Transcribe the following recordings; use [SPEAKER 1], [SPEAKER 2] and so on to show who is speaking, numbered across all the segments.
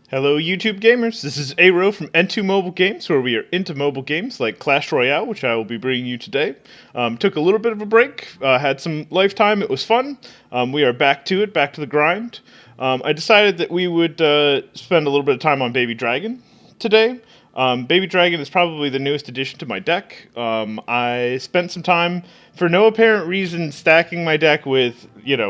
[SPEAKER 1] Hello, YouTube gamers. This is Aro from N2 Mobile Games, where we are into mobile games like Clash Royale, which I will be bringing you today. Took a little bit of a break, had some lifetime. It was fun. We are back to it, back to the grind. I decided that we would spend a little bit of time on Baby Dragon today. Baby Dragon is probably the newest addition to my deck. I spent some time, for no apparent reason, stacking my deck with,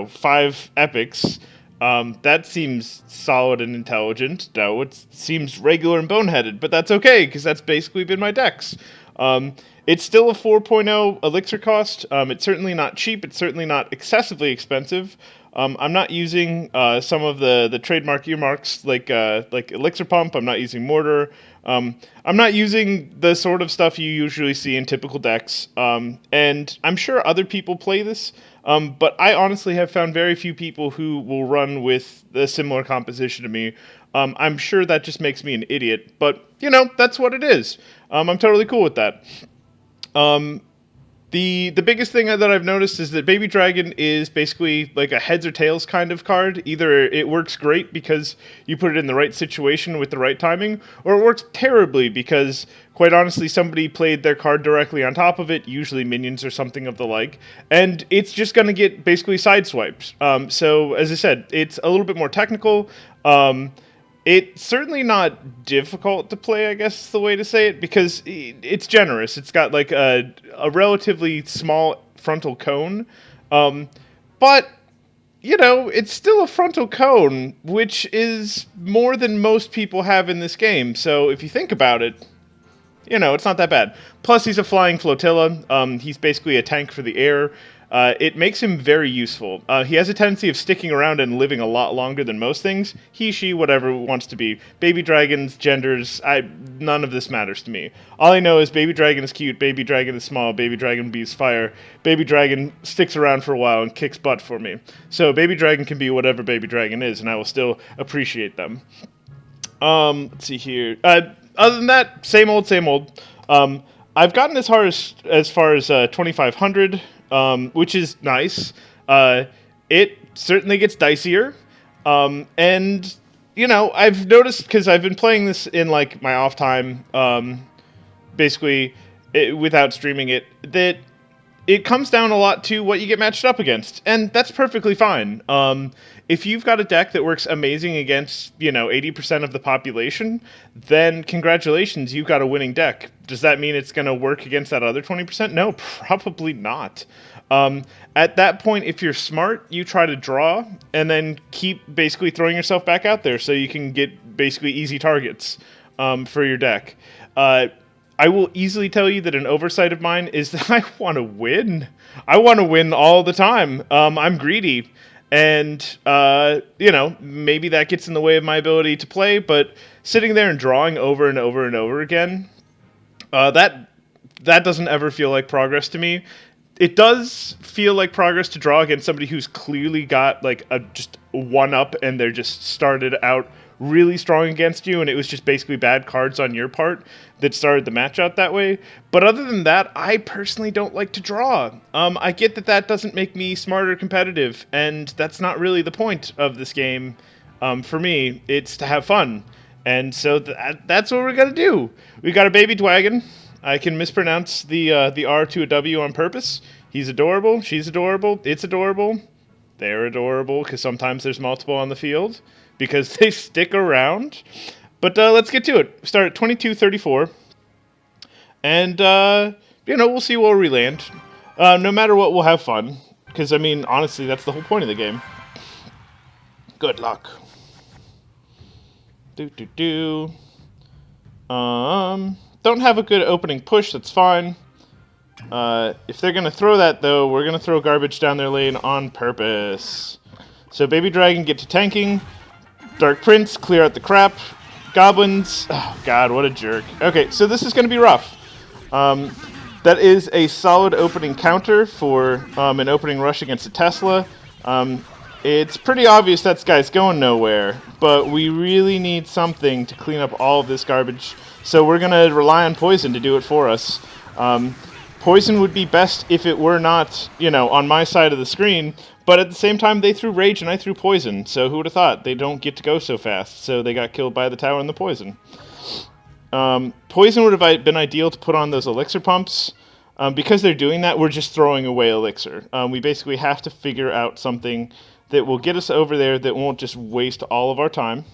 [SPEAKER 1] 5 epics. That seems solid and intelligent. No, it seems regular and boneheaded, but that's okay, because that's basically been my decks. It's still a 4.0 elixir cost. It's certainly not cheap. It's certainly not excessively expensive. I'm not using some of the trademark earmarks like Elixir Pump. I'm not using Mortar. I'm not using the sort of stuff you usually see in typical decks. And I'm sure other people play this, but I honestly have found very few people who will run with a similar composition to me. I'm sure that just makes me an idiot, but, that's what it is. I'm totally cool with that. The biggest thing that I've noticed is that Baby Dragon is basically like a heads or tails kind of card. Either it works great because you put it in the right situation with the right timing, or it works terribly because, quite honestly, somebody played their card directly on top of it, usually minions or something of the like, and it's just going to get basically sideswiped. So, as I said, it's a little bit more technical. It's certainly not difficult to play, I guess is the way to say it, because it's generous. It's got like a relatively small frontal cone, but, it's still a frontal cone, which is more than most people have in this game. So if you think about it, it's not that bad. Plus, he's a flying flotilla. He's basically a tank for the air. It makes him very useful. He has a tendency of sticking around and living a lot longer than most things. He, she, whatever wants to be. Baby dragons, genders, none of this matters to me. All I know is Baby Dragon is cute, Baby Dragon is small, Baby Dragon breathes fire, Baby Dragon sticks around for a while and kicks butt for me. So Baby Dragon can be whatever Baby Dragon is, and I will still appreciate them. Let's see here. Other than that, same old, same old. I've gotten as far as 2,500. Which is nice. It certainly gets dicier. And, I've noticed, because I've been playing this in, like, my off time, basically, without streaming it, that it comes down a lot to what you get matched up against, and that's perfectly fine. If you've got a deck that works amazing against, 80% of the population, then congratulations, you've got a winning deck. Does that mean it's going to work against that other 20%? No, probably not. At that point, if you're smart, you try to draw, and then keep basically throwing yourself back out there so you can get basically easy targets for your deck. I will easily tell you that an oversight of mine is that I want to win. I want to win all the time. I'm greedy. And, maybe that gets in the way of my ability to play, but sitting there and drawing over and over and over again, that doesn't ever feel like progress to me. It does feel like progress to draw against somebody who's clearly got, like, just one up, and they're just started out really strong against you, and it was just basically bad cards on your part that started the match out that way. But other than that, I personally don't like to draw. I get that doesn't make me smarter competitive, and that's not really the point of this game. For me, it's to have fun. And so that's what we're going to do. We got a baby dragon. I can mispronounce the R to a W on purpose. He's adorable. She's adorable. It's adorable. They're adorable, because sometimes there's multiple on the field, because they stick around. But let's get to it. Start at 2234. And, we'll see where we land. No matter what, we'll have fun. Because, honestly, that's the whole point of the game. Good luck. Don't have a good opening push, that's fine. If they're going to throw that, though, we're going to throw garbage down their lane on purpose. So Baby Dragon, get to tanking. Dark Prince, clear out the crap. Goblins, oh god, what a jerk. Okay, so this is going to be rough. That is a solid opening counter for an opening rush against a Tesla. It's pretty obvious that guy's going nowhere, but we really need something to clean up all of this garbage, so we're going to rely on Poison to do it for us. Poison would be best if it were not, on my side of the screen, But at the same time, they threw Rage and I threw Poison, so who would have thought? They don't get to go so fast, so they got killed by the tower and the Poison. Poison would have been ideal to put on those Elixir pumps. Because they're doing that, we're just throwing away Elixir. We basically have to figure out something that will get us over there that won't just waste all of our time.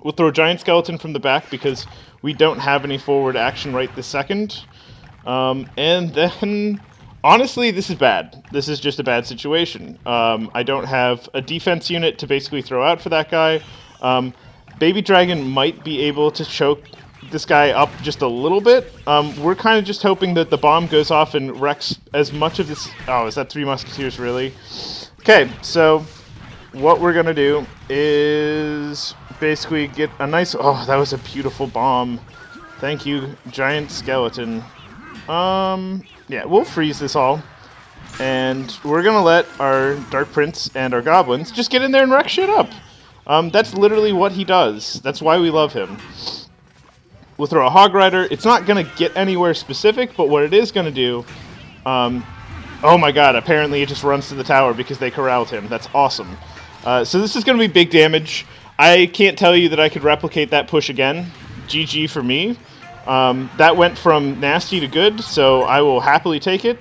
[SPEAKER 1] We'll throw Giant Skeleton from the back because we don't have any forward action right this second. And then, honestly, this is bad. This is just a bad situation. I don't have a defense unit to basically throw out for that guy. Baby Dragon might be able to choke this guy up just a little bit. We're kind of just hoping that the bomb goes off and wrecks as much of this... Oh, is that 3 Musketeers, really? Okay, so what we're going to do is basically get a nice... Oh, that was a beautiful bomb. Thank you, Giant Skeleton. Yeah, we'll freeze this all. And we're going to let our Dark Prince and our Goblins just get in there and wreck shit up. That's literally what he does. That's why we love him. We'll throw a Hog Rider. It's not going to get anywhere specific, but what it is going to do... oh my god, apparently it just runs to the tower because they corralled him. That's awesome. So this is going to be big damage. I can't tell you that I could replicate that push again. GG for me. That went from nasty to good, so I will happily take it.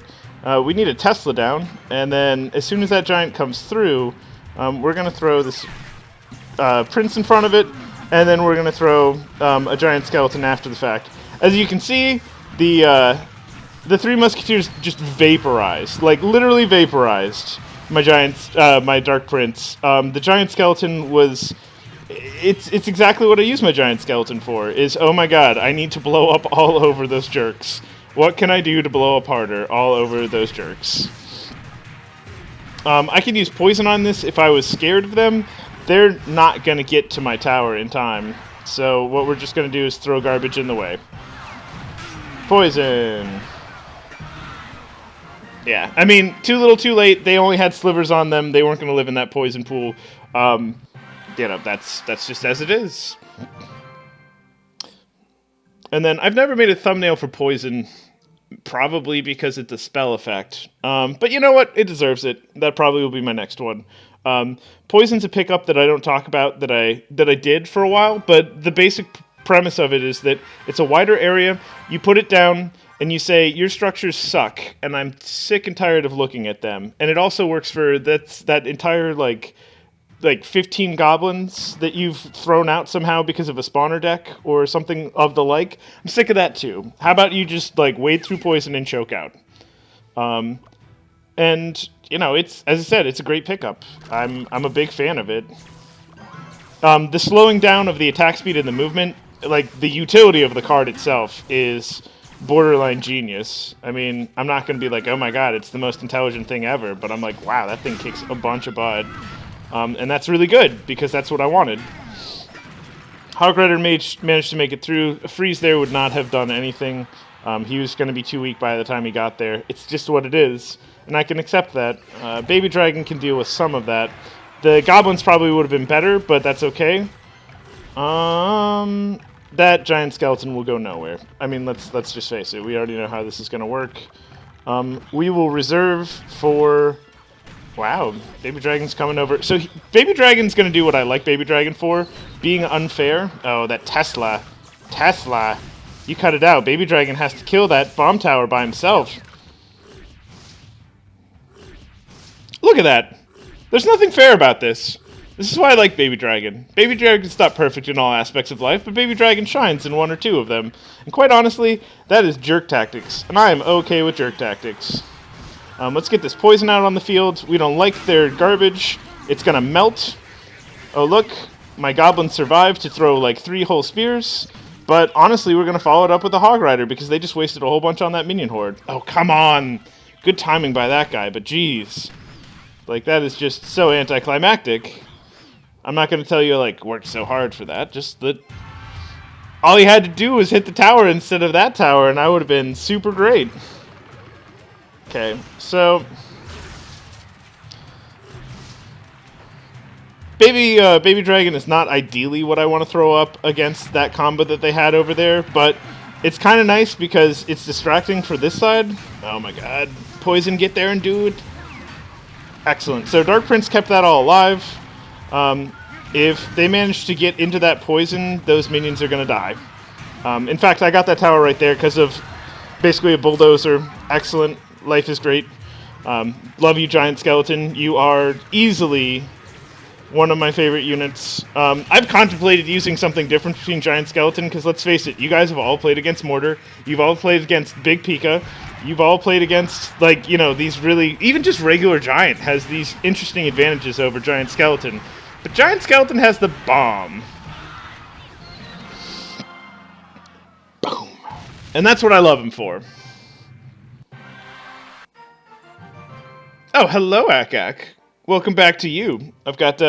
[SPEAKER 1] We need a Tesla down, and then as soon as that giant comes through, we're going to throw this Prince in front of it, and then we're going to throw a Giant Skeleton after the fact. As you can see, the 3 Musketeers just vaporized, like literally vaporized my Dark Prince. The Giant Skeleton was... It's exactly what I use my Giant Skeleton for, is, oh my god, I need to blow up all over those jerks. What can I do to blow up harder all over those jerks? I could use Poison on this if I was scared of them. They're not going to get to my tower in time. So what we're just going to do is throw garbage in the way. Poison. Yeah, I mean, too little too late. They only had slivers on them. They weren't going to live in that poison pool. You know, that's just as it is. And then I've never made a thumbnail for Poison, probably because it's a spell effect. But you know what? It deserves it. That probably will be my next one. Poison's a pickup that I don't talk about that I did for a while, but the basic premise of it is that it's a wider area. You put it down and you say, your structures suck, and I'm sick and tired of looking at them. And it also works for that entire, like 15 goblins that you've thrown out somehow because of a spawner deck or something of the like. I'm sick of that too. How about you just wade through Poison and choke out? And you know, it's, as I said, it's a great pickup. I'm a big fan of it. The slowing down of the attack speed and the movement, like the utility of the card itself, is borderline genius. I mean, I'm not going to be like, oh my god, it's the most intelligent thing ever, but I'm like, wow, that thing kicks a bunch of butt. And that's really good, because that's what I wanted. Hog Rider managed to make it through. A freeze there would not have done anything. He was going to be too weak by the time he got there. It's just what it is, and I can accept that. Baby Dragon can deal with some of that. The Goblins probably would have been better, but that's okay. That Giant Skeleton will go nowhere. I mean, let's just face it. We already know how this is going to work. We will reserve for... Wow, Baby Dragon's coming over. So Baby Dragon's going to do what I like Baby Dragon for, being unfair. Oh, that Tesla. Tesla. You cut it out. Baby Dragon has to kill that bomb tower by himself. Look at that. There's nothing fair about this. This is why I like Baby Dragon. Baby Dragon's not perfect in all aspects of life, but Baby Dragon shines in one or two of them. And quite honestly, that is jerk tactics. And I am okay with jerk tactics. Let's get this Poison out on the field. We don't like their garbage. It's going to melt. Oh, look. My Goblins survived to throw like 3 whole spears. But honestly, we're going to follow it up with a Hog Rider because they just wasted a whole bunch on that minion horde. Oh, come on. Good timing by that guy, but geez. Like, that is just so anticlimactic. I'm not going to tell you, like, worked so hard for that. Just that all he had to do was hit the tower instead of that tower, and I would have been super great. Okay, so Baby Dragon is not ideally what I want to throw up against that combo that they had over there, but it's kind of nice because it's distracting for this side. Oh my god. Poison, get there and do it. Excellent. So Dark Prince kept that all alive. If they manage to get into that poison, those minions are going to die. In fact, I got that tower right there because of basically a bulldozer. Excellent. Life is great. Love you, Giant Skeleton. You are easily one of my favorite units. I've contemplated using something different between Giant Skeleton, because let's face it, you guys have all played against Mortar. You've all played against Big Pika. You've all played against, like, you know, these really... Even just regular Giant has these interesting advantages over Giant Skeleton. But Giant Skeleton has the bomb. Boom. And that's what I love him for. Oh, hello, Akak. Welcome back to you. I've got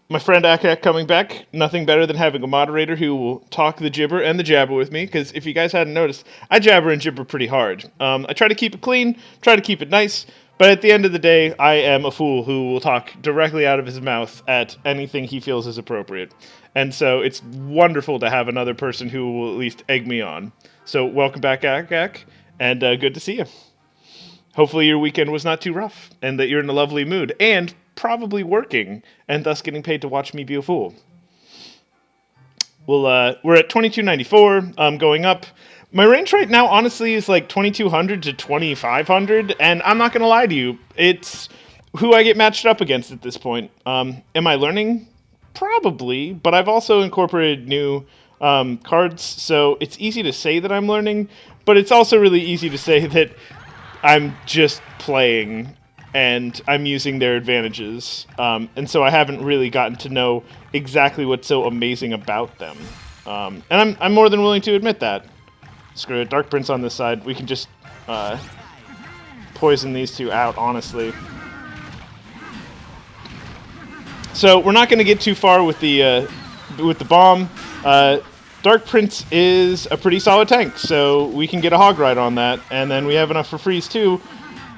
[SPEAKER 1] my friend Akak coming back. Nothing better than having a moderator who will talk the jibber and the jabber with me, because if you guys hadn't noticed, I jabber and jibber pretty hard. I try to keep it clean, try to keep it nice, but at the end of the day, I am a fool who will talk directly out of his mouth at anything he feels is appropriate. And so it's wonderful to have another person who will at least egg me on. So welcome back, Akak, and good to see you. Hopefully your weekend was not too rough, and that you're in a lovely mood, and probably working, and thus getting paid to watch me be a fool. Well, we're at 2294, going up. My range right now, honestly, is like 2200 to 2500, and I'm not going to lie to you, it's who I get matched up against at this point. Am I learning? Probably, but I've also incorporated new cards, so it's easy to say that I'm learning, but it's also really easy to say that I'm just playing, and I'm using their advantages, and so I haven't really gotten to know exactly what's so amazing about them. And I'm more than willing to admit that. Screw it, Dark Prince on this side. We can just poison these two out, honestly. So we're not going to get too far with the bomb. Dark Prince is a pretty solid tank, so we can get a hog ride on that, and then we have enough for freeze too,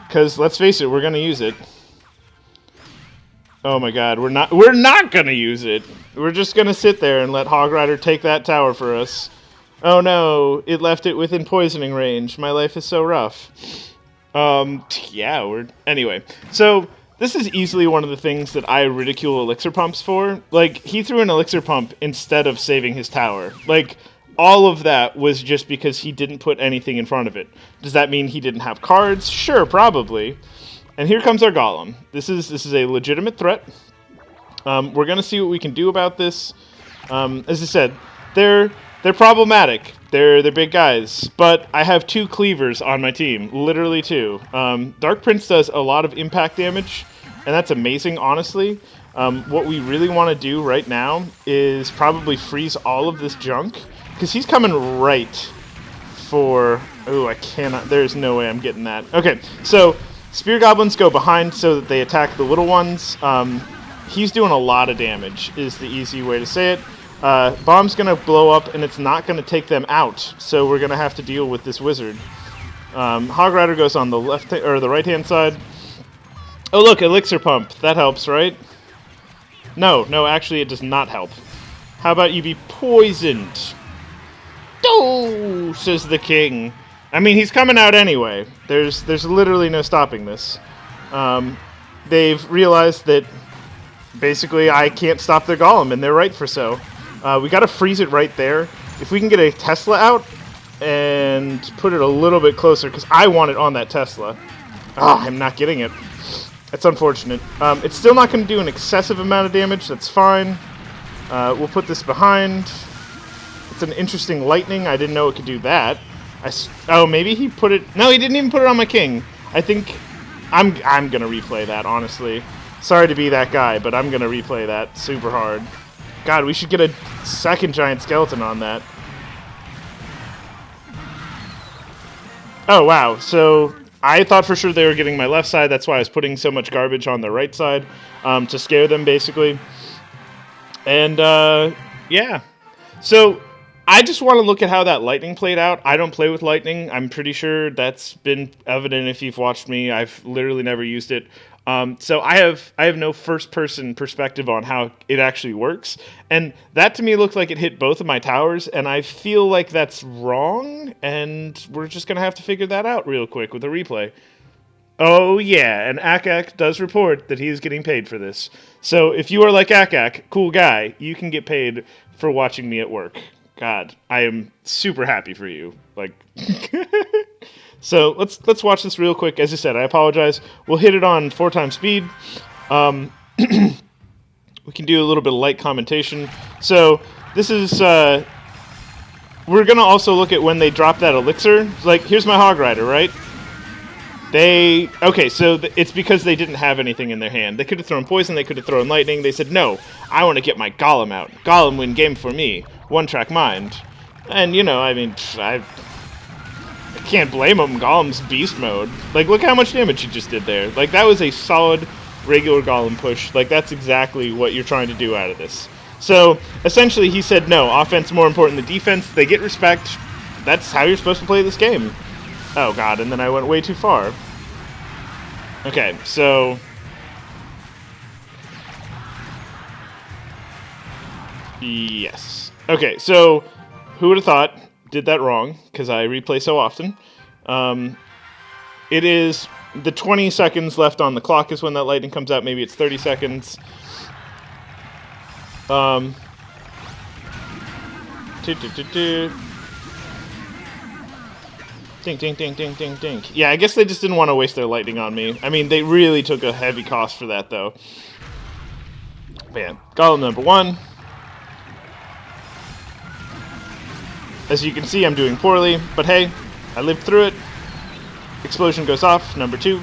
[SPEAKER 1] because let's face it, we're gonna use it. Oh my god, we're not gonna use it. We're just gonna sit there and let Hog Rider take that tower for us. Oh no, it left it within poisoning range. My life is so rough. Yeah, anyway. So this is easily one of the things that I ridicule elixir pumps for. Like, he threw an elixir pump instead of saving his tower. Like, all of that was just because he didn't put anything in front of it. Does that mean he didn't have cards? Sure, probably. And here comes our golem. This is a legitimate threat. We're gonna see what we can do about this. As I said, they're problematic. They're big guys, but I have 2 cleavers on my team, literally 2. Dark Prince does a lot of impact damage, and that's amazing, honestly. What we really want to do right now is probably freeze all of this junk, because he's coming right for... Oh, I cannot... There's no way I'm getting that. Okay, so Spear Goblins go behind so that they attack the little ones. He's doing a lot of damage, is the easy way to say it. Bomb's gonna blow up, and it's not gonna take them out, so we're gonna have to deal with this wizard. Hog Rider goes on the left or the right-hand side. Oh look, elixir pump. That helps, right? No, actually it does not help. How about you be poisoned? Oh, says the king. I mean, he's coming out anyway. There's literally no stopping this. They've realized that basically I can't stop their golem, and they're right for so. We gotta freeze it right there. If we can get a Tesla out and put it a little bit closer, because I want it on that Tesla. Oh, I'm not getting it. That's unfortunate. It's still not going to do an excessive amount of damage. That's fine. We'll put this behind. It's an interesting lightning. I didn't know it could do that. Oh, maybe he put it... No, he didn't even put it on my king. I think... I'm going to replay that, honestly. Sorry to be that guy, but I'm going to replay that super hard. God, we should get a second giant skeleton on that. Oh, wow. So I thought for sure they were getting my left side. That's why I was putting so much garbage on the right side, to scare them, basically. And, yeah. So I just want to look at how that lightning played out. I don't play with lightning. I'm pretty sure that's been evident if you've watched me. I've literally never used it. So I have no first-person perspective on how it actually works, and that to me looked like it hit both of my towers, and I feel like that's wrong, and we're just gonna have to figure that out real quick with a replay. Oh, yeah, and Akak does report that he is getting paid for this. So if you are like Akak, cool guy, you can get paid for watching me at work. God, I am super happy for you. Like, so let's watch this real quick. As I said, I apologize. We'll hit it on 4 times speed. We can do a little bit of light commentation. So this is we're gonna also look at when they drop that elixir. Like, here's my Hog Rider, right? It's because they didn't have anything in their hand. They could have thrown poison, they could have thrown lightning. They said, no, I want to get my Golem out. Golem win game for me. One-track mind. And, I can't blame them. Golem's beast mode. Like, look how much damage he just did there. Like, that was a solid regular Golem push. Like, that's exactly what you're trying to do out of this. So, essentially, he said, no, offense more important than defense. They get respect. That's how you're supposed to play this game. Oh, God, and then I went way too far. Okay, so... Yes. Okay, so who would have thought? Did that wrong, because I replay so often. It is the 20 seconds left on the clock is when that lightning comes out. Maybe it's 30 seconds. Ding, ding, ding, ding, ding, ding. Yeah, I guess they just didn't want to waste their lightning on me. I mean, they really took a heavy cost for that, though. But yeah, Golem number 1. As you can see, I'm doing poorly, but hey, I lived through it. Explosion goes off, number 2.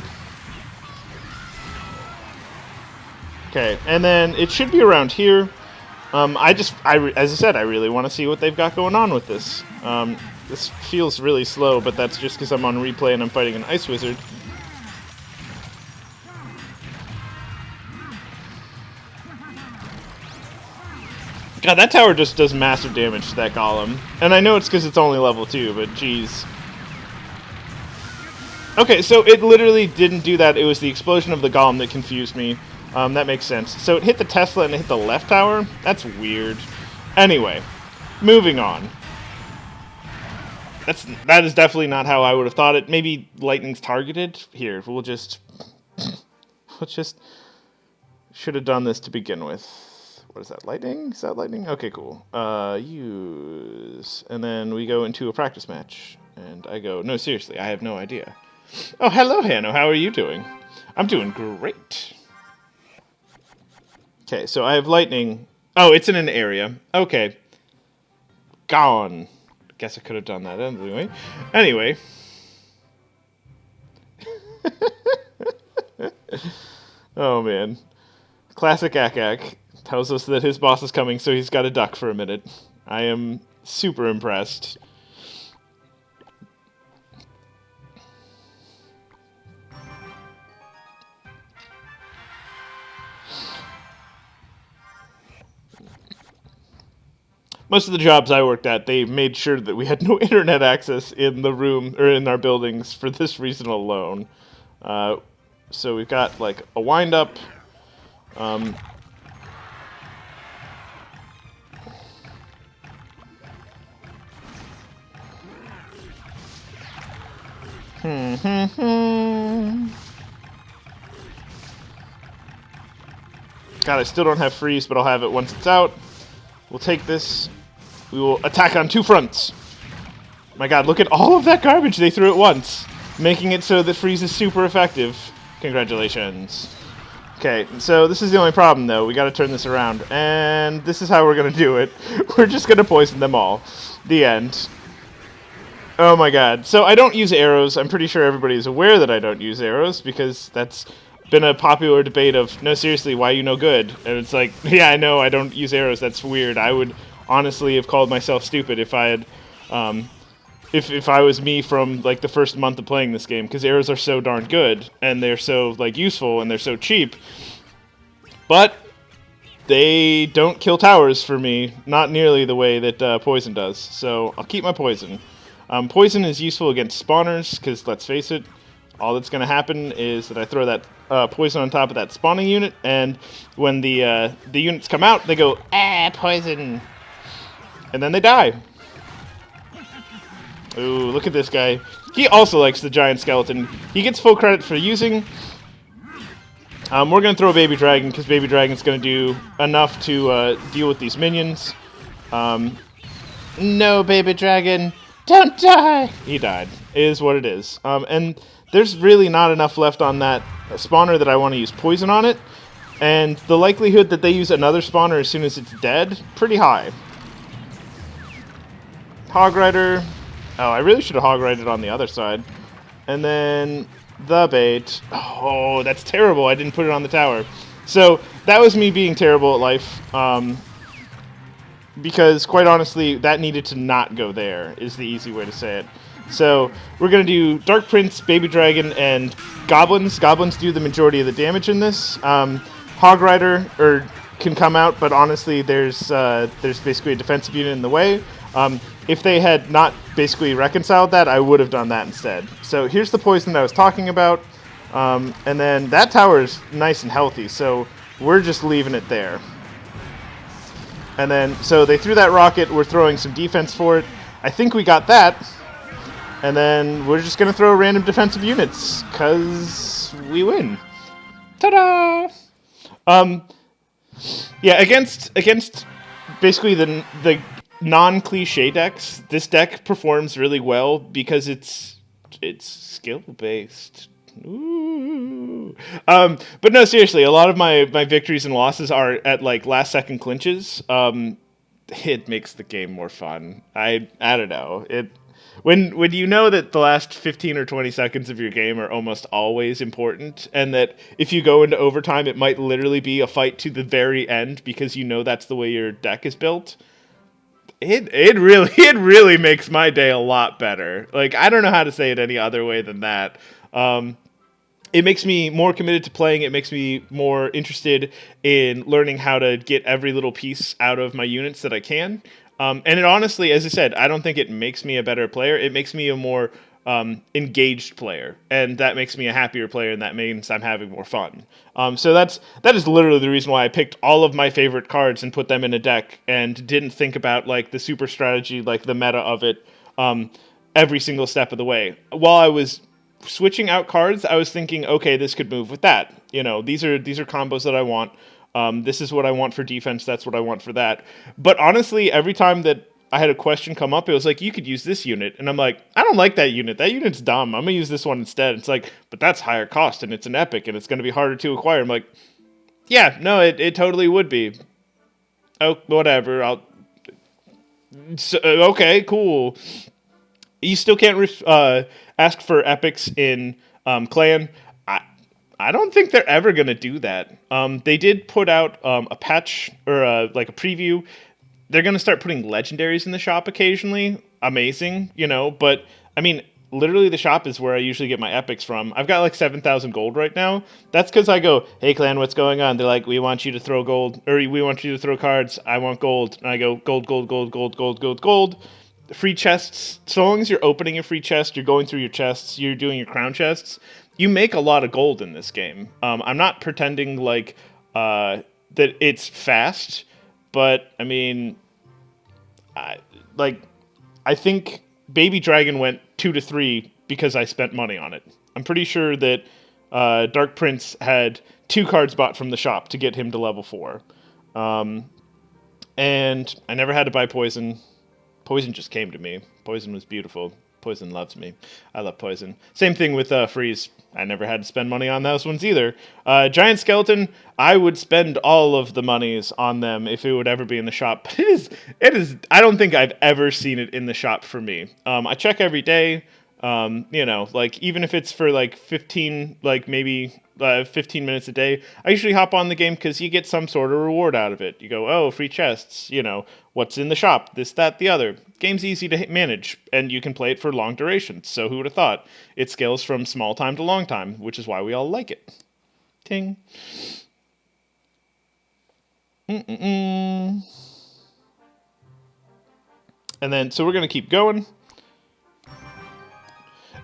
[SPEAKER 1] Okay, and then it should be around here. As I said, I really want to see what they've got going on with this. This feels really slow, but that's just because I'm on replay and I'm fighting an Ice Wizard. God, that tower just does massive damage to that Golem. And I know it's because it's only level 2, but geez. Okay, so it literally didn't do that. It was the explosion of the Golem that confused me. That makes sense. So it hit the Tesla and it hit the left tower? That's weird. Anyway, moving on. That is definitely not how I would have thought it. Maybe lightning's targeted. Here, we'll just should have done this to begin with. What is that? Lightning? Is that lightning? Okay, cool. Use, and then we go into a practice match, and I go, no, seriously, I have no idea. Oh, hello, Hanno. How are you doing? I'm doing great. Okay, so I have lightning. Oh, it's in an area. Okay. Gone. Guess I could have done that anyway. Anyway. Oh, man. Classic Akak tells us that his boss is coming, so he's got to duck for a minute. I am super impressed. Most of the jobs I worked at, they made sure that we had no internet access in the room or in our buildings for this reason alone. So we've got like a wind up. God, I still don't have freeze, but I'll have it once it's out. We'll take this. We will attack on 2 fronts. My God, look at all of that garbage they threw at once, making it so that freeze is super effective. Congratulations. Okay, so this is the only problem, though. We got to turn this around, and this is how we're going to do it. We're just going to poison them all. The end. Oh my God. So I don't use arrows. I'm pretty sure everybody is aware that I don't use arrows, because that's been a popular debate of, no, seriously, why are you no good? And it's like, yeah, I know, I don't use arrows. That's weird. I would honestly have called myself stupid if I had, if I was me from like the first month of playing this game, because arrows are so darn good and they're so like useful and they're so cheap. But they don't kill towers for me, not nearly the way that poison does. So I'll keep my poison. Poison is useful against spawners, because let's face it, all that's going to happen is that I throw that poison on top of that spawning unit, and when the units come out, they go, poison, and then they die. Ooh, look at this guy. He also likes the giant skeleton. He gets full credit for using. We're going to throw Baby Dragon because Baby Dragon's going to do enough to deal with these minions. No, Baby Dragon, don't die! He died. It is what it is. And there's really not enough left on that spawner that I want to use poison on it. And the likelihood that they use another spawner as soon as it's dead, pretty high. Hog Rider. Oh, I really should have Hog Ridered on the other side. And then the bait. Oh, that's terrible. I didn't put it on the tower. So that was me being terrible at life. Because, quite honestly, that needed to not go there, is the easy way to say it. So, we're going to do Dark Prince, Baby Dragon, and Goblins. Goblins do the majority of the damage in this. Hog Rider can come out, but honestly, there's basically a defensive unit in the way. If they had not basically reconciled that, I would have done that instead. So, here's the poison that I was talking about. And then that tower is nice and healthy, so we're just leaving it there. And then, so they threw that rocket, we're throwing some defense for it. I think we got that. And then we're just going to throw random defensive units, because we win. Ta-da! Yeah, against basically the non-cliche decks, this deck performs really well because it's skill-based. Ooh. But no, seriously, a lot of my victories and losses are at like last second clinches. It makes the game more fun. I don't know. When you know that the last 15 or 20 seconds of your game are almost always important, and that if you go into overtime, it might literally be a fight to the very end because you know that's the way your deck is built. It really makes my day a lot better. Like, I don't know how to say it any other way than that. It makes me more committed to playing. It makes me more interested in learning how to get every little piece out of my units that I can. And it honestly, as I said, I don't think it makes me a better player. It makes me a more engaged player, and that makes me a happier player, and that means I'm having more fun. So that is literally the reason why I picked all of my favorite cards and put them in a deck, and didn't think about like the super strategy, like the meta of it, every single step of the way. While I was switching out cards, I was thinking, okay, this could move with that. You know, these are combos that I want. This is what I want for defense. That's what I want for that. But honestly, every time that I had a question come up, it was like, you could use this unit. And I'm like, I don't like that unit. That unit's dumb. I'm going to use this one instead. It's like, but that's higher cost and it's an epic and it's going to be harder to acquire. I'm like, yeah, no, it totally would be. Oh, whatever. Okay, cool. You still can't ask for epics in Clan. I don't think they're ever going to do that. They did put out a patch or like a preview. They're going to start putting legendaries in the shop occasionally. Amazing, you know, but I mean, literally the shop is where I usually get my epics from. I've got like 7,000 gold right now. That's because I go, hey Clan, what's going on? They're like, we want you to throw gold, or we want you to throw cards. I want gold. And I go, gold, gold, gold, gold, gold, gold, gold. Free chests. So long as you're opening a free chest, you're going through your chests, you're doing your crown chests, you make a lot of gold in this game. I'm not pretending like that it's fast, but I mean, I think Baby Dragon went 2 to 3 because I spent money on it. I'm pretty sure that Dark Prince had 2 cards bought from the shop to get him to level 4. And I never had to buy poison. Poison just came to me. Poison was beautiful. Poison loves me. I love Poison. Same thing with Freeze. I never had to spend money on those ones either. Giant Skeleton, I would spend all of the monies on them if it would ever be in the shop. But it is. I don't think I've ever seen it in the shop for me. I check every day. You know, like even if it's for like 15, like maybe 15 minutes a day, I usually hop on the game because you get some sort of reward out of it. You go, oh, free chests, you know, what's in the shop, this, that, the other. Game's easy to manage, and you can play it for long durations, so who would have thought? It scales from small time to long time, which is why we all like it. Ting. And then, so we're going to keep going.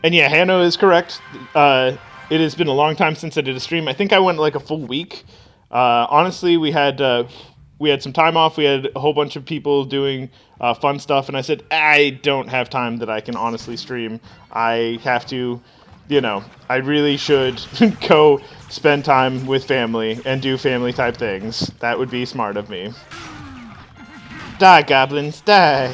[SPEAKER 1] And yeah, Hanno is correct. It has been a long time since I did a stream. I think I went like a full week. Honestly, we had we had some time off. We had a whole bunch of people doing fun stuff, and I said, I don't have time that I can honestly stream. I have to, I really should go spend time with family and do family type things. That would be smart of me. Die, goblins, die.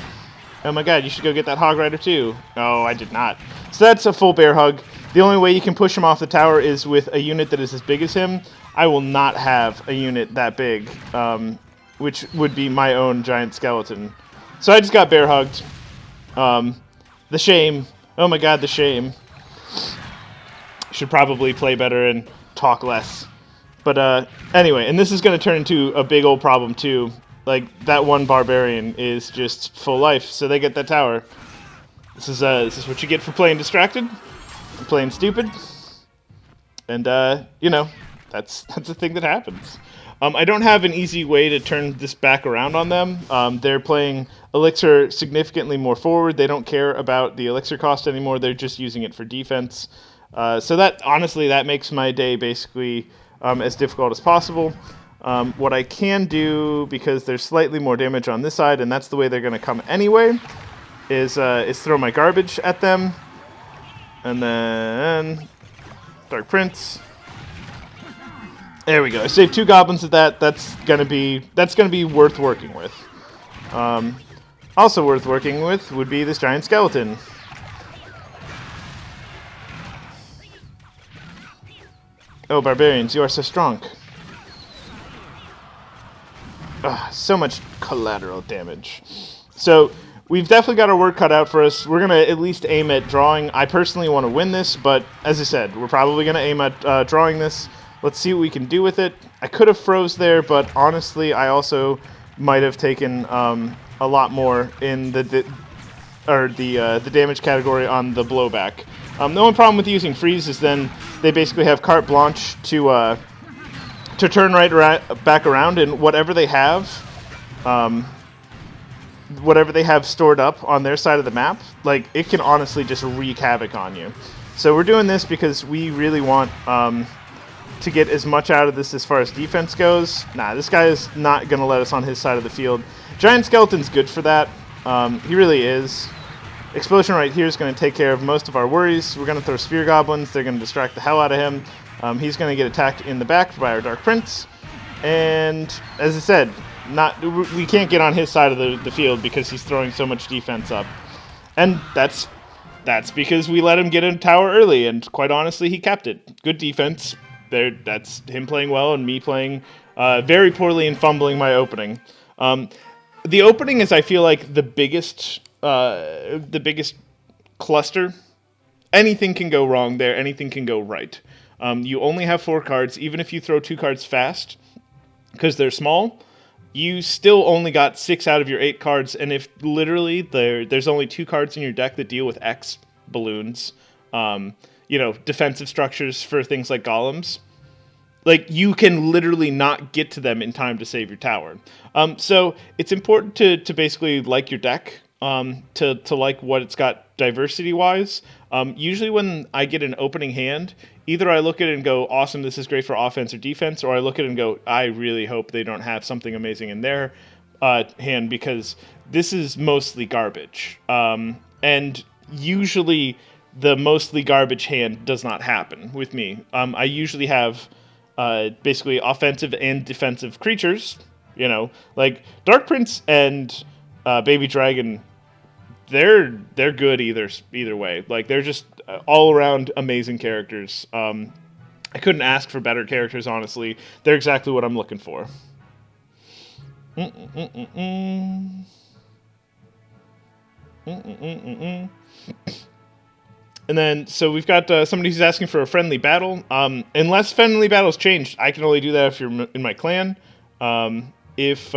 [SPEAKER 1] Oh my god, you should go get that hog rider too. Oh, I did not. So that's a full bear hug. The only way you can push him off the tower is with a unit that is as big as him. I will not have a unit that big, which would be my own giant skeleton. So I just got bear hugged. The shame. Oh my god, the shame. Should probably play better and talk less. But anyway, and this is going to turn into a big old problem too. Like, that one barbarian is just full life, so they get that tower. This is what you get for playing distracted, and playing stupid, and that's a thing that happens. I don't have an easy way to turn this back around on them. They're playing Elixir significantly more forward. They don't care about the Elixir cost anymore. They're just using it for defense. So that, honestly, that makes my day basically as difficult as possible. What I can do, because there's slightly more damage on this side, and that's the way they're going to come anyway, is throw my garbage at them, and then Dark Prince. There we go. I saved 2 goblins at that. That's gonna be worth working with. Also worth working with would be this giant skeleton. Oh, barbarians, you are so strong. Ugh, so much collateral damage. So we've definitely got our work cut out for us. We're going to at least aim at drawing. I personally want to win this, but as I said, we're probably going to aim at drawing this. Let's see what we can do with it. I could have froze there, but honestly, I also might have taken a lot more in the damage category on the blowback. The only problem with using freeze is then they basically have carte blanche to turn back around, and whatever they have stored up on their side of the map, like, it can honestly just wreak havoc on you. So we're doing this because we really want to get as much out of this as far as defense goes. Nah, this guy is not going to let us on his side of the field. Giant Skeleton's good for that. He really is. Explosion right here is going to take care of most of our worries. We're going to throw Spear Goblins. They're going to distract the hell out of him. He's going to get attacked in the back by our Dark Prince. And, as I said, we can't get on his side of the field because he's throwing so much defense up. And that's because we let him get a tower early, and quite honestly, he kept it. Good defense. That's him playing well and me playing very poorly and fumbling my opening. The opening is, I feel like, the biggest cluster. Anything can go wrong there. Anything can go right. You only have 4 cards. Even if you throw 2 cards fast, because they're small, you still only got 6 out of your 8 cards. And if literally there's only 2 cards in your deck that deal with X balloons, defensive structures for things like golems, like, you can literally not get to them in time to save your tower. So it's important to basically like your deck, to like what it's got diversity-wise. Usually when I get an opening hand, either I look at it and go, awesome, this is great for offense or defense, or I look at it and go, I really hope they don't have something amazing in their hand, because this is mostly garbage. And usually the mostly garbage hand does not happen with me. I usually have basically offensive and defensive creatures, like Dark Prince and Baby Dragon. They're good either way. Like, they're just all around amazing characters. I couldn't ask for better characters, honestly. They're exactly what I'm looking for. And then, so we've got somebody who's asking for a friendly battle. Unless friendly battles changed, I can only do that if you're in my clan. It's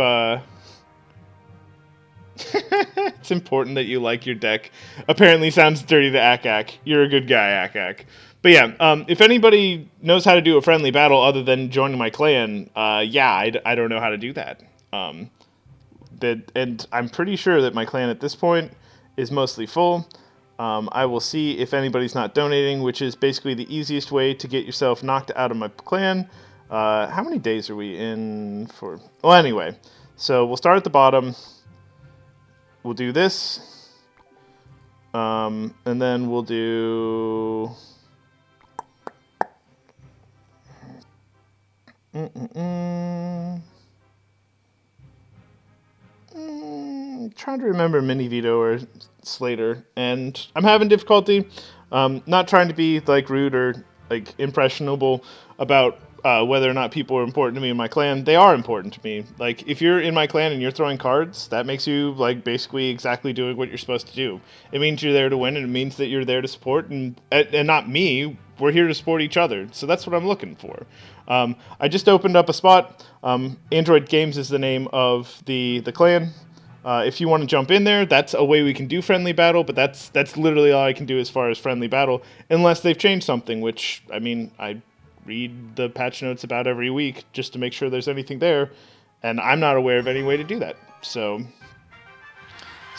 [SPEAKER 1] important that you like your deck. Apparently sounds dirty to Akak. You're a good guy, Akak. But yeah, if anybody knows how to do a friendly battle other than joining my clan, I don't know how to do that. And I'm pretty sure that my clan at this point is mostly full. I will see if anybody's not donating, which is basically the easiest way to get yourself knocked out of my clan. How many days are we in for? Well, anyway. So we'll start at the bottom. We'll do this. And then we'll do... Trying to remember Mini Vito or Slater, and I'm having difficulty. Not trying to be like rude or like impressionable about whether or not people are important to me in my clan. They are important to me. Like if you're in my clan and you're throwing cards, that makes you like basically exactly doing what you're supposed to do. It means you're there to win, and it means that you're there to support, and not me. We're here to support each other. So that's what I'm looking for. I just opened up a spot. Android Games is the name of the clan. If you want to jump in there, that's a way we can do friendly battle, but that's literally all I can do as far as friendly battle, unless they've changed something, which, I mean, I read the patch notes about every week just to make sure there's anything there, and I'm not aware of any way to do that. So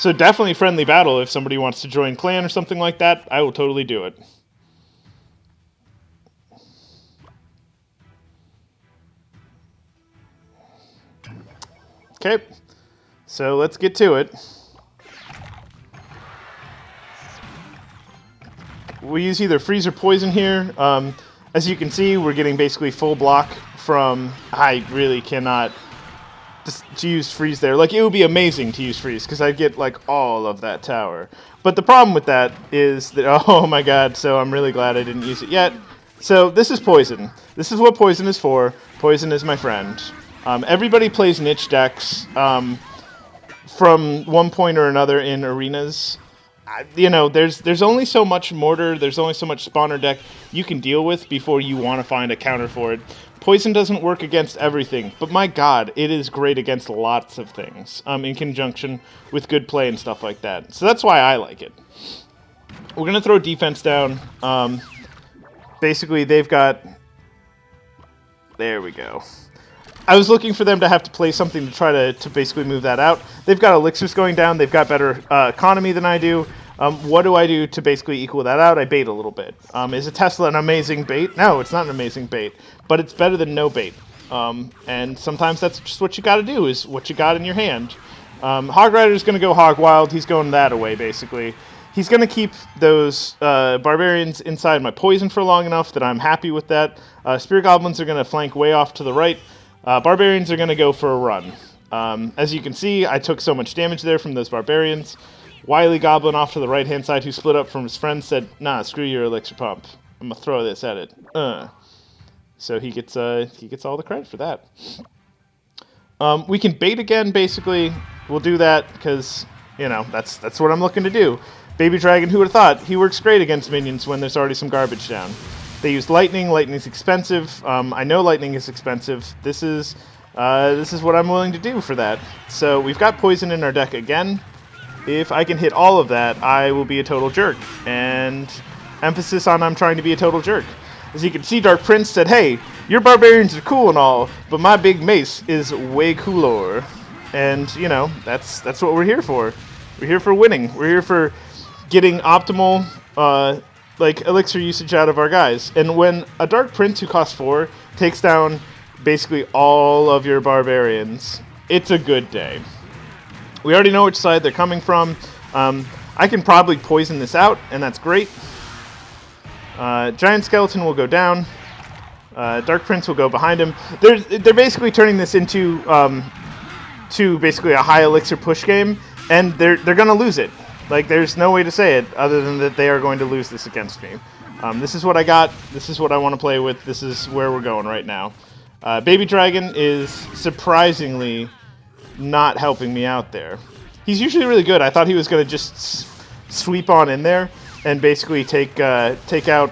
[SPEAKER 1] definitely friendly battle. If somebody wants to join clan or something like that, I will totally do it. Okay, so let's get to it. We use either freeze or poison here. As you can see, we're getting basically full block from... I really cannot just use freeze there. Like, it would be amazing to use freeze, because I'd get, like, all of that tower. But the problem with that is that... Oh my god, so I'm really glad I didn't use it yet. So, this is poison. This is what poison is for. Poison is my friend. Everybody plays niche decks from one point or another in arenas. You know, there's only so much mortar, there's only so much spawner deck you can deal with before you want to find a counter for it. Poison doesn't work against everything, but my god, it is great against lots of things, in conjunction with good play and stuff like that. So that's why I like it. We're going to throw defense down. Basically, they've got... There we go. I was looking for them to have to play something to try to basically move that out. They've got elixirs going down. They've got better economy than I do. What do I do to basically equal that out? I bait a little bit. Is a Tesla an amazing bait? No, it's not an amazing bait, but it's better than no bait. And sometimes that's just what you got to do, is what you got in your hand. Hog Rider's going to go hog wild. He's going that away, basically. He's going to keep those barbarians inside my poison for long enough that I'm happy with that. Spear Goblins are going to flank way off to the right. Barbarians are going to go for a run. As you can see, I took so much damage there from those barbarians. Wily Goblin off to the right-hand side, who split up from his friend, said, nah, screw your elixir pump. I'm going to throw this at it. So he gets all the credit for that. We can bait again, basically. We'll do that because, you know, that's what I'm looking to do. Baby Dragon, who would have thought? He works great against minions when there's already some garbage down. They used lightning. Lightning's expensive. I know lightning is expensive. This is what I'm willing to do for that. So we've got poison in our deck again. If I can hit all of that, I will be a total jerk. And emphasis on I'm trying to be a total jerk. As you can see, Dark Prince said, hey, your barbarians are cool and all, but my big mace is way cooler. And, you know, that's what we're here for. We're here for winning. We're here for getting optimal like elixir usage out of our guys. And when a Dark Prince who costs 4 takes down basically all of your barbarians, it's a good day. We already know which side they're coming from. I can probably poison this out, and that's great. Giant Skeleton will go down. Dark Prince will go behind him. They're basically turning this into to basically a high elixir push game, and they're going to lose it. Like, there's no way to say it other than that they are going to lose this against me. This is what I got. This is what I want to play with. This is where we're going right now. Baby Dragon is surprisingly not helping me out there. He's usually really good. I thought he was going to just sweep on in there and basically take out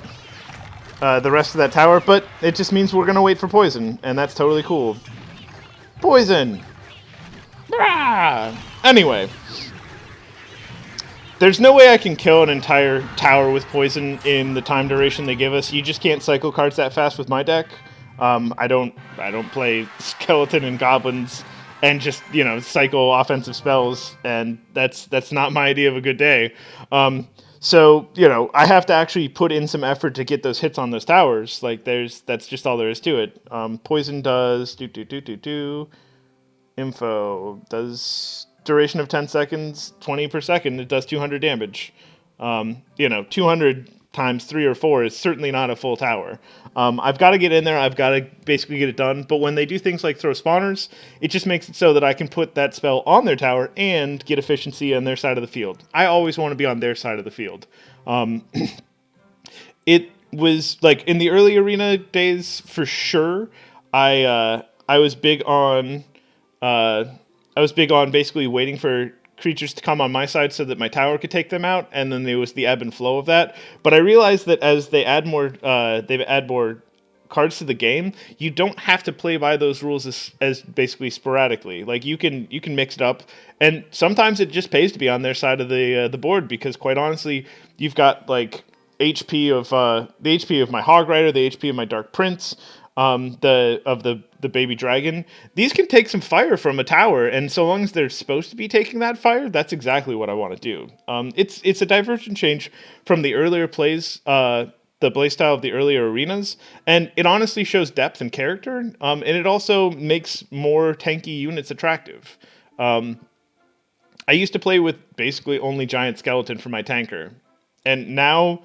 [SPEAKER 1] the rest of that tower, but it just means we're going to wait for poison, and that's totally cool. Poison! Brah! Anyway. There's no way I can kill an entire tower with poison in the time duration they give us. You just can't cycle cards that fast with my deck. I don't play skeleton and goblins and just, you know, cycle offensive spells, and that's not my idea of a good day. So, you know, I have to actually put in some effort to get those hits on those towers. Like, that's just all there is to it. Poison does Info does duration of 10 seconds, 20 per second. It does 200 damage. 200 times 3 or 4 is certainly not a full tower. I've got to get in there. I've got to basically get it done. But when they do things like throw spawners, it just makes it so that I can put that spell on their tower and get efficiency on their side of the field. I always want to be on their side of the field. It was like in the early arena days for sure. I was big on basically waiting for creatures to come on my side so that my tower could take them out, and then there was the ebb and flow of that. But I realized that as they add more cards to the game, you don't have to play by those rules as basically sporadically. Like you can mix it up, and sometimes it just pays to be on their side of the board, because quite honestly, you've got like the HP of my Hog Rider, the HP of my Dark Prince, the baby dragon. These can take some fire from a tower, and so long as they're supposed to be taking that fire, that's exactly what I want to do. It's a divergent change from the earlier plays, the playstyle of the earlier arenas, and it honestly shows depth and character, and it also makes more tanky units attractive. I used to play with basically only Giant Skeleton for my tanker, and now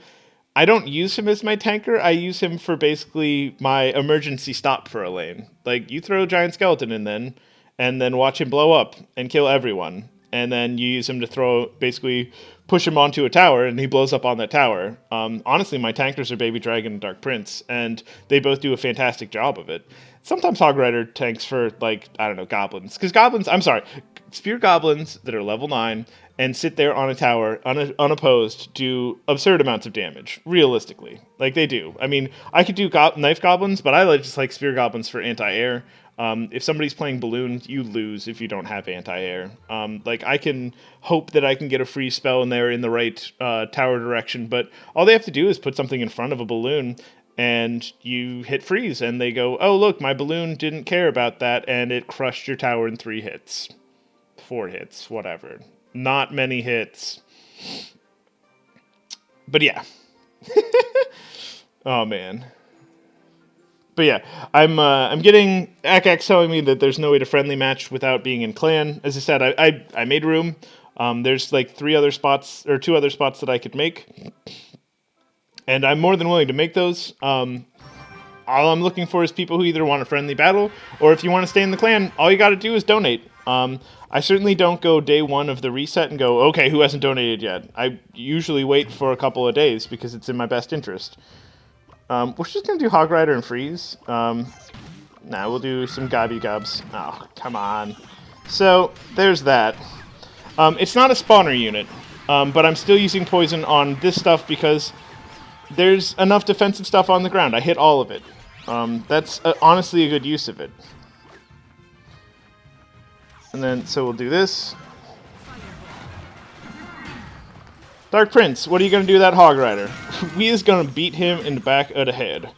[SPEAKER 1] I don't use him as my tanker. I use him for basically my emergency stop for a lane. Like, you throw Giant Skeleton in then, and then watch him blow up and kill everyone. And then you use him to basically push him onto a tower, and he blows up on that tower. Honestly, my tankers are Baby Dragon and Dark Prince, and they both do a fantastic job of it. Sometimes Hog Rider tanks for, goblins. Because spear goblins that are level 9 and sit there on a tower unopposed do absurd amounts of damage, realistically. Like, they do. I mean, I could do knife goblins, but I just like spear goblins for anti-air. If somebody's playing balloon, you lose if you don't have anti-air. I can hope that I can get a free spell in there in the right tower direction, but all they have to do is put something in front of a balloon, and you hit freeze, and they go, oh, look, my balloon didn't care about that, and it crushed your tower in 3 hits. 4 hits, whatever. Not many hits. But yeah. Oh, man. But yeah, I'm getting Akax telling me that there's no way to friendly match without being in clan. As I said, I made room. There's like 2 other spots that I could make, and I'm more than willing to make those. All I'm looking for is people who either want a friendly battle, or if you want to stay in the clan, all you got to do is donate. I certainly don't go day 1 of the reset and go, okay, who hasn't donated yet? I usually wait for a couple of days because it's in my best interest. We're just going to do Hog Rider and Freeze. We'll do some Gobby Gobs. Oh, come on. So, there's that. It's not a spawner unit, but I'm still using poison on this stuff because there's enough defensive stuff on the ground. I hit all of it. That's honestly a good use of it. And then, so we'll do this. Dark Prince, what are you going to do to that Hog Rider? We is going to beat him in the back of the head.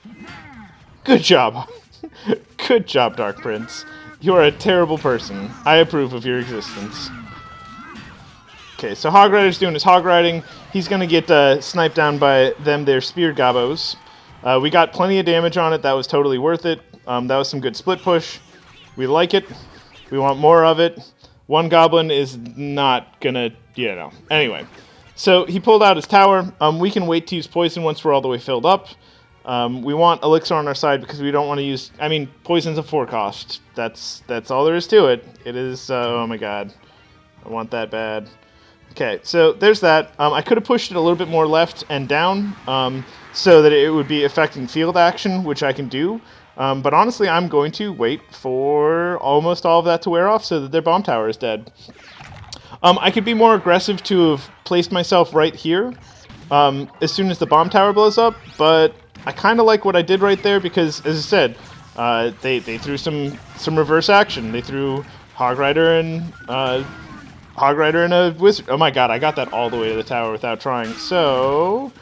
[SPEAKER 1] Good job. Good job, Dark Prince. You are a terrible person. I approve of your existence. Okay, so Hog Rider's doing his hog riding. He's going to get sniped down by their spear gobos. We got plenty of damage on it. That was totally worth it. That was some good split push. We like it. We want more of it. 1 goblin is not gonna, Anyway, so he pulled out his tower. We can wait to use poison once we're all the way filled up. We want elixir on our side because we don't want to use... poison's a 4 cost. That's all there is to it. It is... oh my god. I want that bad. Okay, so there's that. I could have pushed it a little bit more left and down so that it would be affecting field action, which I can do. But honestly, I'm going to wait for almost all of that to wear off so that their bomb tower is dead. I could be more aggressive to have placed myself right here as soon as the bomb tower blows up, but I kind of like what I did right there because, as I said, they threw some reverse action. They threw Hog Rider and a Wizard. Oh my god, I got that all the way to the tower without trying. So...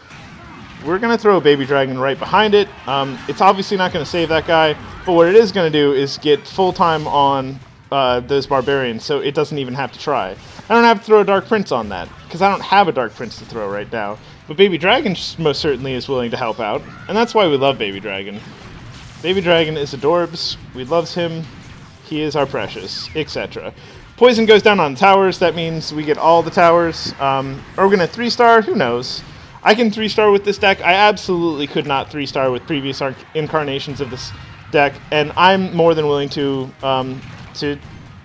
[SPEAKER 1] we're going to throw a Baby Dragon right behind it. It's obviously not going to save that guy, but what it is going to do is get full time on those Barbarians, so it doesn't even have to try. I don't have to throw a Dark Prince on that, because I don't have a Dark Prince to throw right now. But Baby Dragon most certainly is willing to help out, and that's why we love Baby Dragon. Baby Dragon is adorbs. We loves him. He is our precious, etc. Poison goes down on towers. That means we get all the towers. Are we going to 3-star? Who knows? I can 3-star with this deck. I absolutely could not 3-star with previous incarnations of this deck, and I'm more than willing to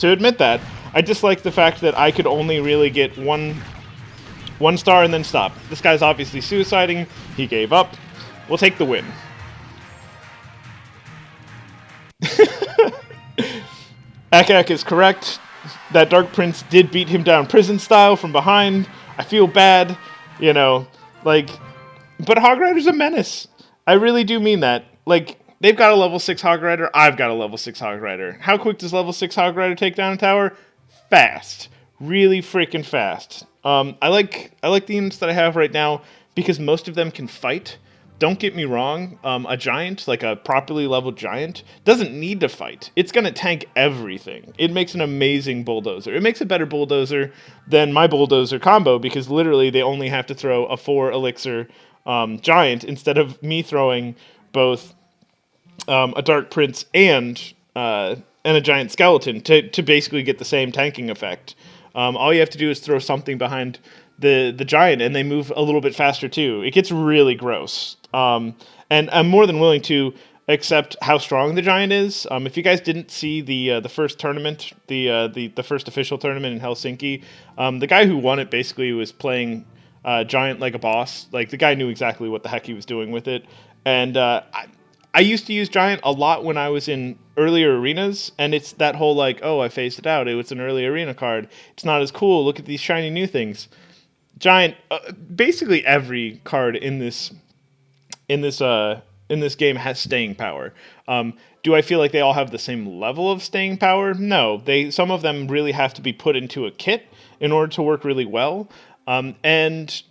[SPEAKER 1] admit that. I just like the fact that I could only really get one star and then stop. This guy's obviously suiciding. He gave up. We'll take the win. Akak is correct. That Dark Prince did beat him down prison style from behind. I feel bad, you know, like, but Hog Rider's a menace. I really do mean that. Like, they've got a level 6 Hog Rider. I've got a level 6 Hog Rider. How quick does level 6 Hog Rider take down a tower? Fast. Really freaking fast. I like the units that I have right now because most of them can fight. Don't get me wrong, a giant, like a properly leveled giant, doesn't need to fight. It's going to tank everything. It makes an amazing bulldozer. It makes a better bulldozer than my bulldozer combo because literally they only have to throw a 4 elixir giant instead of me throwing both a Dark Prince and a giant skeleton to basically get the same tanking effect. All you have to do is throw something behind the giant, and they move a little bit faster too. It gets really gross. And I'm more than willing to accept how strong the giant is. If you guys didn't see the first tournament, the first official tournament in Helsinki, the guy who won it basically was playing giant like a boss. Like, the guy knew exactly what the heck he was doing with it. And I used to use giant a lot when I was in earlier arenas, and it's that whole like, oh, I phased it out. It was an early arena card. It's not as cool. Look at these shiny new things. Giant, basically every card in this game has staying power. Do I feel like they all have the same level of staying power? No. Some of them really have to be put into a kit in order to work really well. And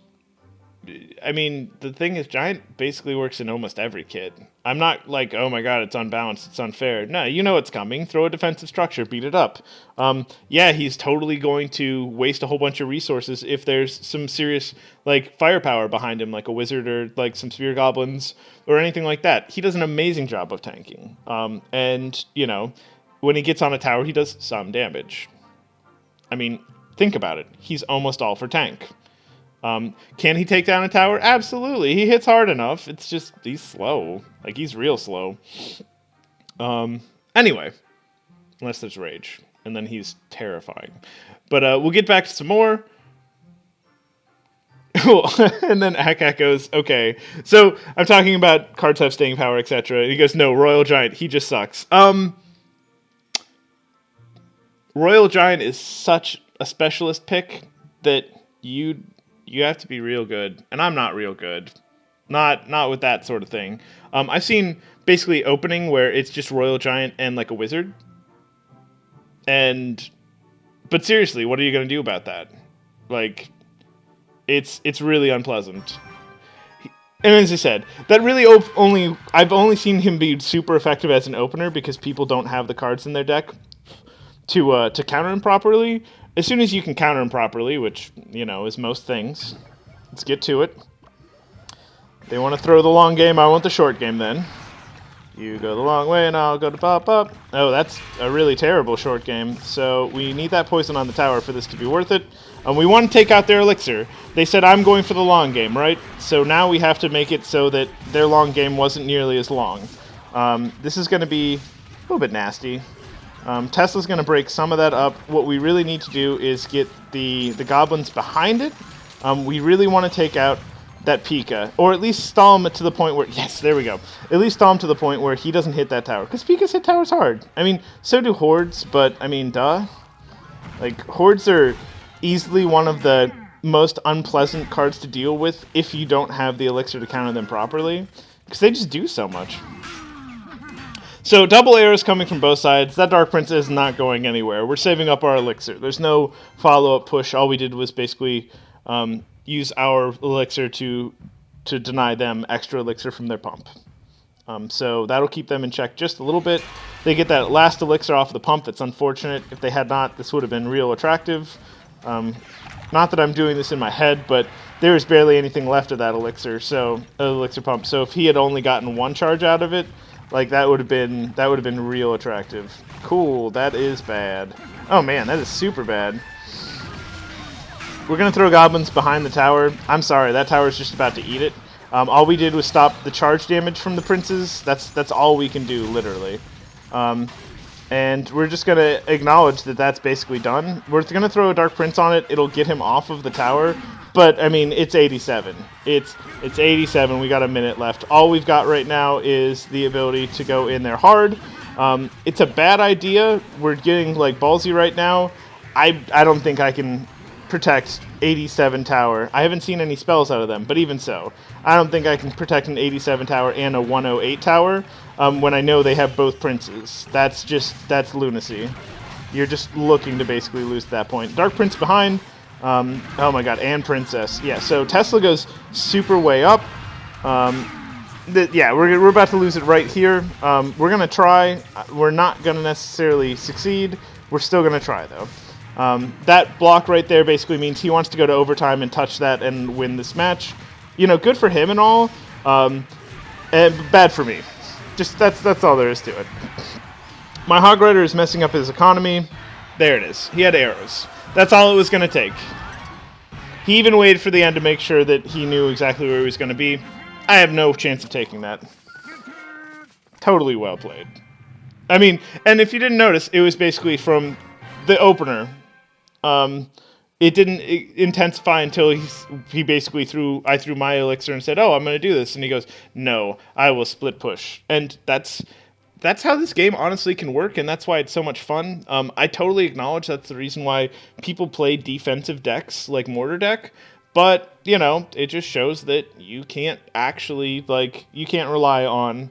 [SPEAKER 1] I mean, the thing is, giant basically works in almost every kit. I'm not like, oh my god, it's unbalanced, it's unfair. No, you know what's coming. Throw a defensive structure, beat it up. Yeah, he's totally going to waste a whole bunch of resources if there's some serious like firepower behind him, like a wizard or like some spear goblins or anything like that. He does an amazing job of tanking. And, you know, when he gets on a tower, he does some damage. I mean, think about it. He's almost all for tank. Can he take down a tower? Absolutely. He hits hard enough. It's just, he's slow. Like, he's real slow. Anyway, unless there's rage. And then he's terrifying. But we'll get back to some more. And then Akak goes, okay. So I'm talking about cards have staying power, etc. And he goes, no, Royal Giant, he just sucks. Royal Giant is such a specialist pick that you have to be real good, and I'm not real good. Not with that sort of thing. I've seen basically opening where it's just Royal Giant and like a wizard. But seriously, what are you going to do about that? Like, it's really unpleasant. And as I said, that really I've only seen him be super effective as an opener because people don't have the cards in their deck to counter him properly. As soon as you can counter him properly, which, you know, is most things, let's get to it. They want to throw the long game, I want the short game then. You go the long way and I'll go to pop up. Oh, that's a really terrible short game. So we need that poison on the tower for this to be worth it. And we want to take out their elixir. They said I'm going for the long game, right? So now we have to make it so that their long game wasn't nearly as long. This is going to be a little bit nasty. Tesla's going to break some of that up. What we really need to do is get the goblins behind it. We really want to take out that Pika, or at least stall him to the point where, yes, there we go. At least stall him to the point where he doesn't hit that tower. Because Pikas hit towers hard. I mean, so do Hordes, but, I mean, duh. Like, Hordes are easily one of the most unpleasant cards to deal with if you don't have the elixir to counter them properly. Because they just do so much. So, double arrows coming from both sides. That Dark Prince is not going anywhere. We're saving up our elixir. There's no follow-up push. All we did was basically use our elixir to deny them extra elixir from their pump. So that'll keep them in check just a little bit. They get that last elixir off the pump. That's unfortunate. If they had not, this would have been real attractive. Not that I'm doing this in my head, but there is barely anything left of that elixir, elixir pump. So if he had only gotten one charge out of it, Like, that would have been real attractive. Cool, that is bad. Oh man, that is super bad. We're gonna throw goblins behind the tower. I'm sorry, that tower's just about to eat it. All we did was stop the charge damage from the princes. That's all we can do, literally. And we're just gonna acknowledge that that's basically done. We're gonna throw a Dark Prince on it. It'll get him off of the tower. But, I mean, it's 87. It's 87. We got a minute left. All we've got right now is the ability to go in there hard. It's a bad idea. We're getting, like, ballsy right now. I don't think I can protect 87 tower. I haven't seen any spells out of them, but even so. I don't think I can protect an 87 tower and a 108 tower when I know they have both princes. That's lunacy. You're just looking to basically lose at that point. Dark Prince behind. Oh my god, and Princess. Yeah, so Tesla goes super way up. Yeah, we're about to lose it right here. We're going to try. We're not going to necessarily succeed. We're still going to try, though. That block right there basically means he wants to go to overtime and touch that and win this match. You know, good for him and all, and bad for me. Just that's all there is to it. My Hog Rider is messing up his economy. There it is. He had arrows. That's all it was going to take. He even waited for the end to make sure that he knew exactly where he was going to be. I have no chance of taking that. Totally well played. I mean, and if you didn't notice, it was basically from the opener. It didn't intensify until he basically I threw my elixir and said, "Oh, I'm going to do this," and he goes, "No, I will split push," and that's how this game honestly can work, and that's why it's so much fun. I totally acknowledge that's the reason why people play defensive decks like Mortar Deck, but, you know, it just shows that you can't actually, like, you can't rely on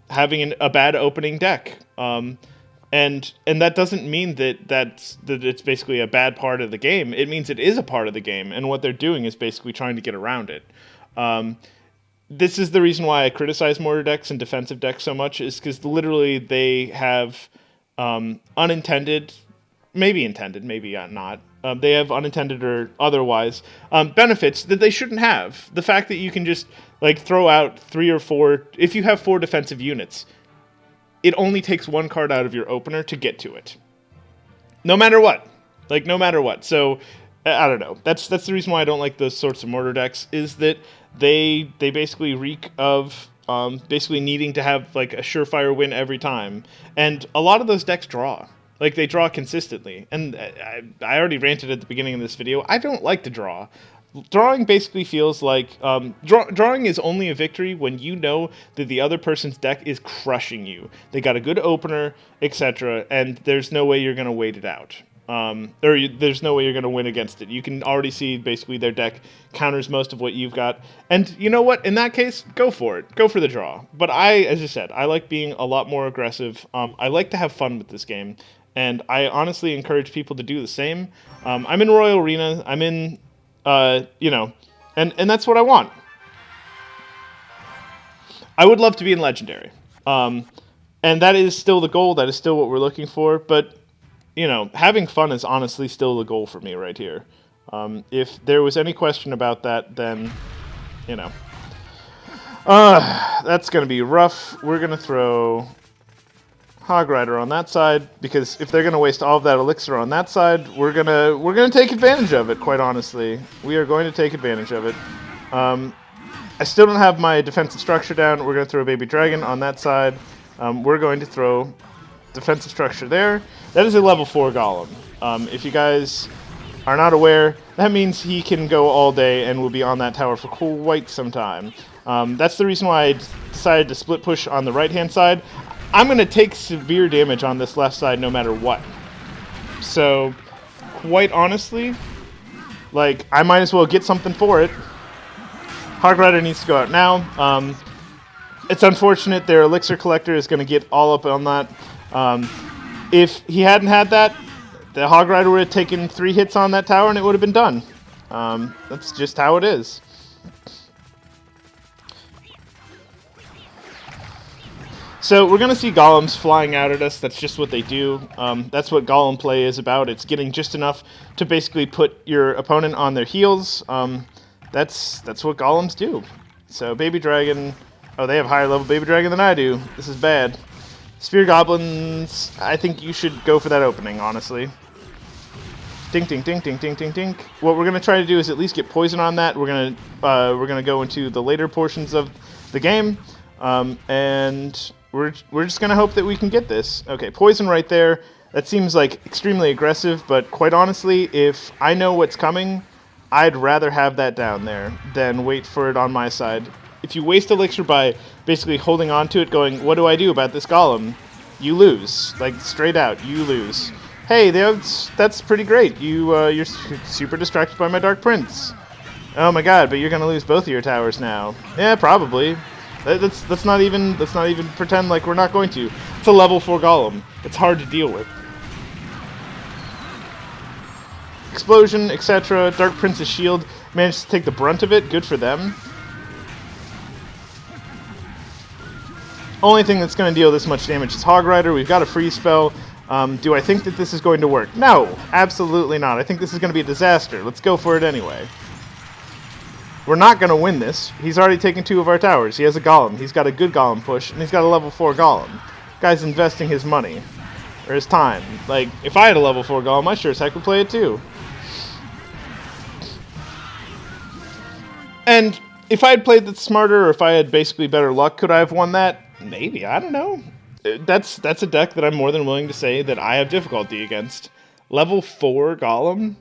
[SPEAKER 1] having a bad opening deck. And that doesn't mean that it's basically a bad part of the game. It means it is a part of the game, and what they're doing is basically trying to get around it. This is the reason why I criticize mortar decks and defensive decks so much, is because literally they have unintended, maybe intended, maybe not. They have unintended or otherwise benefits that they shouldn't have. The fact that you can just like throw out 3 or 4, if you have 4 defensive units, it only takes 1 card out of your opener to get to it. No matter what. Like, no matter what. So, I don't know. That's the reason why I don't like those sorts of mortar decks, is that they basically reek of basically needing to have like a surefire win every time. And a lot of those decks draw. Like, they draw consistently. And I already ranted at the beginning of this video. I don't like to draw. Drawing basically feels like... drawing is only a victory when you know that the other person's deck is crushing you. They got a good opener, etc., and there's no way you're going to wait it out. There's no way you're going to win against it. You can already see basically their deck counters most of what you've got. And you know what? In that case, go for it. Go for the draw. But as I said, I like being a lot more aggressive. I like to have fun with this game. And I honestly encourage people to do the same. I'm in Royal Arena. I'm in... you know, and that's what I want. I would love to be in Legendary. And that is still the goal. That is still what we're looking for. But, you know, having fun is honestly still the goal for me right here. If there was any question about that, then, you know. That's going to be rough. We're going to throw Hog Rider on that side, because if they're going to waste all of that elixir on that side, we're gonna take advantage of it, quite honestly. We are going to take advantage of it. I still don't have my defensive structure down. We're going to throw Baby Dragon on that side. We're going to throw defensive structure there. That is a level 4 Golem. If you guys are not aware, that means he can go all day and will be on that tower for quite some time. That's the reason why I decided to split push on the right-hand side. I'm going to take severe damage on this left side no matter what. So, quite honestly, like, I might as well get something for it. Hog Rider needs to go out now. It's unfortunate their Elixir Collector is going to get all up on that. If he hadn't had that, the Hog Rider would have taken 3 hits on that tower and it would have been done. That's just how it is. So we're going to see golems flying out at us. That's just what they do. That's what golem play is about. It's getting just enough to basically put your opponent on their heels. That's what golems do. So Baby Dragon Oh, they have higher level Baby Dragon than I do. This is bad. Spear Goblins, I think you should go for that opening, honestly. Dink, dink, dink, dink, dink, dink, dink. What we're gonna try to do is at least get poison on that. We're gonna go into the later portions of the game, and we're just gonna hope that we can get this. Okay, poison right there. That seems like extremely aggressive, but quite honestly, if I know what's coming, I'd rather have that down there than wait for it on my side. If you waste elixir by basically holding on to it, going, what do I do about this golem? You lose. Like, straight out, you lose. Hey, that's pretty great. You're super distracted by my Dark Prince. Oh my god, but you're gonna lose both of your towers now. Yeah, probably. Let's not even pretend like we're not going to. It's a level 4 golem. It's hard to deal with. Explosion, etc. Dark Prince's shield managed to take the brunt of it. Good for them. Only thing that's going to deal this much damage is Hog Rider. We've got a freeze spell. Do I think that this is going to work? No, absolutely not. I think this is going to be a disaster. Let's go for it anyway. We're not going to win this. He's already taken 2 of our towers. He has a golem. He's got a good golem push, and he's got a level 4 golem. Guy's investing his money. Or his time. Like, if I had a level 4 golem, I sure as heck would play it too. And if I had played that smarter, or if I had basically better luck, could I have won that? Maybe. I don't know. That's a deck that I'm more than willing to say that I have difficulty against. Level 4 golem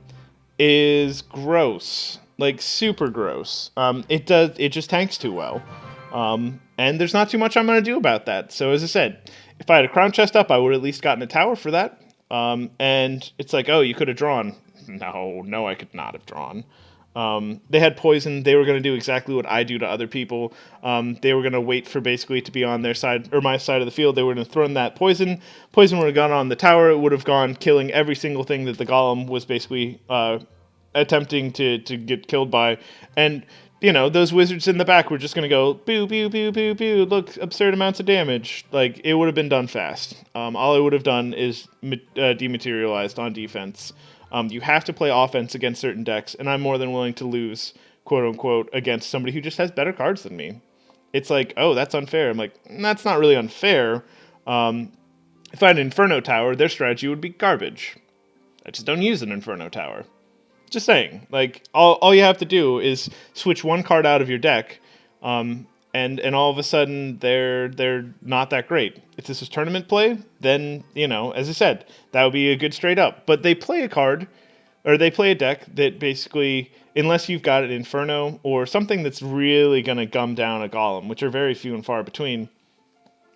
[SPEAKER 1] is gross. Like, super gross. It just tanks too well. And there's not too much I'm going to do about that. So as I said, if I had a crown chest up, I would have at least gotten a tower for that. And it's like, oh, you could have drawn. No, I could not have drawn. They had poison. They were going to do exactly what I do to other people. They were going to wait for basically to be on their side, or my side of the field. They were going to throw in that poison. Poison would have gone on the tower. It would have gone killing every single thing that the golem was basically attempting to get killed by. And, you know, those wizards in the back were just going to go, boo, boo, boo, boo, boo, look, absurd amounts of damage. Like, it would have been done fast. All I would have done is dematerialized on defense. You have to play offense against certain decks, and I'm more than willing to lose, quote-unquote, against somebody who just has better cards than me. It's like, oh, that's unfair. I'm like, that's not really unfair. If I had an Inferno Tower, their strategy would be garbage. I just don't use an Inferno Tower. Just saying. Like, all you have to do is switch one card out of your deck, and all of a sudden, they're not that great. If this was tournament play, then, you know, as I said, that would be a good straight up. But they play a card, or they play a deck that basically, unless you've got an Inferno, or something that's really going to gum down a Golem, which are very few and far between,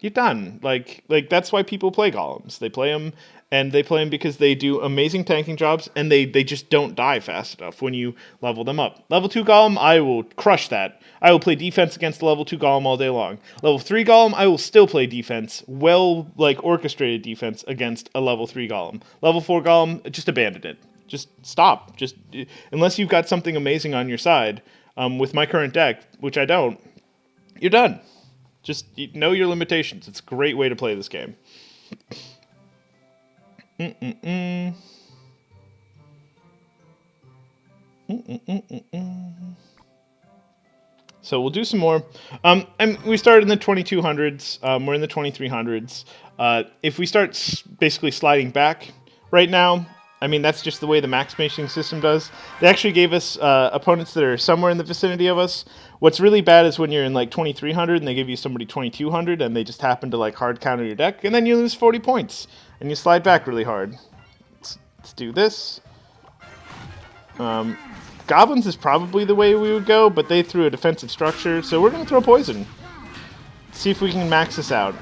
[SPEAKER 1] you're done. Like that's why people play Golems. They play them, and they play them because they do amazing tanking jobs, and they just don't die fast enough when you level them up. Level 2 Golem, I will crush that. I will play defense against the level 2 Golem all day long. Level 3 Golem, I will still play defense, orchestrated defense against a level 3 Golem. Level 4 Golem, just abandon it. Just stop. Just unless you've got something amazing on your side, with my current deck, which I don't, you're done. Just know your limitations. It's a great way to play this game. So we'll do some more. And we started in the 2200s. We're in the 2300s. If we start basically sliding back right now, I mean, that's just the way the matchmaking system does. They actually gave us opponents that are somewhere in the vicinity of us. What's really bad is when you're in like 2300 and they give you somebody 2200 and they just happen to like hard counter your deck, and then you lose 40 points and you slide back really hard. Let's do this. Goblins is probably the way we would go, but they threw a defensive structure, so we're going to throw poison. See if we can max this out.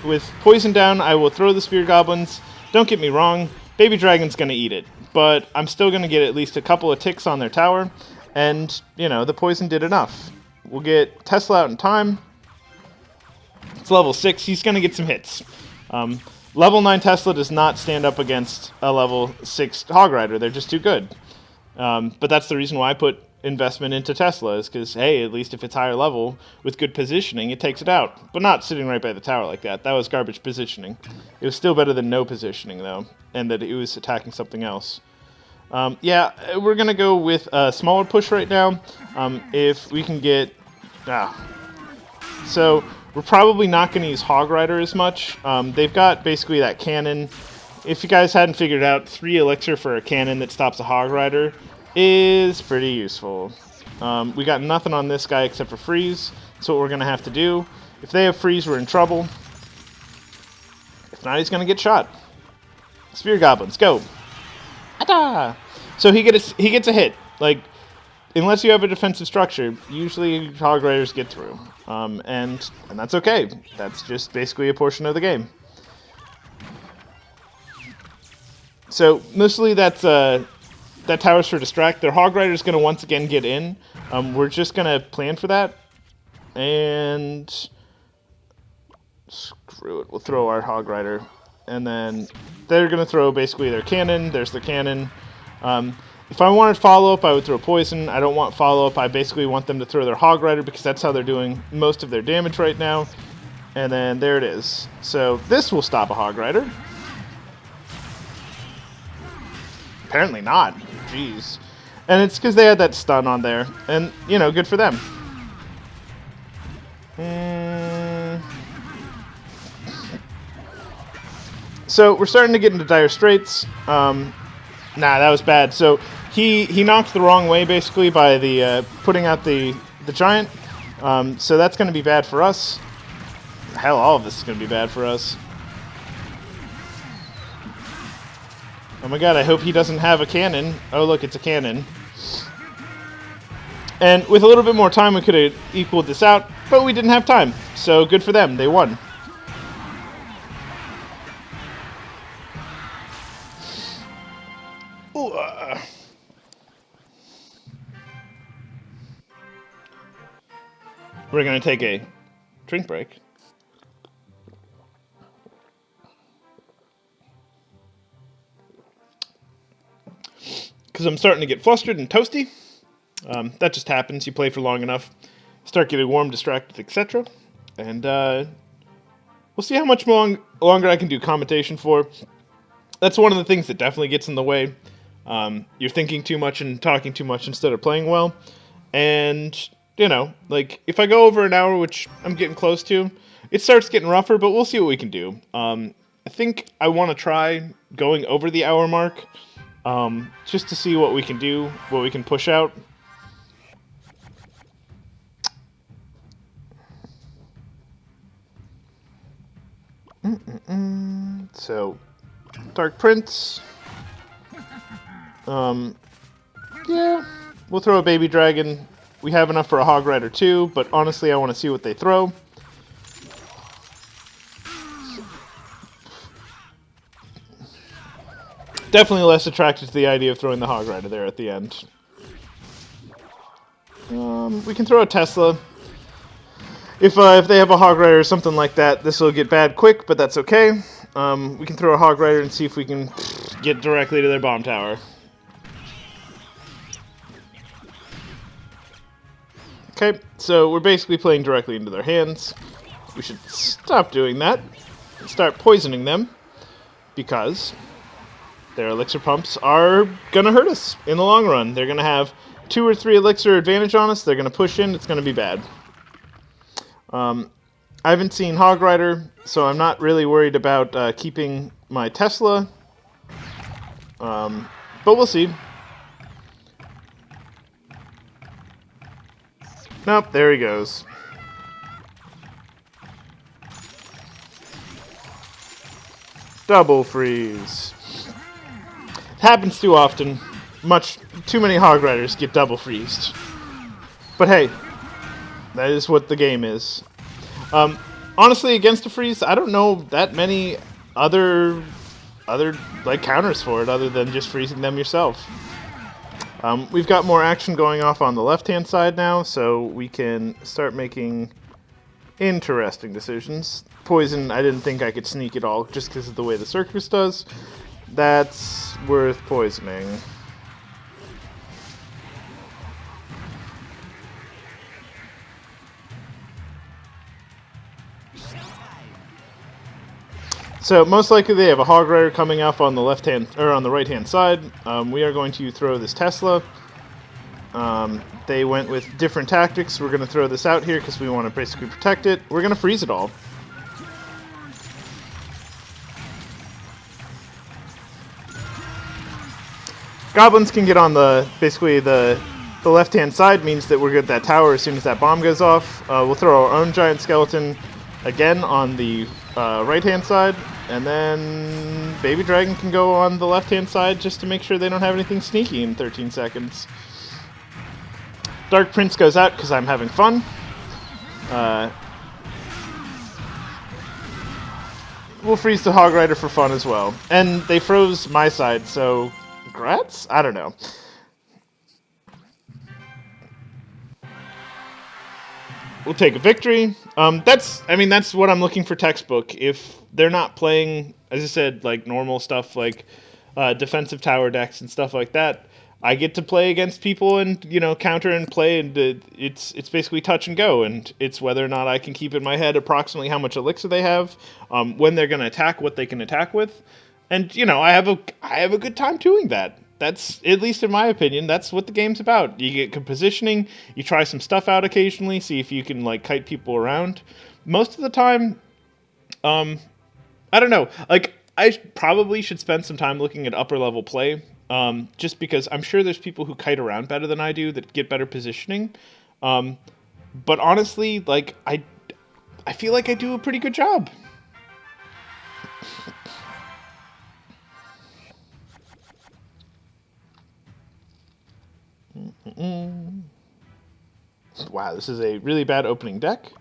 [SPEAKER 1] With poison down, I will throw the Spear Goblins. Don't get me wrong, Baby Dragon's going to eat it, but I'm still going to get at least a couple of ticks on their tower, and, you know, the poison did enough. We'll get Tesla out in time. It's level 6. He's going to get some hits. Level 9 Tesla does not stand up against a level 6 Hog Rider. They're just too good. But that's the reason why I put investment into Tesla, is because, hey, at least if it's higher level with good positioning, it takes it out. But not sitting right by the tower like that. That was garbage positioning. It was still better than no positioning, though, and that it was attacking something else. Yeah, we're going to go with a smaller push right now. If we can get... So we're probably not going to use Hog Rider as much. They've got basically that cannon. If you guys hadn't figured out, 3 elixir for a cannon that stops a Hog Rider is pretty useful. We got nothing on this guy except for freeze. That's what we're going to have to do. If they have freeze, we're in trouble. If not, he's going to get shot. Spear Goblins, go. Ata! So he gets a hit. Like, unless you have a defensive structure, usually Hog Riders get through. And that's okay. That's just basically a portion of the game. So mostly that tower's for distract. Their Hog Rider's going to once again get in. We're just going to plan for that. And screw it. We'll throw our Hog Rider. And then they're going to throw basically their cannon. There's the cannon. If I wanted follow-up, I would throw poison. I don't want follow-up. I basically want them to throw their Hog Rider because that's how they're doing most of their damage right now. And then there it is. So this will stop a Hog Rider. Apparently not. Jeez. And it's because they had that stun on there. And, you know, good for them. So we're starting to get into dire straits. Nah, that was bad. So he knocked the wrong way, basically, by the putting out the giant. So that's going to be bad for us. Hell, all of this is going to be bad for us. Oh my god, I hope he doesn't have a cannon. Oh, look, it's a cannon. And with a little bit more time, we could have equaled this out, but we didn't have time. So good for them. They won. Ooh, We're going to take a drink break. Because I'm starting to get flustered and toasty. That just happens. You play for long enough, start getting warm, distracted, etc. And we'll see how much longer I can do commentation for. That's one of the things that definitely gets in the way. You're thinking too much and talking too much instead of playing well. And, you know, like, if I go over an hour, which I'm getting close to, it starts getting rougher, but we'll see what we can do. I think I want to try going over the hour mark. Just to see what we can do, what we can push out. So, Dark Prince. Yeah, we'll throw a baby dragon. We have enough for a Hog Rider too, but honestly, I want to see what they throw. Definitely less attracted to the idea of throwing the Hog Rider there at the end. We can throw a Tesla. If they have a Hog Rider or something like that, this will get bad quick, but that's okay. We can throw a Hog Rider and see if we can get directly to their bomb tower. Okay, so we're basically playing directly into their hands. We should stop doing that and start poisoning them, because their elixir pumps are going to hurt us in the long run. They're going to have 2 or 3 elixir advantage on us. They're going to push in. It's going to be bad. I haven't seen Hog Rider, so I'm not really worried about keeping my Tesla. But we'll see. Nope, there he goes. Double freeze. It happens too often. Much too many Hog Riders get double freezed. But hey, that is what the game is. Honestly, against a freeze, I don't know that many other like counters for it other than just freezing them yourself. We've got more action going off on the left-hand side now, so we can start making interesting decisions. Poison, I didn't think I could sneak at all, just because of the way the circus does. That's worth poisoning. So most likely they have a Hog Rider coming up on the left hand or on the right hand side. We are going to throw this Tesla. They went with different tactics. We're going to throw this out here because we want to basically protect it. We're going to freeze it all. Goblins can get on basically the left-hand side, means that we're good at that tower as soon as that bomb goes off. We'll throw our own giant skeleton again on the right-hand side, and then Baby Dragon can go on the left-hand side just to make sure they don't have anything sneaky in 13 seconds. Dark Prince goes out because I'm having fun. We'll freeze the Hog Rider for fun as well. And they froze my side, so congrats? I don't know. We'll take a victory. That's what I'm looking for textbook. If they're not playing, as I said, like normal stuff like defensive tower decks and stuff like that, I get to play against people and, counter and play, and it's basically touch and go, and it's whether or not I can keep in my head approximately how much elixir they have, when they're going to attack, what they can attack with, and I have a good time doing that. That's, at least in my opinion, that's what the game's about. You get good positioning, you try some stuff out occasionally, see if you can like kite people around. Most of the time, I don't know, like I probably should spend some time looking at upper level play. Just because I'm sure there's people who kite around better than I do that get better positioning. But honestly, like I feel like I do a pretty good job. Wow, this is a really bad opening deck.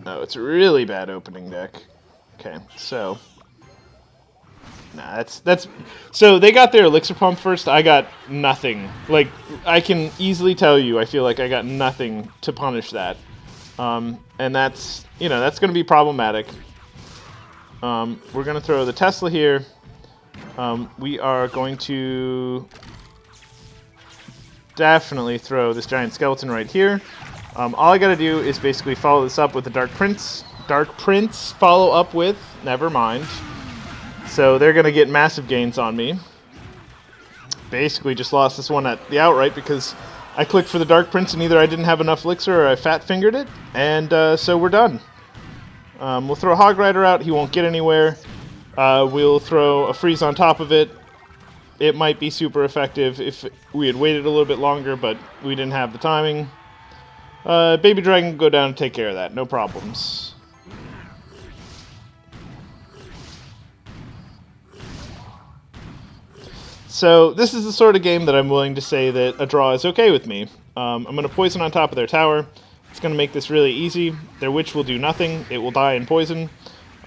[SPEAKER 1] No, it's a really bad opening deck. Okay, so nah, that's so they got their elixir pump first. I got nothing. Like, I can easily tell you, I feel like I got nothing to punish that. And that's that's going to be problematic. We're going to throw the Tesla here. We are going to definitely throw this giant skeleton right here. All I got to do is basically follow this up with the Dark Prince. Dark Prince follow up with, never mind. So they're going to get massive gains on me. Basically just lost this one at the outright because I clicked for the Dark Prince and either I didn't have enough elixir or I fat-fingered it. And so we're done. We'll throw a Hog Rider out. He won't get anywhere. We'll throw a freeze on top of it. It might be super effective if we had waited a little bit longer, but we didn't have the timing. Baby Dragon can go down and take care of that. No problems. So this is the sort of game that I'm willing to say that a draw is okay with me. I'm going to poison on top of their tower. It's going to make this really easy. Their witch will do nothing. It will die in poison.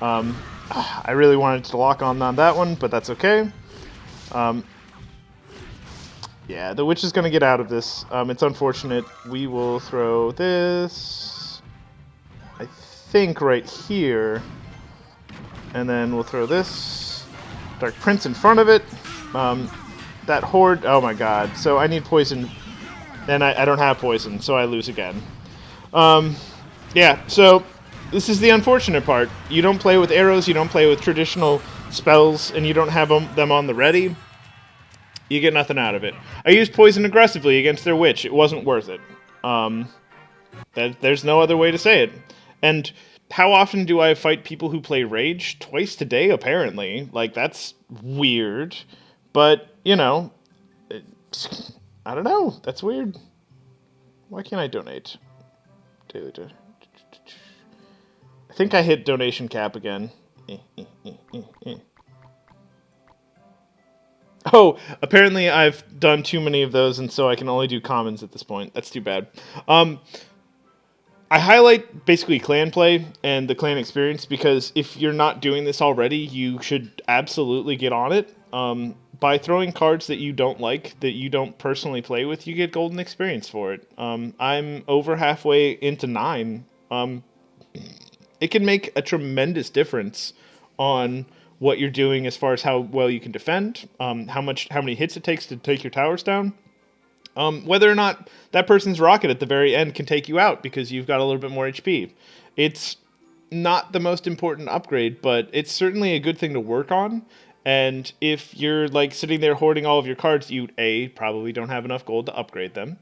[SPEAKER 1] I really wanted to lock on that one, but that's okay. Yeah, the witch is going to get out of this. It's unfortunate. We will throw this, I think, right here. And then we'll throw this Dark Prince in front of it. That horde, oh my god. So I need poison, and I don't have poison, so I lose again. Yeah, so this is the unfortunate part. You don't play with arrows, you don't play with traditional spells, and you don't have them on the ready. You get nothing out of it. I used poison aggressively against their witch. It wasn't worth it. There's no other way to say it. And how often do I fight people who play Rage? Twice today, apparently. Like, that's weird. But, I don't know. That's weird. Why can't I donate? I think I hit donation cap again. Oh, apparently I've done too many of those, and so I can only do commons at this point. That's too bad. I highlight basically clan play and the clan experience because if you're not doing this already, you should absolutely get on it. By throwing cards that you don't like, that you don't personally play with, you get golden experience for it. I'm over halfway into 9. It can make a tremendous difference on what you're doing as far as how well you can defend, how many hits it takes to take your towers down, whether or not that person's rocket at the very end can take you out because you've got a little bit more HP. It's not the most important upgrade, but it's certainly a good thing to work on. And if you're like sitting there hoarding all of your cards, you probably don't have enough gold to upgrade them.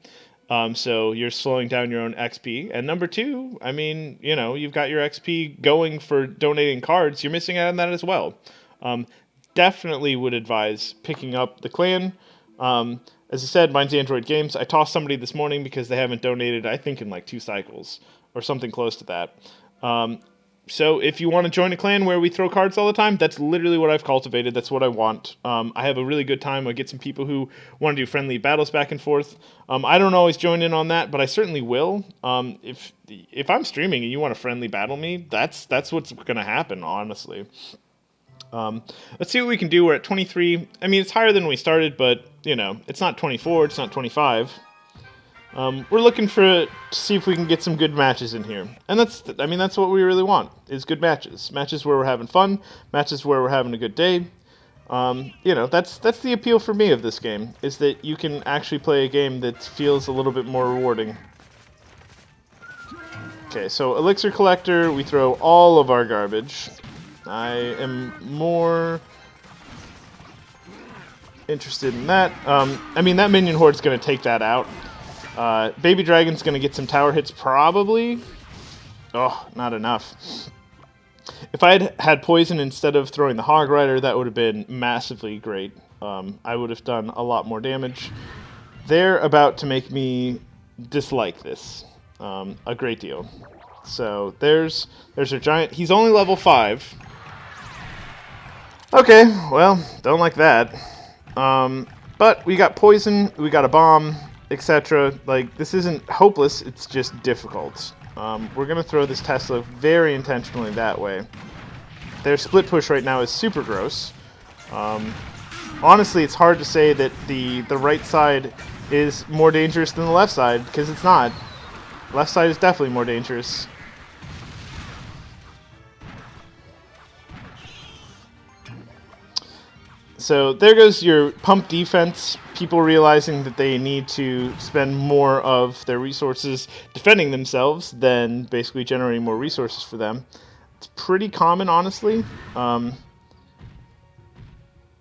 [SPEAKER 1] So you're slowing down your own XP. And number two, I mean, you've got your XP going for donating cards. You're missing out on that as well. Um, Definitely would advise picking up the clan. As I said, mine's Android Games. I tossed somebody this morning because they haven't donated, I think, in like 2 cycles or something close to that. So if you want to join a clan where we throw cards all the time, that's literally what I've cultivated. That's what I want. I have a really good time. I get some people who want to do friendly battles back and forth. I don't always join in on that, but I certainly will. If I'm streaming and you want to friendly battle me, that's what's going to happen, honestly. Let's see what we can do. We're at 23. I mean, it's higher than we started, but, it's not 24. It's not 25. We're looking to see if we can get some good matches in here. And that's what we really want, is good matches. Matches where we're having fun, matches where we're having a good day. That's the appeal for me of this game, is that you can actually play a game that feels a little bit more rewarding. Okay, so Elixir Collector, we throw all of our garbage. I am more interested in that. That minion horde's going to take that out. Baby Dragon's going to get some tower hits, probably. Oh, not enough. If I had poison instead of throwing the Hog Rider, that would have been massively great. I would have done a lot more damage. They're about to make me dislike this a great deal. So there's our giant. He's only level 5. Okay, well, don't like that. But we got poison, we got a bomb, etc. Like, this isn't hopeless, it's just difficult. We're going to throw this Tesla very intentionally that way. Their split push right now is super gross. Honestly, it's hard to say that the right side is more dangerous than the left side, because it's not. Left side is definitely more dangerous. So there goes your pump defense. People realizing that they need to spend more of their resources defending themselves than basically generating more resources for them. It's pretty common, honestly. When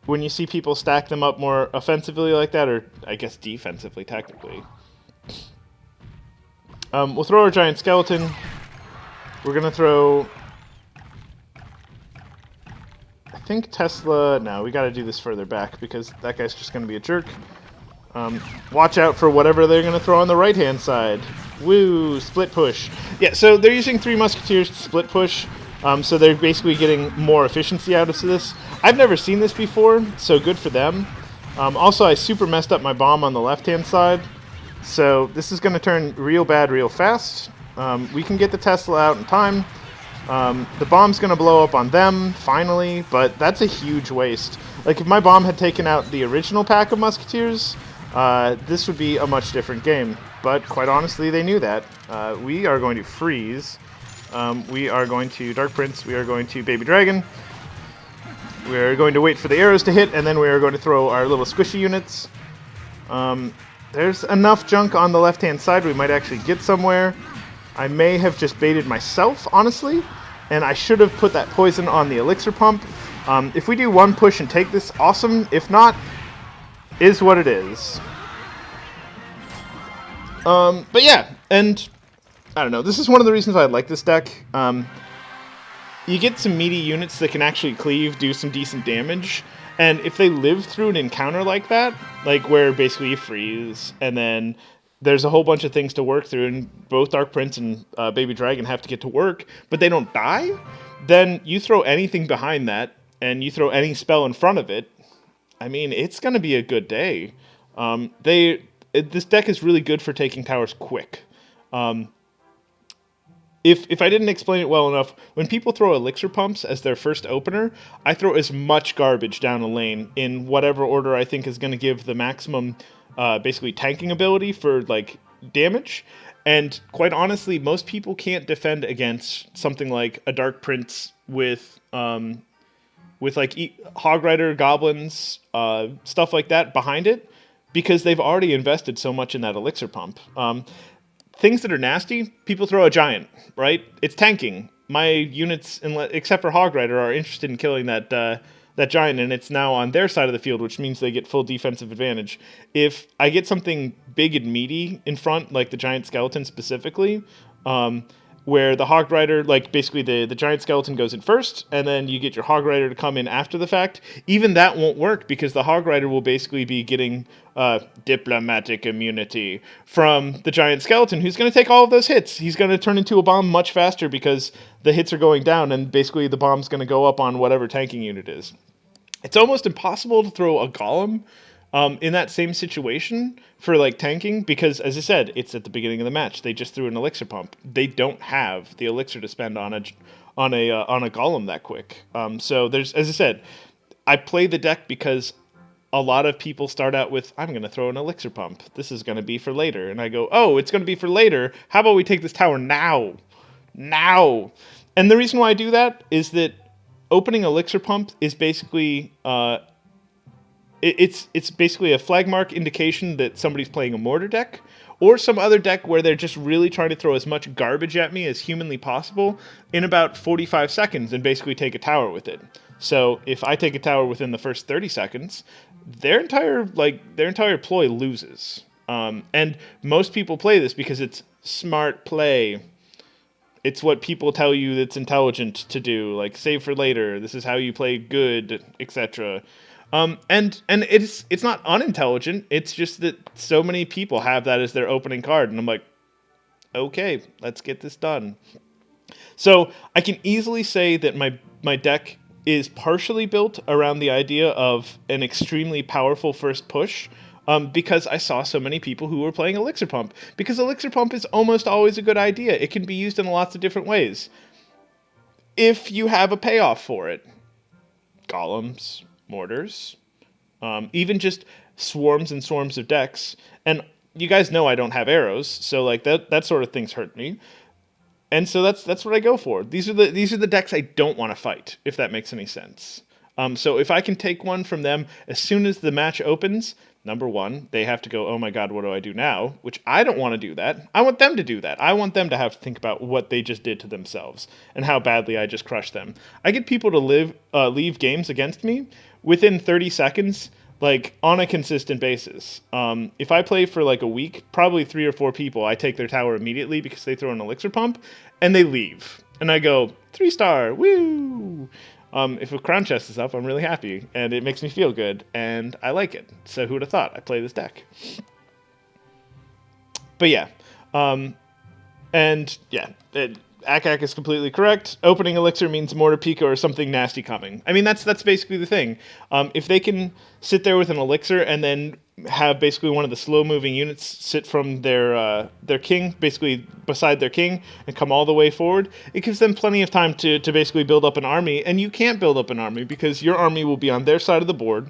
[SPEAKER 1] you see people stack them up more offensively like that, or I guess defensively, technically. We'll throw our giant skeleton. We're going to throw... I think Tesla... No, we got to do this further back because that guy's just going to be a jerk. Watch out for whatever they're going to throw on the right-hand side. Woo! Split push. Yeah, so they're using 3 Musketeers to split push, so they're basically getting more efficiency out of this. I've never seen this before, so good for them. Also, I super messed up my bomb on the left-hand side, so this is going to turn real bad real fast. We can get the Tesla out in time. The bomb's going to blow up on them, finally, but that's a huge waste. Like, if my bomb had taken out the original pack of Musketeers, this would be a much different game. But, quite honestly, they knew that. We are going to freeze. We are going to Dark Prince. We are going to Baby Dragon. We are going to wait for the arrows to hit, and then we are going to throw our little squishy units. There's enough junk on the left-hand side. We might actually get somewhere. I may have just baited myself, honestly, and I should have put that poison on the elixir pump. If we do 1 push and take this, awesome. If not, is what it is. But yeah, and I don't know. This is one of the reasons why I like this deck. You get some meaty units that can actually cleave, do some decent damage, and if they live through an encounter like that, like where basically you freeze, and then there's a whole bunch of things to work through, and both Dark Prince and Baby Dragon have to get to work, but they don't die, then you throw anything behind that, and you throw any spell in front of it, I mean, it's going to be a good day. This deck is really good for taking towers quick. If I didn't explain it well enough, when people throw elixir pumps as their first opener, I throw as much garbage down a lane in whatever order I think is going to give the maximum basically tanking ability for like damage. And quite honestly, most people can't defend against something like a Dark Prince with like Hog Rider, Goblins, stuff like that behind it, because they've already invested so much in that elixir pump. Things that are nasty, people throw a giant, right? It's tanking. My units, except for Hog Rider, are interested in killing that that giant, and it's now on their side of the field, which means they get full defensive advantage. If I get something big and meaty in front, like the giant skeleton specifically, where the hog rider, like basically the giant skeleton goes in first, and then you get your hog rider to come in after the fact, even that won't work because the hog rider will basically be getting diplomatic immunity from the giant skeleton, who's going to take all of those hits. He's going to turn into a bomb much faster because the hits are going down, and basically the bomb's going to go up on whatever tanking unit is. It's almost impossible to throw a golem in that same situation for like tanking, because as I said, it's at the beginning of the match. They just threw an elixir pump. They don't have the elixir to spend on a golem that quick. So there's, as I said, I play the deck because a lot of people start out with, I'm going to throw an elixir pump. This is going to be for later. And I go, oh, it's going to be for later. How about we take this tower now? Now. And the reason why I do that is that opening elixir pump is basically it's basically a flag mark indication that somebody's playing a mortar deck or some other deck where they're just really trying to throw as much garbage at me as humanly possible in about 45 seconds and basically take a tower with it. So if I take a tower within the first 30 seconds, their entire ploy loses. And most people play this because it's smart play. It's what people tell you that's intelligent to do, like save for later. This is how you play good, etc. And it's not unintelligent. It's just that so many people have that as their opening card, and I'm like, okay, let's get this done. So I can easily say that my deck is partially built around the idea of an extremely powerful first push, because I saw so many people who were playing Elixir Pump. Because Elixir Pump is almost always a good idea. It can be used in lots of different ways, if you have a payoff for it. Golems, mortars, even just swarms and swarms of decks. And you guys know I don't have arrows, so like that sort of things hurt me. And so that's what I go for. These are the decks I don't want to fight, if that makes any sense. So if I can take one from them as soon as the match opens, number one, they have to go, oh my god, what do I do now? Which I don't want to do that. I want them to do that. I want them to have to think about what they just did to themselves and how badly I just crushed them. I get people to leave games against me within 30 seconds, like on a consistent basis. If I play for like a week, probably 3 or 4 people, I take their tower immediately because they throw an elixir pump and they leave. And I go, 3-star, woo! If a crown chest is up, I'm really happy, and it makes me feel good, and I like it. So who would have thought? I play this deck. But yeah, Akak is completely correct. Opening elixir means Mortar Pico or something nasty coming. I mean, that's basically the thing. If they can sit there with an elixir and then have basically one of the slow-moving units sit from their king, basically beside their king, and come all the way forward, it gives them plenty of time to basically build up an army, and you can't build up an army because your army will be on their side of the board,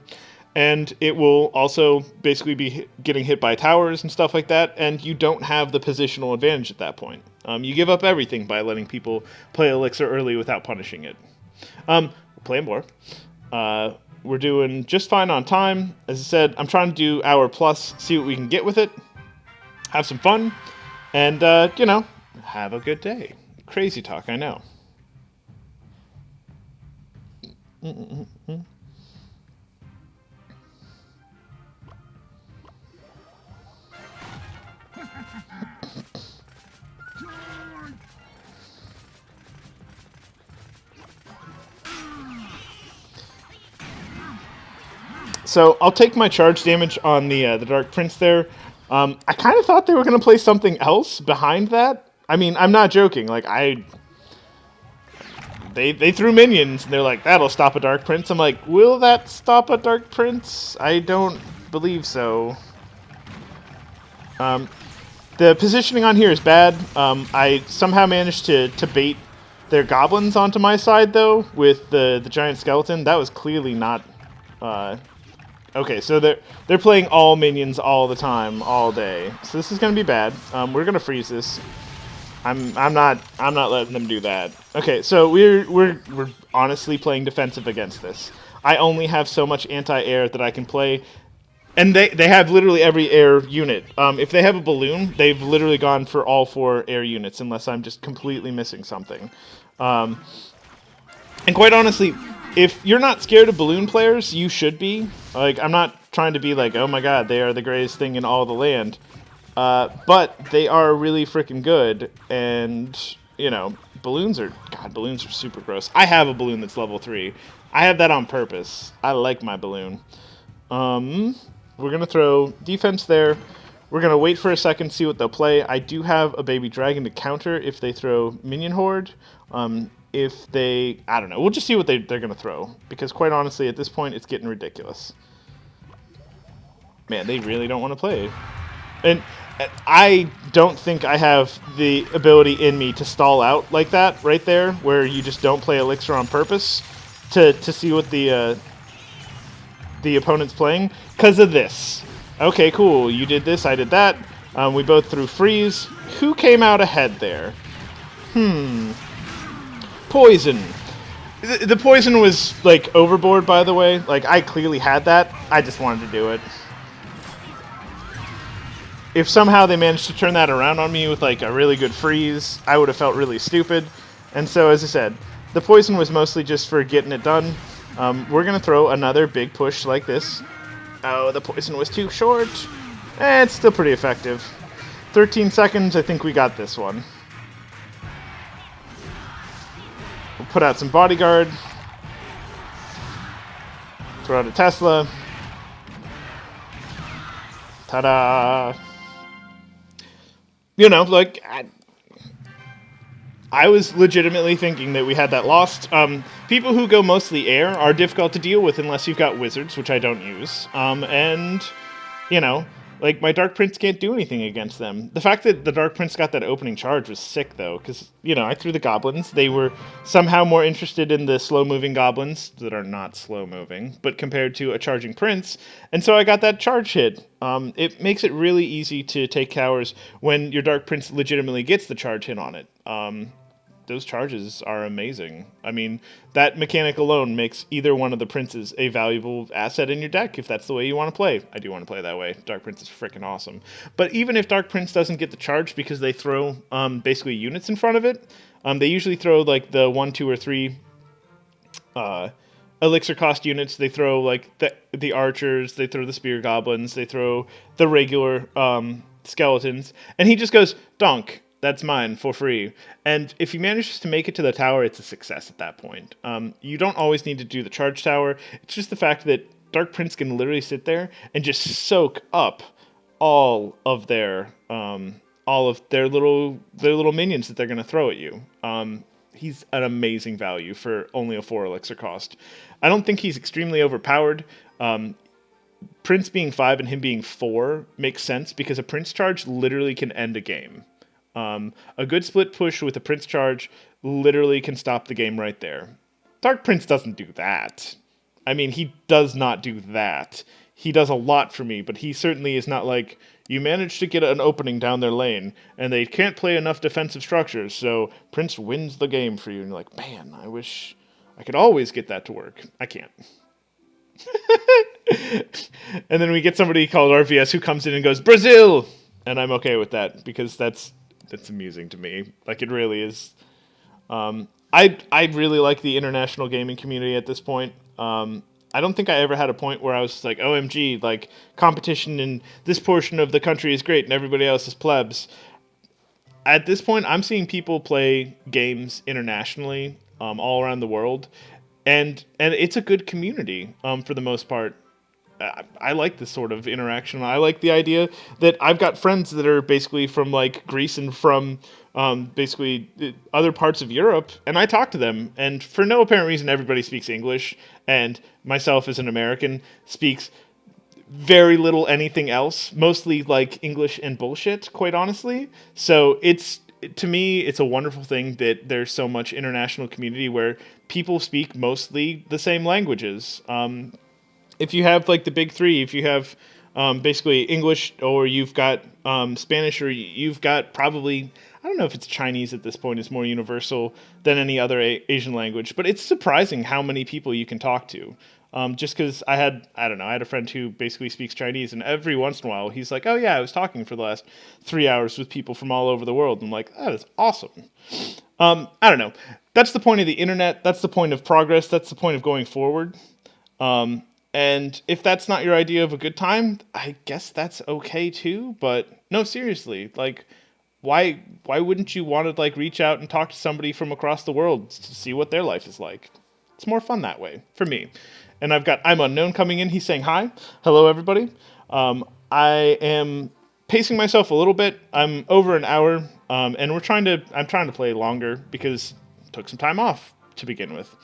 [SPEAKER 1] and it will also basically be getting hit by towers and stuff like that, and you don't have the positional advantage at that point. You give up everything by letting people play elixir early without punishing it. Playing more. We're doing just fine on time. As I said, I'm trying to do hour plus, see what we can get with it, have some fun, and, have a good day. Crazy talk, I know. So I'll take my charge damage on the Dark Prince there. I kind of thought they were going to play something else behind that. I mean, I'm not joking. Like they threw minions, and they're like, that'll stop a Dark Prince. I'm like, will that stop a Dark Prince? I don't believe so. The positioning on here is bad. I somehow managed to bait their goblins onto my side, though, with the giant skeleton. That was clearly not... Okay, so they're playing all minions all the time, all day. So this is gonna be bad. We're gonna freeze this. I'm not letting them do that. Okay, so we're honestly playing defensive against this. I only have so much anti-air that I can play, and they have literally every air unit. If they have a balloon, they've literally gone for all 4 air units, unless I'm just completely missing something. And quite honestly, if you're not scared of balloon players, you should be. Like, I'm not trying to be like, oh my god, they are the greatest thing in all the land. But they are really freaking good, and, you know, balloons are super gross. I have a balloon that's level 3. I have that on purpose. I like my balloon. We're going to throw defense there. We're going to wait for a second, see what they'll play. I do have a baby dragon to counter if they throw minion horde. If they, I don't know, we'll just see what they're going to throw. Because quite honestly, at this point, it's getting ridiculous. Man, they really don't want to play. And I don't think I have the ability in me to stall out like that right there, where you just don't play Elixir on purpose to see what the opponent's playing, because of this. Okay, cool. You did this, I did that. We both threw freeze. Who came out ahead there? Poison. The poison was, like, overboard, by the way. Like, I clearly had that. I just wanted to do it. If somehow they managed to turn that around on me with, like, a really good freeze, I would have felt really stupid. And so, as I said, the poison was mostly just for getting it done. We're going to throw another big push like this. Oh, the poison was too short. It's still pretty effective. 13 seconds, I think we got this one. We'll put out some bodyguard. Throw out a Tesla. Ta-da! You know, like, I was legitimately thinking that we had that lost. People who go mostly air are difficult to deal with unless you've got wizards, which I don't use. And, you know, like, my Dark Prince can't do anything against them. The fact that the Dark Prince got that opening charge was sick, though, because, you know, I threw the goblins. They were somehow more interested in the slow-moving goblins that are not slow-moving, but compared to a charging prince, and so I got that charge hit. It makes it really easy to take towers when your Dark Prince legitimately gets the charge hit on it. Those charges are amazing. I mean, that mechanic alone makes either one of the princes a valuable asset in your deck, if that's the way you want to play. I do want to play that way. Dark Prince is freaking awesome. But even if Dark Prince doesn't get the charge because they throw basically units in front of it, they usually throw like the 1, 2, or 3 elixir cost units. They throw like the archers, they throw the spear goblins, they throw the regular skeletons, and he just goes, donk. That's mine for free. And if he manages to make it to the tower, it's a success at that point. You don't always need to do the charge tower. It's just the fact that Dark Prince can literally sit there and just soak up all of their little minions that they're going to throw at you. He's an amazing value for only a 4 elixir cost. I don't think he's extremely overpowered. Prince being 5 and him being 4 makes sense because a Prince charge literally can end a game. A good split push with a Prince charge literally can stop the game right there. Dark Prince doesn't do that. I mean, he does not do that. He does a lot for me, but he certainly is not like, you managed to get an opening down their lane, and they can't play enough defensive structures, so Prince wins the game for you. And you're like, man, I wish I could always get that to work. I can't. And then we get somebody called RVS who comes in and goes, Brazil! And I'm okay with that, because that's amusing to me. Like, it really is. I really like the international gaming community at this point. I don't think I ever had a point where I was like, OMG, like, competition in this portion of the country is great and everybody else is plebs. At this point, I'm seeing people play games internationally, all around the world, and it's a good community, for the most part. I like this sort of interaction. I like the idea that I've got friends that are basically from like Greece and from basically other parts of Europe, and I talk to them. And for no apparent reason, everybody speaks English, and myself as an American speaks very little anything else, mostly like English and bullshit, quite honestly. So to me, it's a wonderful thing that there's so much international community where people speak mostly the same languages. If you have like the big 3, if you have basically English, or you've got Spanish, or you've got probably, I don't know if it's Chinese at this point, is more universal than any other Asian language, but it's surprising how many people you can talk to. Just because I had a friend who basically speaks Chinese, and every once in a while he's like, oh yeah, I was talking for the last 3 hours with people from all over the world. I'm like, that is awesome. I don't know. That's the point of the internet. That's the point of progress. That's the point of going forward. And if that's not your idea of a good time, I guess that's okay too. But no, seriously, like, why wouldn't you want to like reach out and talk to somebody from across the world to see what their life is like? It's more fun that way for me. And I've got I'm Unknown coming in. He's saying hi. Hello, everybody. I am pacing myself a little bit. I'm over an hour, and I'm trying to play longer because it took some time off to begin with.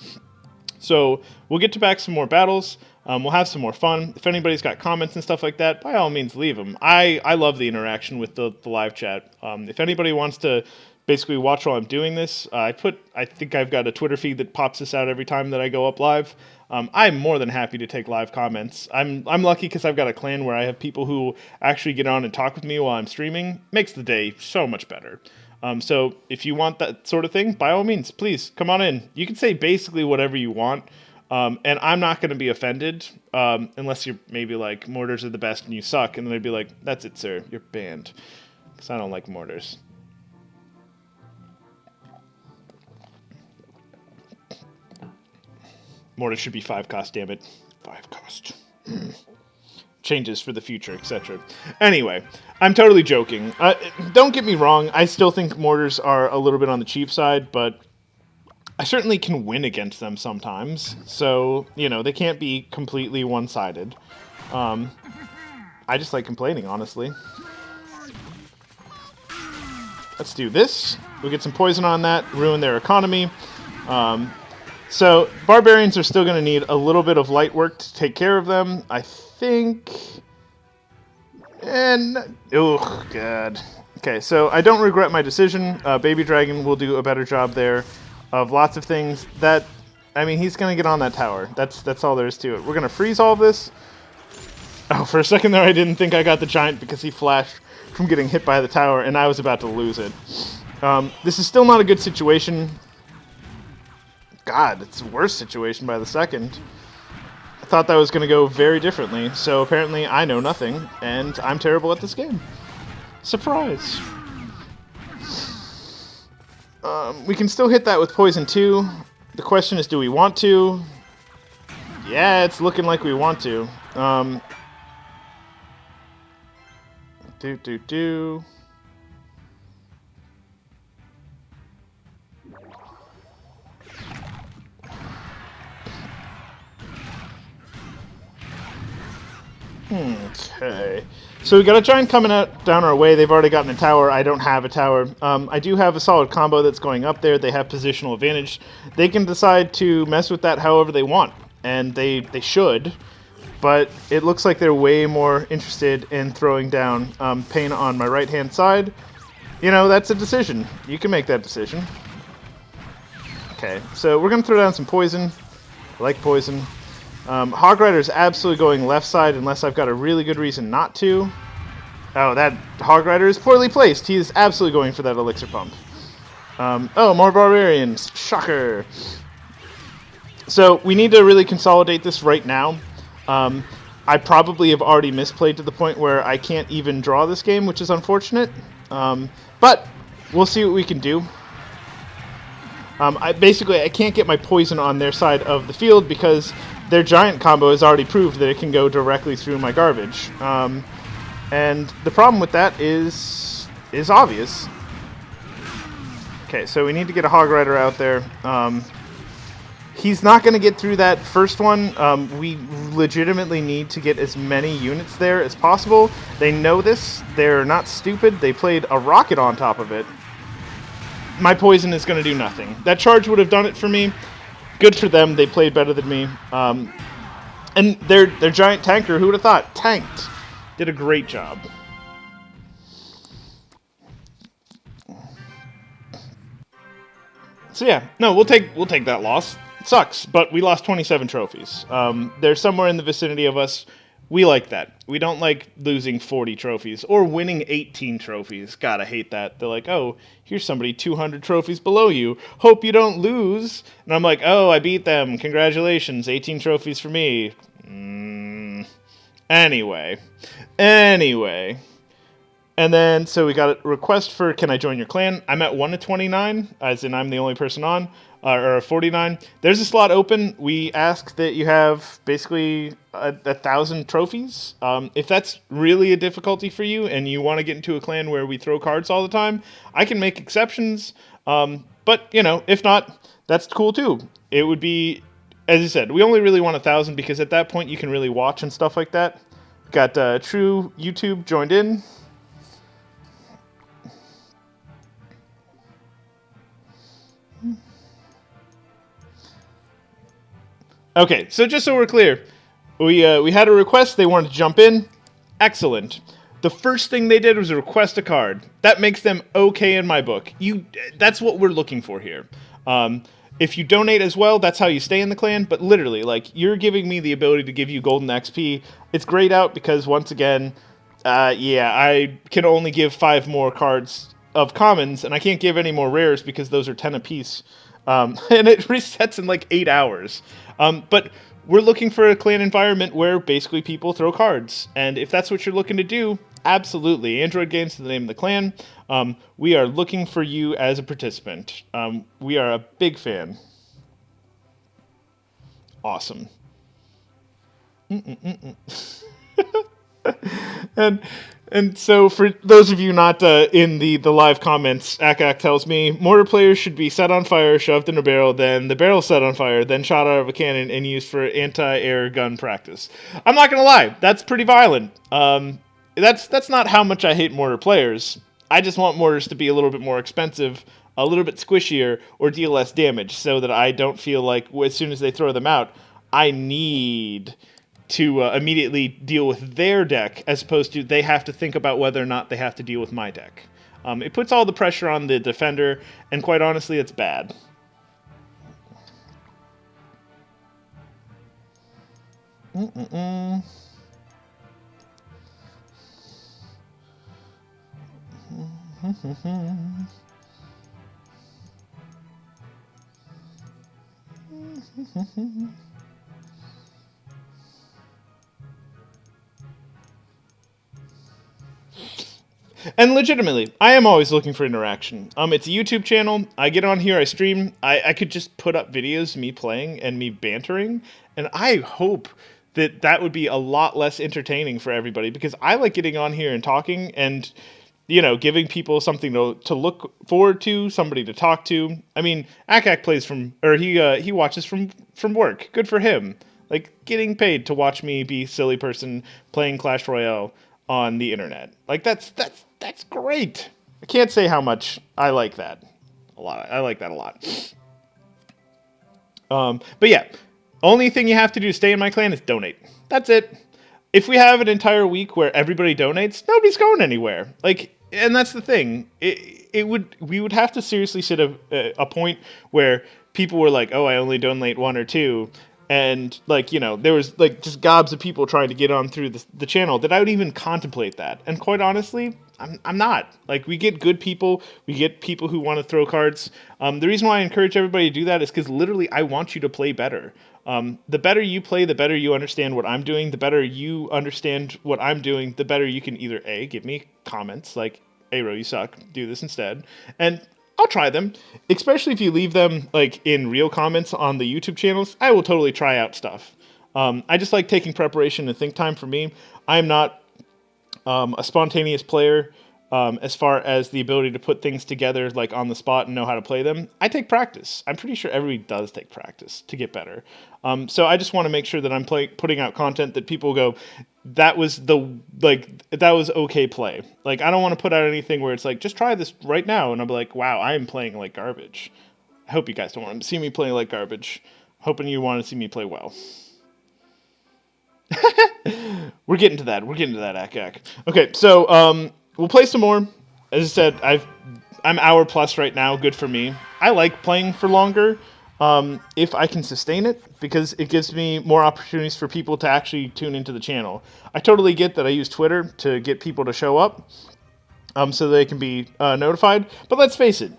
[SPEAKER 1] So we'll get to back some more battles. We'll have some more fun. If anybody's got comments and stuff like that, by all means, leave them. I love the interaction with the live chat. If anybody wants to basically watch while I'm doing this, I think I've got a Twitter feed that pops this out every time that I go up live. I'm more than happy to take live comments. I'm lucky because I've got a clan where I have people who actually get on and talk with me while I'm streaming. Makes the day so much better. So if you want that sort of thing, by all means, please come on in. You can say basically whatever you want, and I'm not going to be offended unless you're maybe like, mortars are the best and you suck, and then I'd be like, that's it, sir, you're banned, because I don't like mortars. Mortars should be 5 cost, damn it. 5 cost. Changes for the future, etc. Anyway, I'm totally joking. Don't get me wrong, I still think mortars are a little bit on the cheap side, but I certainly can win against them sometimes. So, they can't be completely one-sided. I just like complaining, honestly. Let's do this. We'll get some poison on that, ruin their economy. So, barbarians are still going to need a little bit of light work to take care of them, I think. And oh god. Okay, so I don't regret my decision. Baby Dragon will do a better job there of lots of things. He's gonna get on that tower. That's all there is to it. We're gonna freeze all of this. Oh, for a second there I didn't think I got the giant because he flashed from getting hit by the tower and I was about to lose it. This is still not a good situation. God, it's a worse situation by the second. I thought that was going to go very differently, so apparently I know nothing, and I'm terrible at this game. Surprise! We can still hit that with poison too. The question is, do we want to? Yeah, it's looking like we want to. Okay. So we got a giant coming down our way. They've already gotten a tower. I don't have a tower. I do have a solid combo that's going up there. They have positional advantage. They can decide to mess with that however they want, and they should. But it looks like they're way more interested in throwing down pain on my right-hand side. That's a decision. You can make that decision. Okay, so we're going to throw down some poison. I like poison. Hog Rider is absolutely going left side unless I've got a really good reason not to. Oh, that Hog Rider is poorly placed. He is absolutely going for that elixir pump. Oh, more barbarians. Shocker. So we need to really consolidate this right now. I probably have already misplayed to the point where I can't even draw this game, which is unfortunate. But we'll see what we can do. I can't get my poison on their side of the field because their giant combo has already proved that it can go directly through my garbage. And the problem with that is obvious. Okay, so we need to get a Hog Rider out there. He's not going to get through that first one. We legitimately need to get as many units there as possible. They know this. They're not stupid. They played a rocket on top of it. My poison is going to do nothing. That charge would have done it for me. Good for them. They played better than me. And their giant tanker, who would have thought, tanked. Did a great job. So yeah, no, we'll take that loss. It sucks, but we lost 27 trophies. They're somewhere in the vicinity of us. We like that. We don't like losing 40 trophies or winning 18 trophies. God, I hate that. They're like, oh, here's somebody 200 trophies below you. Hope you don't lose. And I'm like, oh, I beat them. Congratulations. 18 trophies for me. Anyway. And then, so we got a request for, can I join your clan? I'm at 1 to 29, as in I'm the only person on, or 49. There's a slot open. We ask that you have basically 1,000 trophies. If that's really a difficulty for you and you want to get into a clan where we throw cards all the time, I can make exceptions. But, if not, that's cool too. It would be, as you said, we only really want 1,000 because at that point you can really watch and stuff like that. Got True YouTube joined in. Okay, so just so we're clear, we had a request. They wanted to jump in. Excellent. The first thing they did was request a card. That makes them okay in my book. That's what we're looking for here. If you donate as well, that's how you stay in the clan. But literally, you're giving me the ability to give you golden XP. It's grayed out because once again, I can only give 5 more cards of commons, and I can't give any more rares because those are 10 apiece. And it resets in 8 hours. But we're looking for a clan environment where basically people throw cards. And if that's what you're looking to do, absolutely. Android Games is the name of the clan. We are looking for you as a participant. We are a big fan. Awesome. And so for those of you not in the live comments, Akak tells me mortar players should be set on fire, shoved in a barrel, then the barrel set on fire, then shot out of a cannon and used for anti-air gun practice. I'm not gonna lie, that's pretty violent. That's not how much I hate mortar players. I just want mortars to be a little bit more expensive, a little bit squishier, or deal less damage, so that I don't feel like as soon as they throw them out, I need to immediately deal with their deck, as opposed to they have to think about whether or not they have to deal with my deck. It puts all the pressure on the defender, and quite honestly, it's bad. And legitimately, I am always looking for interaction. It's a YouTube channel. I get on here, I stream. I could just put up videos of me playing and me bantering, and I hope that would be a lot less entertaining for everybody, because I like getting on here and talking and, giving people something to look forward to, somebody to talk to. I mean, Akak plays he watches from work. Good for him. Getting paid to watch me be a silly person playing Clash Royale on the internet. That's great. I can't say how much I like that. A lot. I like that a lot. But yeah, only thing you have to do to stay in my clan is donate. That's it. If we have an entire week where everybody donates, nobody's going anywhere. And that's the thing. We would have to seriously set a point where people were like, oh, I only donate 1 or 2. And there was just gobs of people trying to get on through the channel that I would even contemplate that. And quite honestly, I'm not. We get good people. We get people who want to throw cards. The reason why I encourage everybody to do that is because literally I want you to play better. The better you play, the better you understand what I'm doing. The better you understand what I'm doing, the better you can either A, give me comments like, hey, Ro, you suck, do this instead. And I'll try them, especially if you leave them in real comments on the YouTube channels. I will totally try out stuff. I just like taking preparation and think time for me. I'm not a spontaneous player as far as the ability to put things together on the spot and know how to play them. I take practice. I'm pretty sure everybody does take practice to get better. So I just want to make sure that I'm putting out content that people go, that was that was okay play. I don't want to put out anything where it's just try this right now, and I'll be like, wow, I am playing like garbage. I hope you guys don't want to see me playing like garbage. Hoping you want to see me play well. We're getting to that, Akak. Okay, so we'll play some more. As I said, I'm hour plus right now. Good for me. I like playing for longer if I can sustain it, because it gives me more opportunities for people to actually tune into the channel. I totally get that I use Twitter to get people to show up so they can be notified. But let's face it,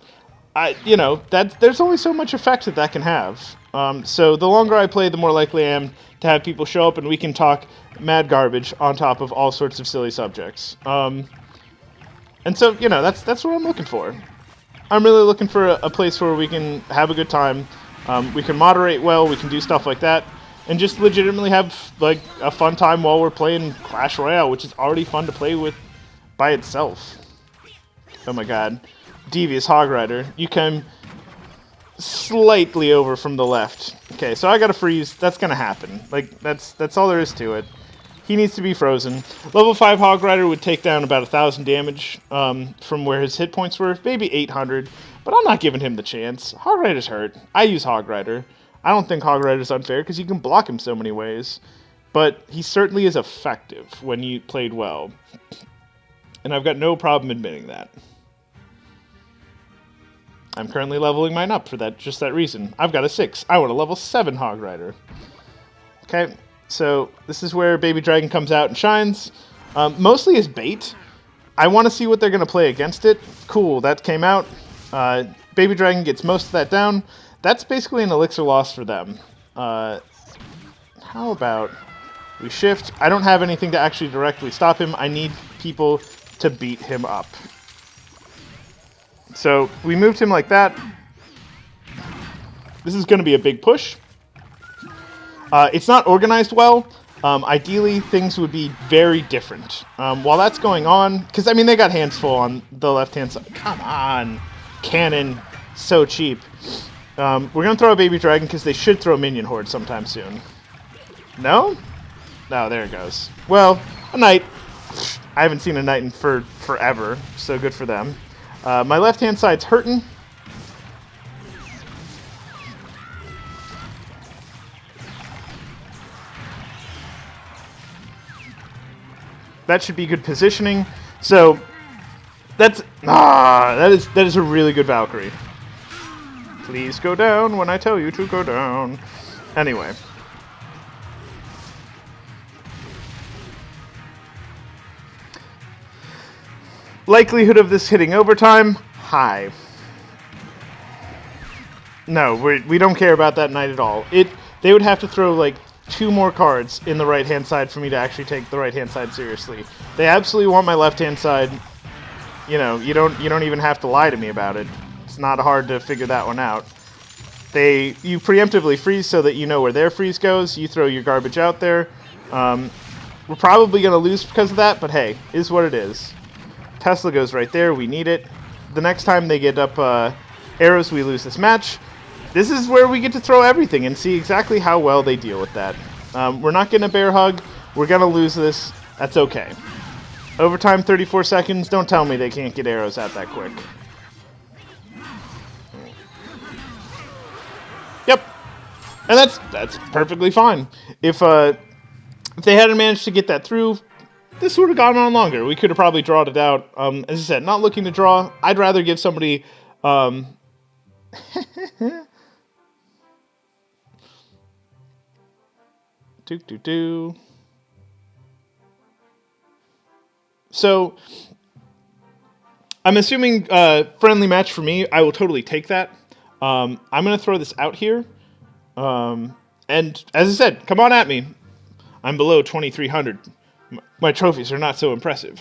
[SPEAKER 1] there's only so much effect that can have. So the longer I play, the more likely I am to have people show up, and we can talk mad garbage on top of all sorts of silly subjects. And so, you know, that's what I'm looking for. I'm really looking for a place where we can have a good time. We can moderate well, we can do stuff like that, and just legitimately have like a fun time while we're playing Clash Royale, which is already fun to play with by itself. Oh my god. Devious Hog Rider. You come slightly over from the left. Okay, so I gotta freeze. That's gonna happen. Like, that's all there is to it. He needs to be frozen. Level 5 Hog Rider would take down about 1,000 damage from where his hit points were. Maybe 800. But I'm not giving him the chance. Hog Rider's hurt. I use Hog Rider. I don't think Hog Rider's unfair because you can block him so many ways. But he certainly is effective when you played well. And I've got no problem admitting that. I'm currently leveling mine up for just that reason. I've got a 6. I want a level 7 Hog Rider. Okay. So this is where Baby Dragon comes out and shines, mostly as bait. I want to see what they're going to play against it. Cool, that came out. Baby Dragon gets most of that down. That's basically an elixir loss for them. How about we shift? I don't have anything to actually directly stop him. I need people to beat him up. So we moved him like that. This is going to be a big push. It's not organized well. Ideally, things would be very different. While that's going on, because, I mean, they got hands full on the left-hand side. Come on, cannon, so cheap. We're going to throw a Baby Dragon because they should throw Minion Horde sometime soon. No? No, there it goes. Well, a Knight. I haven't seen a Knight in forever, so good for them. My left-hand side's hurting. That should be good positioning. So that is a really good Valkyrie. Please go down when I tell you to go down. Anyway. Likelihood of this hitting overtime? High. No, we don't care about that Knight at all. They would have to throw like 2 more cards in the right-hand side for me to actually take the right-hand side seriously. They absolutely want my left-hand side. You know, you don't even have to lie to me about it. It's not hard to figure that one out. You preemptively freeze so that you know where their freeze goes. You throw your garbage out there. We're probably going to lose because of that, but hey, is what it is. Tesla goes right there. We need it. The next time they get up arrows, we lose this match. This is where we get to throw everything and see exactly how well they deal with that. We're not getting a bear hug. We're going to lose this. That's okay. Overtime, 34 seconds. Don't tell me they can't get arrows out that quick. Yep. And that's perfectly fine. If they hadn't managed to get that through, this would have gone on longer. We could have probably drawed it out. As I said, not looking to draw. I'd rather give somebody... So, I'm assuming friendly match for me. I will totally take that. I'm going to throw this out here. And as I said, come on at me. I'm below 2,300. My trophies are not so impressive.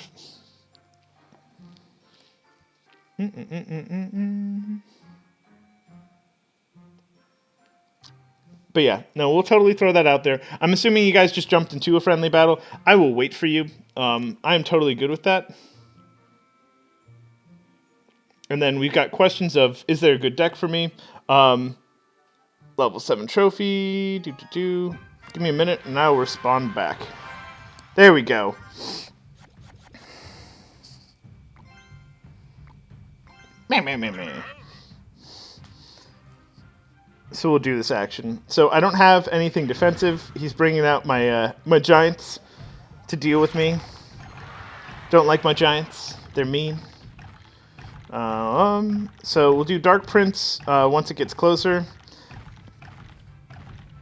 [SPEAKER 1] But yeah, no, we'll totally throw that out there. I'm assuming you guys just jumped into a friendly battle. I will wait for you. I am totally good with that. And then we've got questions of, is there a good deck for me? Level 7 trophy. Give me a minute and I'll respond back. There we go. So we'll do this action. So I don't have anything defensive. He's bringing out my my giants to deal with me. Don't like my giants. They're mean. So we'll do Dark Prince once it gets closer.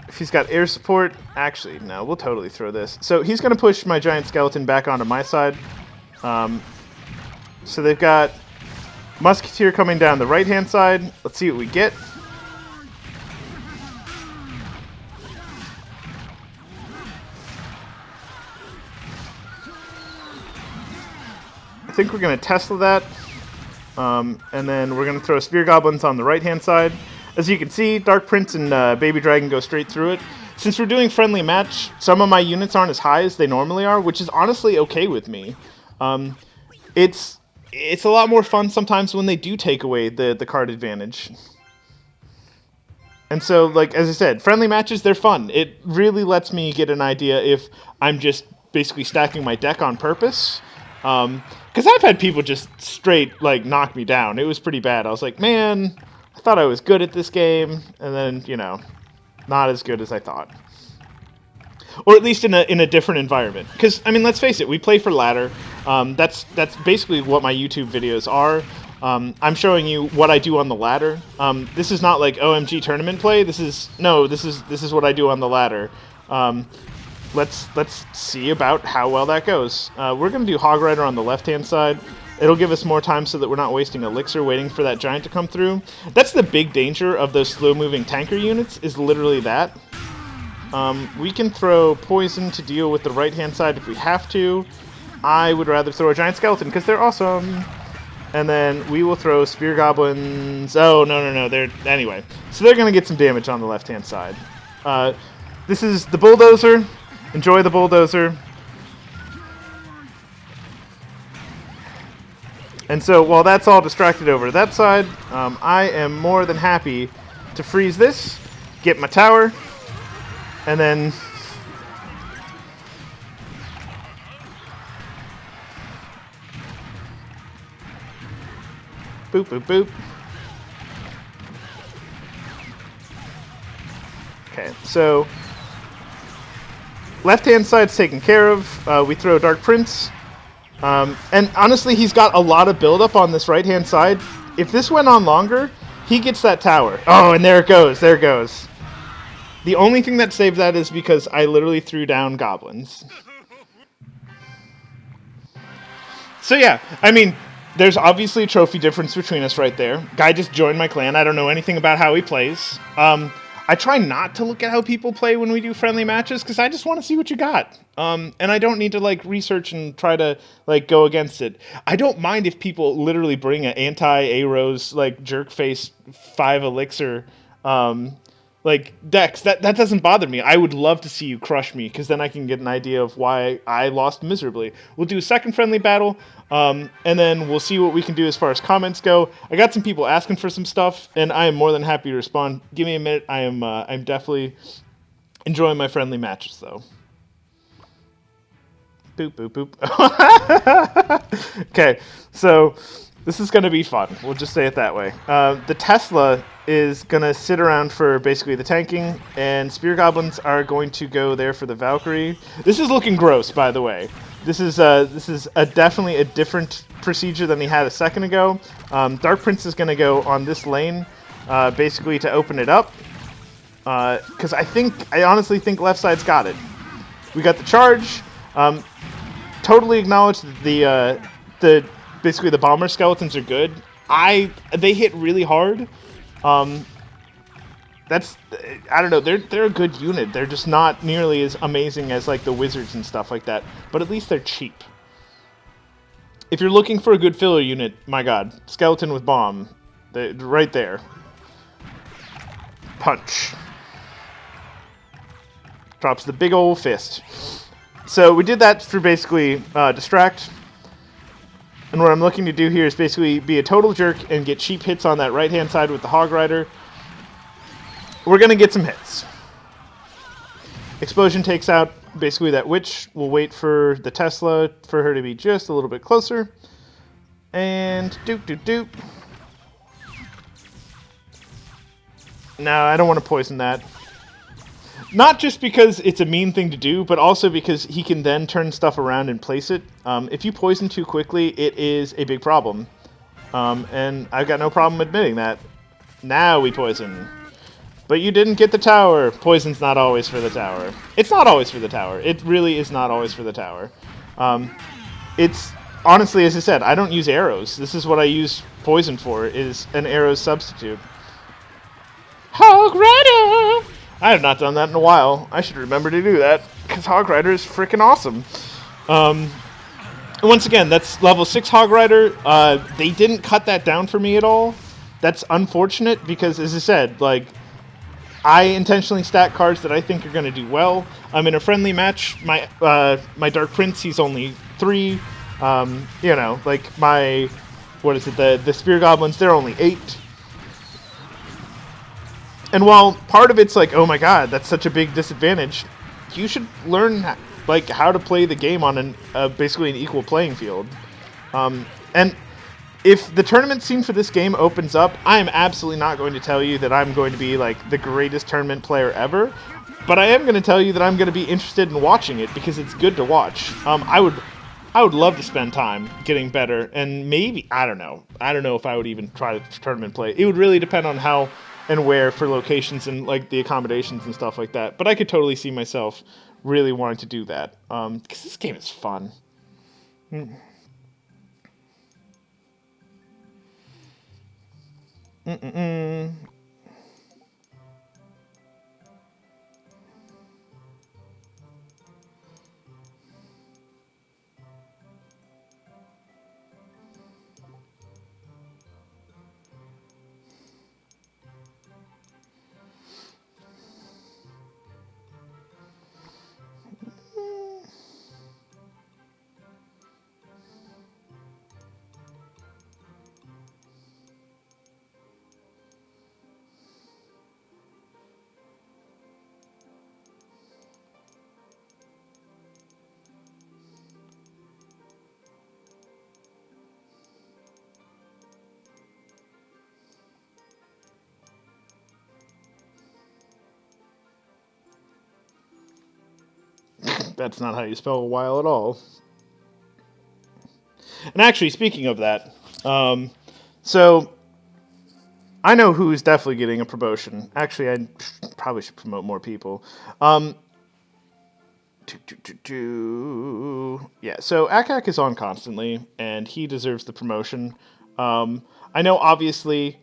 [SPEAKER 1] If he's got air support, actually, no, we'll totally throw this. So he's going to push my giant skeleton back onto my side. So they've got Musketeer coming down the right-hand side. Let's see what we get. think we're going to Tesla that. And then we're going to throw Spear Goblins on the right-hand side. As you can see, Dark Prince and Baby Dragon go straight through it. Since we're doing friendly match, some of my units aren't as high as they normally are, which is honestly okay with me. It's a lot more fun sometimes when they do take away the card advantage. And so, like, as I said, friendly matches, they're fun. It really lets me get an idea if I'm just basically stacking my deck on purpose. Because I've had people just straight, like, knock me down. It was pretty bad. I was like, man, I thought I was good at this game. And then, you know, not as good as I thought. Or at least in a different environment. Because, I mean, let's face it, we play for ladder. That's basically what my YouTube videos are. I'm showing you what I do on the ladder. This is not like OMG tournament play. This is what I do on the ladder. Let's see about how well that goes. We're going to do Hog Rider on the left-hand side. It'll give us more time so that we're not wasting elixir waiting for that giant to come through. That's the big danger of those slow-moving tanker units, is literally that. We can throw poison to deal with the right-hand side if we have to. I would rather throw a giant skeleton because they're awesome. And then we will throw Spear Goblins. Oh, no. Anyway, so they're going to get some damage on the left-hand side. This is the Bulldozer. Enjoy the Bulldozer. And so while that's all distracted over that side, I am more than happy to freeze this, get my tower, and then... boop, boop, boop. Okay, so left-hand side's taken care of. We throw Dark Prince. And honestly, he's got a lot of build-up on this right-hand side. If this went on longer, he gets that tower. Oh, and there it goes. There it goes. The only thing that saved that is because I literally threw down goblins. So yeah, I mean... there's obviously a trophy difference between us right there. Guy just joined my clan. I don't know anything about how he plays. I try not to look at how people play when we do friendly matches because I just want to see what you got. And I don't need to, like, research and try to, like, go against it. I don't mind if people literally bring an anti-Aros, like, jerk-face 5 elixir, like, decks. That doesn't bother me. I would love to see you crush me, because then I can get an idea of why I lost miserably. We'll do a second friendly battle, and then we'll see what we can do as far as comments go. I got some people asking for some stuff, and I am more than happy to respond. Give me a minute. I'm definitely enjoying my friendly matches, though. Boop, boop, boop. Okay, so... this is going to be fun. We'll just say it that way. The Tesla is going to sit around for basically the tanking, and Spear Goblins are going to go there for the Valkyrie. This is looking gross, by the way. This is definitely a different procedure than he had a second ago. Dark Prince is going to go on this lane, basically to open it up, because I honestly think left side's got it. We got the charge. Totally acknowledge that basically the bomber skeletons are good. They hit really hard. I don't know, they're a good unit. They're just not nearly as amazing as like the wizards and stuff like that. But at least they're cheap. If you're looking for a good filler unit, my god, skeleton with bomb, right there. Punch. Drops the big old fist. So we did that for basically distract. And what I'm looking to do here is basically be a total jerk and get cheap hits on that right-hand side with the Hog Rider. We're going to get some hits. Explosion takes out basically that witch. We'll wait for the Tesla for her to be just a little bit closer. And doop, doop, doop. No, I don't want to poison that. Not just because it's a mean thing to do, but also because he can then turn stuff around and place it. If you poison too quickly, it is a big problem. And I've got no problem admitting that. Now we poison. But you didn't get the tower. Poison's not always for the tower. It's not always for the tower. It really is not always for the tower. It's, honestly, as I said, I don't use arrows. This is what I use poison for, is an arrow substitute. Hog Rider! I have not done that in a while. I should remember to do that, because Hog Rider is freaking awesome. Once again, that's level 6 Hog Rider. They didn't cut that down for me at all. That's unfortunate because, as I said, like, I intentionally stack cards that I think are going to do well. I'm in a friendly match. My Dark Prince, he's only 3. Like my, what is it, the Spear Goblins, they're only 8. And while part of it's like, oh my god, that's such a big disadvantage, you should learn like how to play the game on basically an equal playing field. And if the tournament scene for this game opens up, I am absolutely not going to tell you that I'm going to be like the greatest tournament player ever, but I am going to tell you that I'm going to be interested in watching it because it's good to watch. I would love to spend time getting better, and maybe I don't know if I would even try to tournament play. It would really depend on how and where for locations and like the accommodations and stuff like that. But I could totally see myself really wanting to do that because this game is fun. That's not how you spell a while at all. And actually, speaking of that, so I know who's definitely getting a promotion. Actually, I probably should promote more people. Yeah, so Akak is on constantly, and he deserves the promotion. I know, obviously,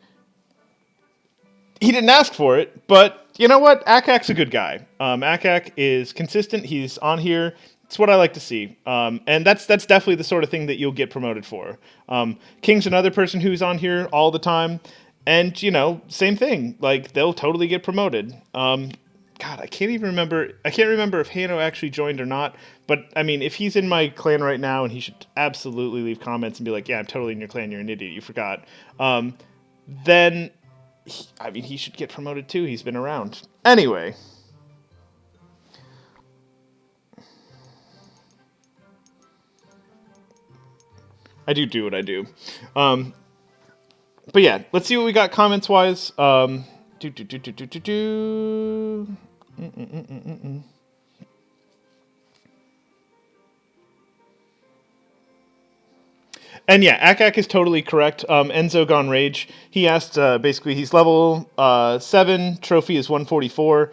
[SPEAKER 1] he didn't ask for it, but you know what? Akak's a good guy. Akak is consistent. He's on here. It's what I like to see. And that's definitely the sort of thing that you'll get promoted for. King's another person who's on here all the time. And, you know, same thing. Like, they'll totally get promoted. God, I can't remember if Hano actually joined or not. But, I mean, if he's in my clan right now, and he should absolutely leave comments and be like, yeah, I'm totally in your clan, you're an idiot, you forgot. Then he should get promoted too. He's been around. Anyway. I do what I do. But yeah, let's see what we got comments-wise. And yeah, Akak is totally correct. Enzo Gone Rage, he asked, basically, he's level 7, trophy is 144.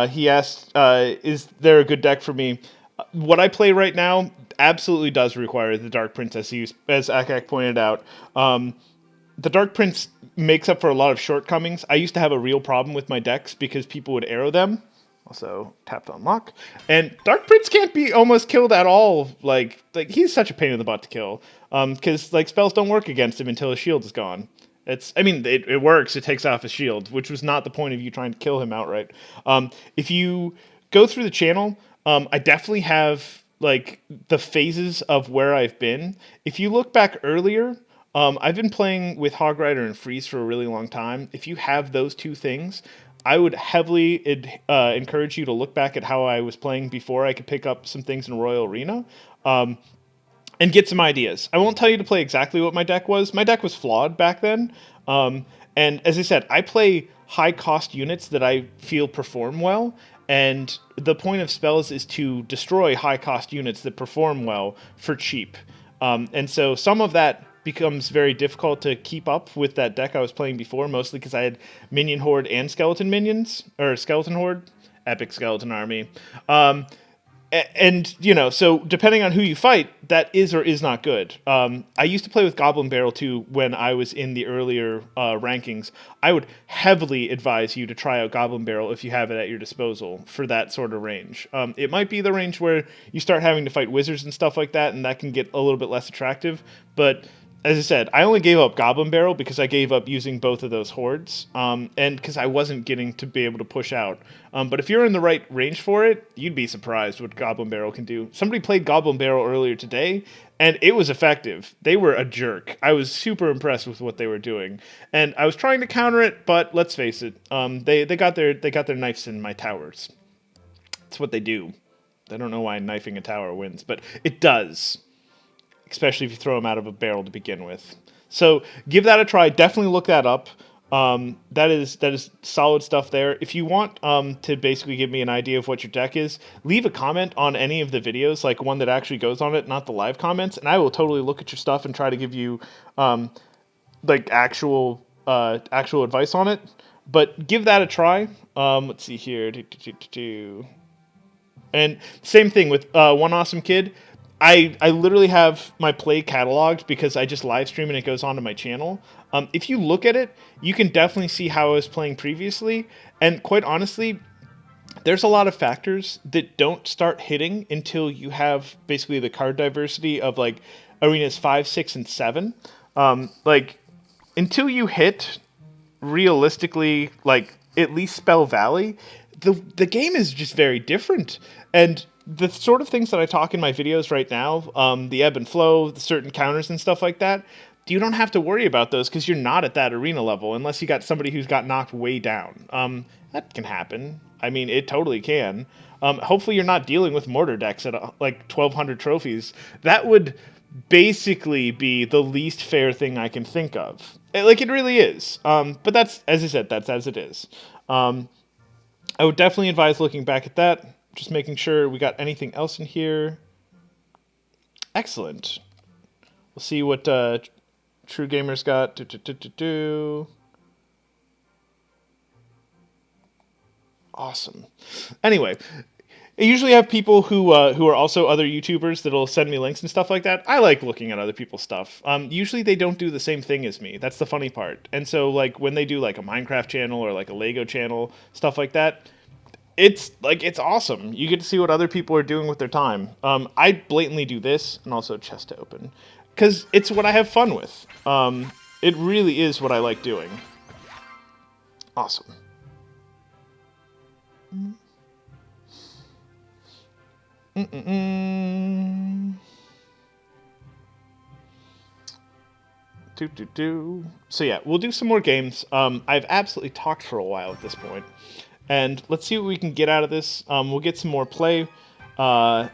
[SPEAKER 1] He asked, is there a good deck for me? What I play right now absolutely does require the Dark Prince, as Akak pointed out. The Dark Prince makes up for a lot of shortcomings. I used to have a real problem with my decks because people would arrow them. Also, tapped on lock. And Dark Prince can't be almost killed at all. Like he's such a pain in the butt to kill. Because, like, spells don't work against him until his shield is gone. It works. It takes off his shield, which was not the point of you trying to kill him outright. If you go through the channel, I definitely have, like, the phases of where I've been. If you look back earlier, I've been playing with Hog Rider and Freeze for a really long time. If you have those two things, I would heavily encourage you to look back at how I was playing before I could pick up some things in Royal Arena. And get some ideas. I won't tell you to play exactly what my deck was. My deck was flawed back then. And as I said, I play high-cost units that I feel perform well. And the point of spells is to destroy high-cost units that perform well for cheap. And so some of that becomes very difficult to keep up with that deck I was playing before, mostly because I had Minion Horde and Skeleton Minions, or Skeleton Horde, Epic Skeleton Army. And so depending on who you fight, that is or is not good. I used to play with Goblin Barrel too when I was in the earlier rankings. I would heavily advise you to try out Goblin Barrel if you have it at your disposal for that sort of range. It might be the range where you start having to fight wizards and stuff like that, and that can get a little bit less attractive. But as I said, I only gave up Goblin Barrel because I gave up using both of those hordes, and because I wasn't getting to be able to push out. But if you're in the right range for it, you'd be surprised what Goblin Barrel can do. Somebody played Goblin Barrel earlier today, and it was effective. They were a jerk. I was super impressed with what they were doing, and I was trying to counter it, but let's face it, they got their knives in my towers. That's what they do. I don't know why knifing a tower wins, but it does. Especially if you throw them out of a barrel to begin with. So give that a try. Definitely look that up. That is solid stuff there. If you want to basically give me an idea of what your deck is, leave a comment on any of the videos, like one that actually goes on it, not the live comments, and I will totally look at your stuff and try to give you like actual advice on it. But give that a try. Let's see here. And same thing with One Awesome Kid. I literally have my play cataloged because I just live stream and it goes onto my channel. If you look at it, you can definitely see how I was playing previously. And quite honestly, there's a lot of factors that don't start hitting until you have basically the card diversity of like arenas 5, 6, and 7. Like until you hit realistically like at least Spell Valley, the game is just very different. And the sort of things that I talk in my videos right now, the ebb and flow, the certain counters and stuff like that, you don't have to worry about those because you're not at that arena level unless you got somebody who's got knocked way down. That can happen. I mean, it totally can. Hopefully you're not dealing with mortar decks at like 1,200 trophies. That would basically be the least fair thing I can think of. Like, it really is. But that's, as I said, that's as it is. I would definitely advise looking back at that. Just making sure we got anything else in here. Excellent. We'll see what True Gamers got. Awesome. Anyway, I usually have people who are also other YouTubers that'll send me links and stuff like that. I like looking at other people's stuff. Usually they don't do the same thing as me. That's the funny part. And so like when they do like a Minecraft channel or like a Lego channel, stuff like that, it's awesome. You get to see what other people are doing with their time. I blatantly do this and also chest to open because it's what I have fun with. It really is what I like doing. Awesome. So yeah, we'll do some more games. I've absolutely talked for a while at this point. And let's see what we can get out of this. We'll get some more play. And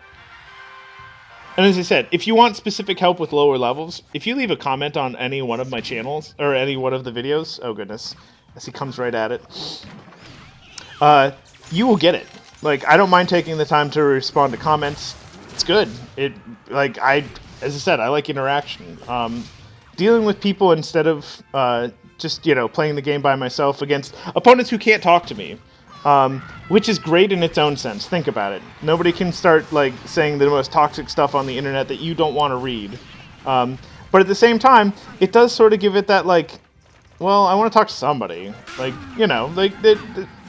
[SPEAKER 1] as I said, if you want specific help with lower levels, if you leave a comment on any one of my channels, or any one of the videos, oh goodness, as he comes right at it, you will get it. Like, I don't mind taking the time to respond to comments. It's good. As I said, I like interaction. Dealing with people instead of just, playing the game by myself against opponents who can't talk to me. Which is great in its own sense. Think about it. Nobody can start saying the most toxic stuff on the internet that you don't want to read. But at the same time, it does sort of give it that well, I want to talk to somebody.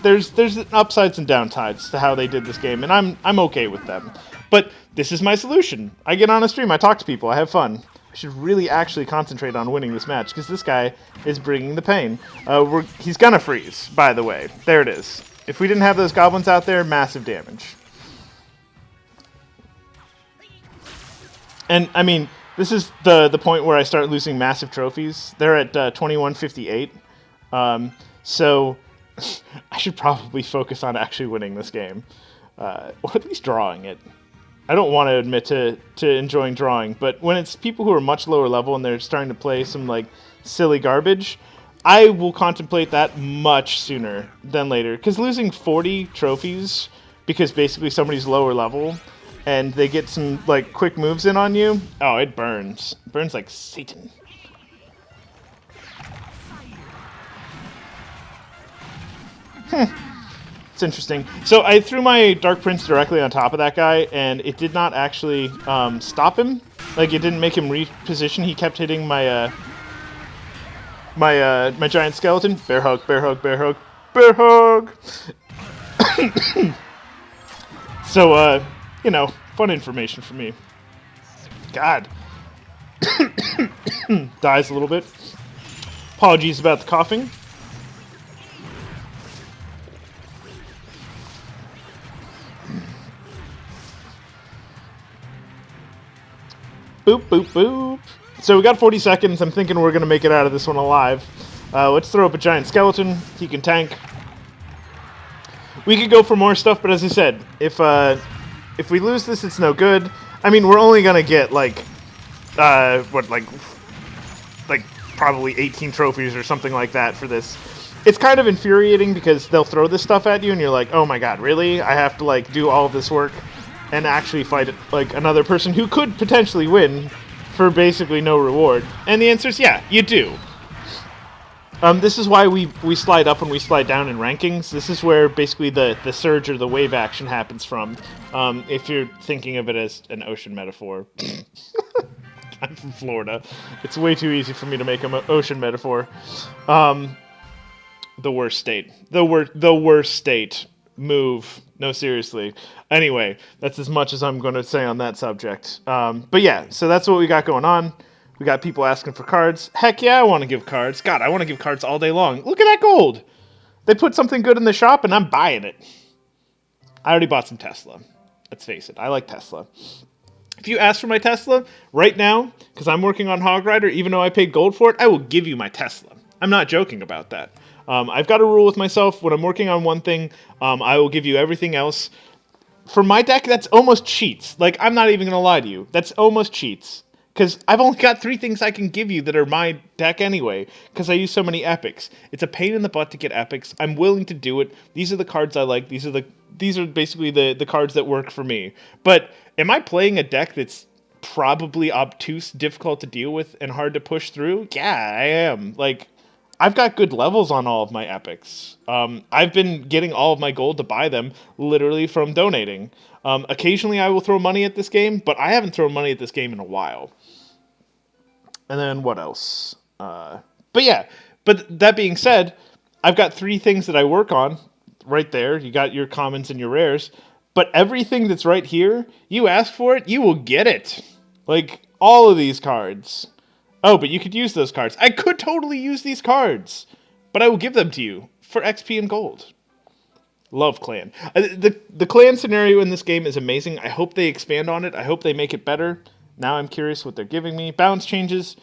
[SPEAKER 1] There's upsides and downsides to how they did this game, and I'm okay with them. But this is my solution. I get on a stream, I talk to people, I have fun. I should really actually concentrate on winning this match because this guy is bringing the pain. He's gonna freeze, by the way. There it is. If we didn't have those goblins out there, massive damage. And, I mean, this is the point where I start losing massive trophies. They're at 2158. So, I should probably focus on actually winning this game. Or at least drawing it. I don't want to admit to enjoying drawing, but when it's people who are much lower level and they're starting to play some, silly garbage, I will contemplate that much sooner than later. Because losing 40 trophies because basically somebody's lower level and they get some, quick moves in on you, oh, it burns. It burns like Satan. It's interesting. So I threw my Dark Prince directly on top of that guy, and it did not actually stop him. Like, it didn't make him reposition. He kept hitting my my giant skeleton. Bear hug, bear hug, bear hug, bear hug. So, you know, fun information for me. God. Dies a little bit. Apologies about the coughing. Boop, boop, boop. So we got 40 seconds. I'm thinking we're going to make it out of this one alive. Let's throw up a giant skeleton. He can tank. We could go for more stuff, but as I said, if we lose this, it's no good. I mean, we're only going to get, like probably 18 trophies or something like that for this. It's kind of infuriating because they'll throw this stuff at you, and you're like, oh my god, really? I have to, like, do all of this work and actually fight, like, another person who could potentially win for basically no reward? And the answer is yeah, you do. This is why we slide up and we slide down in rankings. This is where basically the surge or the wave action happens from, if you're thinking of it as an ocean metaphor. I'm from Florida. It's way too easy for me to make an ocean metaphor. The worst state. The worst state. Move. No, seriously. Anyway, that's as much as I'm going to say on that subject. But yeah, so that's what we got going on. We got people asking for cards. Heck yeah, I want to give cards. God, I want to give cards all day long. Look at that gold. They put something good in the shop, and I'm buying it. I already bought some Tesla. Let's face it. I like Tesla. If you ask for my Tesla right now, because I'm working on Hog Rider, even though I paid gold for it, I will give you my Tesla. I'm not joking about that. I've got a rule with myself. When I'm working on one thing, I will give you everything else. For my deck, that's almost cheats. Like, I'm not even going to lie to you. That's almost cheats. Because I've only got 3 things I can give you that are my deck anyway, because I use so many epics. It's a pain in the butt to get epics. I'm willing to do it. These are the cards I like. These are basically the cards that work for me. But am I playing a deck that's probably obtuse, difficult to deal with, and hard to push through? Yeah, I am. Like, I've got good levels on all of my epics. I've been getting all of my gold to buy them literally from donating. Occasionally I will throw money at this game, but I haven't thrown money at this game in a while. And then what else? But that being said, I've got 3 things that I work on right there. You got your commons and your rares. But everything that's right here, you ask for it, you will get it. Like, all of these cards. Oh, but you could use those cards. I could totally use these cards. But I will give them to you for XP and gold. Love clan. The clan scenario in this game is amazing. I hope they expand on it. I hope they make it better. Now I'm curious what they're giving me. Balance changes.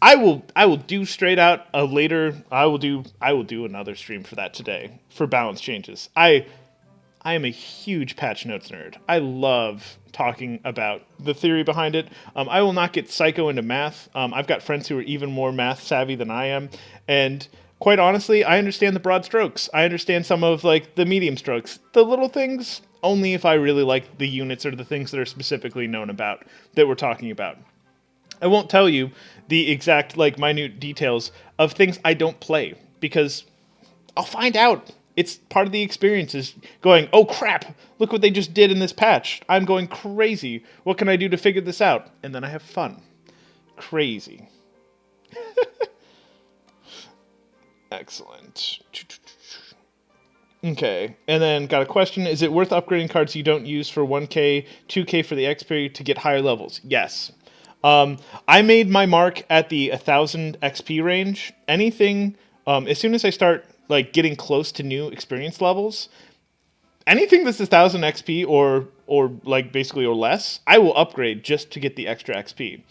[SPEAKER 1] I will do straight out a later. I will do another stream for that today for balance changes. I am a huge patch notes nerd. I love talking about the theory behind it. I will not get psycho into math. I've got friends who are even more math savvy than I am, and quite honestly, I understand the broad strokes. I understand some of like the medium strokes. The little things, only if I really like the units or the things that are specifically known about that we're talking about. I won't tell you the exact like minute details of things I don't play because I'll find out. It's part of the experience is going, oh crap, look what they just did in this patch. I'm going crazy. What can I do to figure this out? And then I have fun. Crazy. Excellent. Okay, and then got a question. Is it worth upgrading cards you don't use for 1k, 2k for the XP to get higher levels? Yes. I made my mark at the 1000 XP range. Anything, as soon as I start like getting close to new experience levels, anything that's 1000 XP or like basically or less, I will upgrade just to get the extra XP.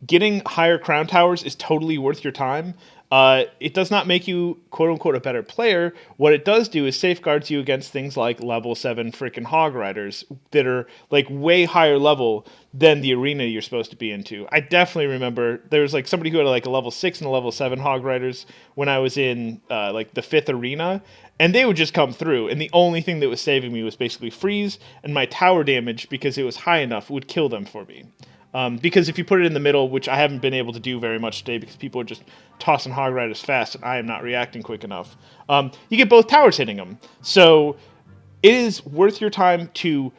[SPEAKER 1] Getting higher crown towers is totally worth your time. It does not make you, quote-unquote, a better player. What it does do is safeguards you against things like level 7 freaking Hog Riders that are, like, way higher level than the arena you're supposed to be into. I definitely remember there was, like, somebody who had, like, a level 6 and a level 7 Hog Riders when I was in, like, the 5th arena, and they would just come through, and the only thing that was saving me was basically freeze, and my tower damage, because it was high enough, would kill them for me. Because if you put it in the middle, which I haven't been able to do very much today because people are just tossing Hog Riders fast and I am not reacting quick enough, you get both towers hitting them. So it is worth your time to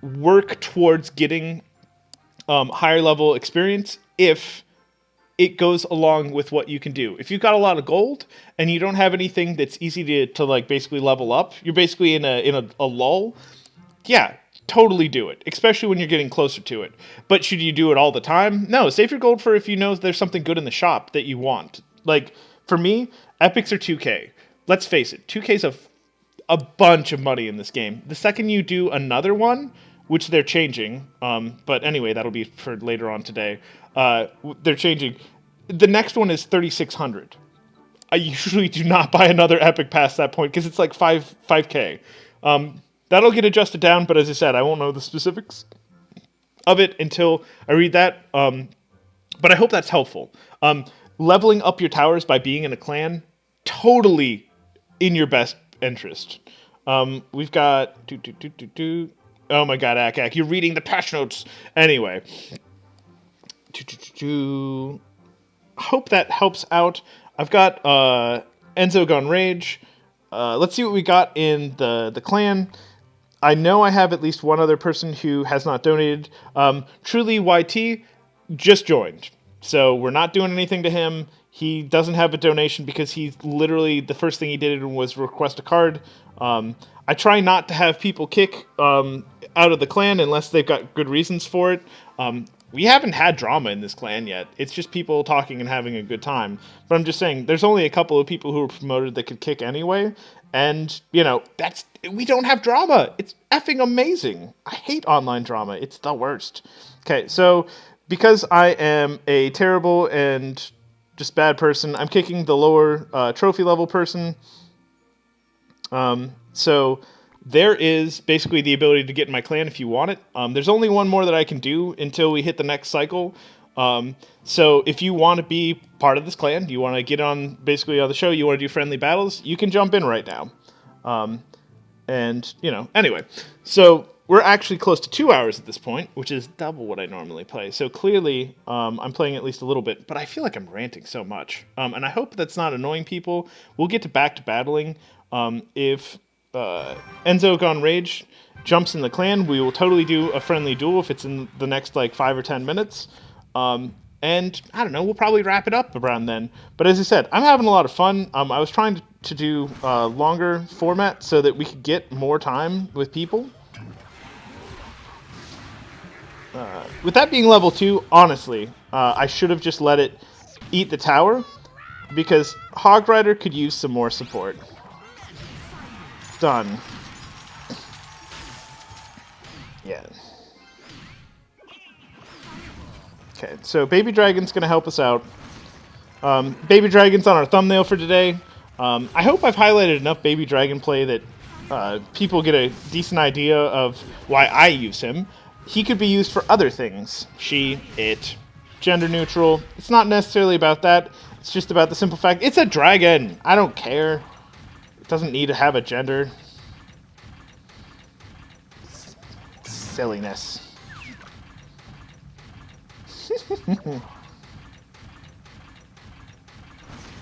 [SPEAKER 1] work towards getting higher level experience if it goes along with what you can do. If you've got a lot of gold and you don't have anything that's easy to like basically level up, you're basically in a lull. Yeah, totally do it, especially when you're getting closer to it. But should you do it all the time? No, save your gold for if you know there's something good in the shop that you want. Like for me, epics are 2K. Let's face it, 2K's a bunch of money in this game. The second you do another one, which they're changing, but anyway, that'll be for later on today. They're changing. The next one is 3,600. I usually do not buy another epic past that point because it's like 5K. That'll get adjusted down, but as I said, I won't know the specifics of it until I read that. But I hope that's helpful. Leveling up your towers by being in a clan, totally in your best interest. We've got... Oh my god, Ak, you're reading the patch notes. Anyway. Hope that helps out. I've got Enzo Gone Rage. Let's see what we got in the clan. I know I have at least one other person who has not donated. Truly YT just joined. So we're not doing anything to him. He doesn't have a donation because he's literally, the first thing he did was request a card. I try not to have people kick out of the clan unless they've got good reasons for it. We haven't had drama in this clan yet. It's just people talking and having a good time. But I'm just saying, there's only a couple of people who were promoted that could kick anyway. And, you know, we don't have drama. It's effing amazing. I hate online drama. It's the worst. Okay, so because I am a terrible and just bad person, I'm kicking the lower trophy level person. So there is basically the ability to get in my clan if you want it. There's only one more that I can do until we hit the next cycle. So if you want to be part of this clan, you want to get on basically on the show, you want to do friendly battles, you can jump in right now. And, you know, anyway. So we're actually close to 2 hours at this point, which is double what I normally play. So clearly I'm playing at least a little bit, but I feel like I'm ranting so much. And I hope that's not annoying people. We'll get to back to battling. If Enzo Gone Rage jumps in the clan, we will totally do a friendly duel if it's in the next like 5 or 10 minutes. And I don't know, we'll probably wrap it up around then. But as I said, I'm having a lot of fun. I was trying to do longer format so that we could get more time with people. With that being level 2, honestly, I should have just let it eat the tower because Hog Rider could use some more support. Done. Yeah. Okay, so Baby Dragon's going to help us out. Baby Dragon's on our thumbnail for today. I hope I've highlighted enough Baby Dragon play that people get a decent idea of why I use him. He could be used for other things. She, it, gender neutral. It's not necessarily about that. It's just about the simple fact it's a dragon. I don't care. Doesn't need to have a gender. Silliness.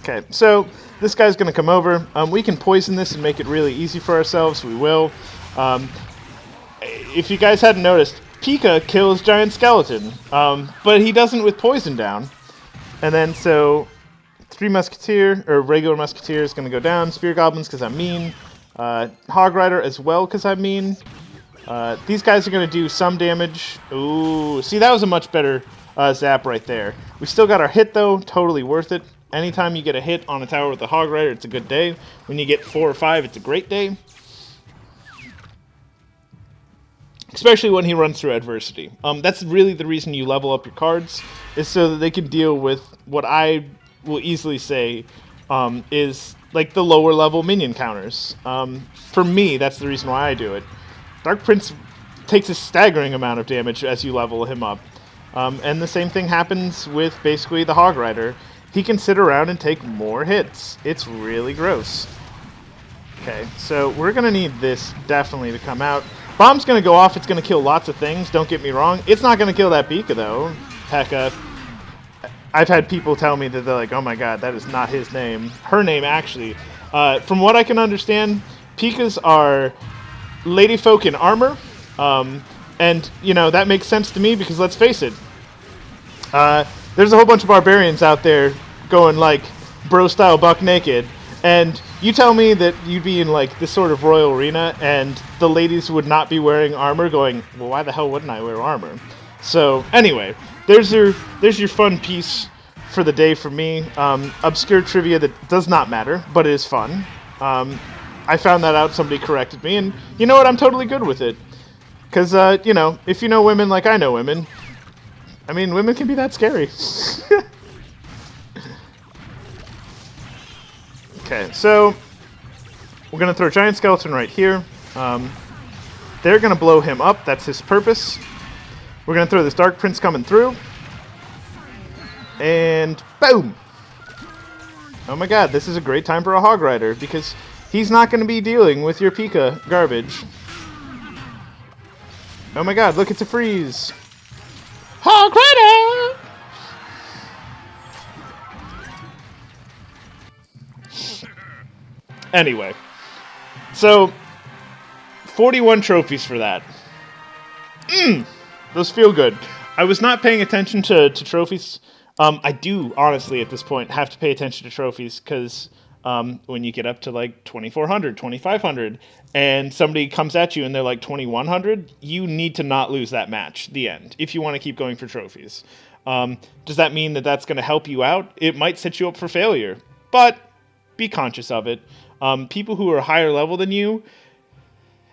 [SPEAKER 1] Okay, so this guy's going to come over. We can poison this and make it really easy for ourselves. We will. If you guys hadn't noticed, Pika kills Giant Skeleton, but he doesn't with poison down. And then so... Three Musketeer, or regular Musketeer is going to go down. Spear Goblins because I'm mean. Hog Rider as well because I'm mean. These guys are going to do some damage. Ooh, see, that was a much better zap right there. We still got our hit, though. Totally worth it. Anytime you get a hit on a tower with a Hog Rider, it's a good day. When you get 4 or 5, it's a great day. Especially when he runs through adversity. That's really the reason you level up your cards, is so that they can deal with what I... will easily say is like the lower level minion counters. For me, that's the reason why I do it. Dark Prince takes a staggering amount of damage as you level him up. And the same thing happens with basically the Hog Rider. He can sit around and take more hits. It's really gross. Okay, so we're going to need this definitely to come out. Bomb's going to go off. It's going to kill lots of things. Don't get me wrong. It's not going to kill that Pika, though. Pekka. I've had people tell me that they're like, oh my god, that is not his name. Her name, actually. From what I can understand, Pikas are ladyfolk in armor. And, you know, that makes sense to me because, let's face it, there's a whole bunch of barbarians out there going, like, bro-style buck naked. And you tell me that you'd be in, like, this sort of royal arena and the ladies would not be wearing armor going, well, why the hell wouldn't I wear armor? So, anyway, there's your fun piece for the day for me. Obscure trivia that does not matter, but it is fun. I found that out, somebody corrected me, and you know what, I'm totally good with it. Because, you know, if you know women like I know women, I mean, women can be that scary. Okay, so we're going to throw Giant Skeleton right here. They're going to blow him up. That's his purpose. We're going to throw this Dark Prince coming through. And boom! Oh my god, this is a great time for a Hog Rider, because he's not going to be dealing with your Pika garbage. Oh my god, look, it's a freeze! Hog Rider! Anyway, so 41 trophies for that. Those feel good. I was not paying attention to trophies. I do, honestly, at this point, have to pay attention to trophies, because when you get up to, like, 2,400, 2,500, and somebody comes at you and they're, like, 2,100, you need to not lose that match, the end, if you want to keep going for trophies. Does that mean that that's going to help you out? It might set you up for failure, but be conscious of it. People who are higher level than you,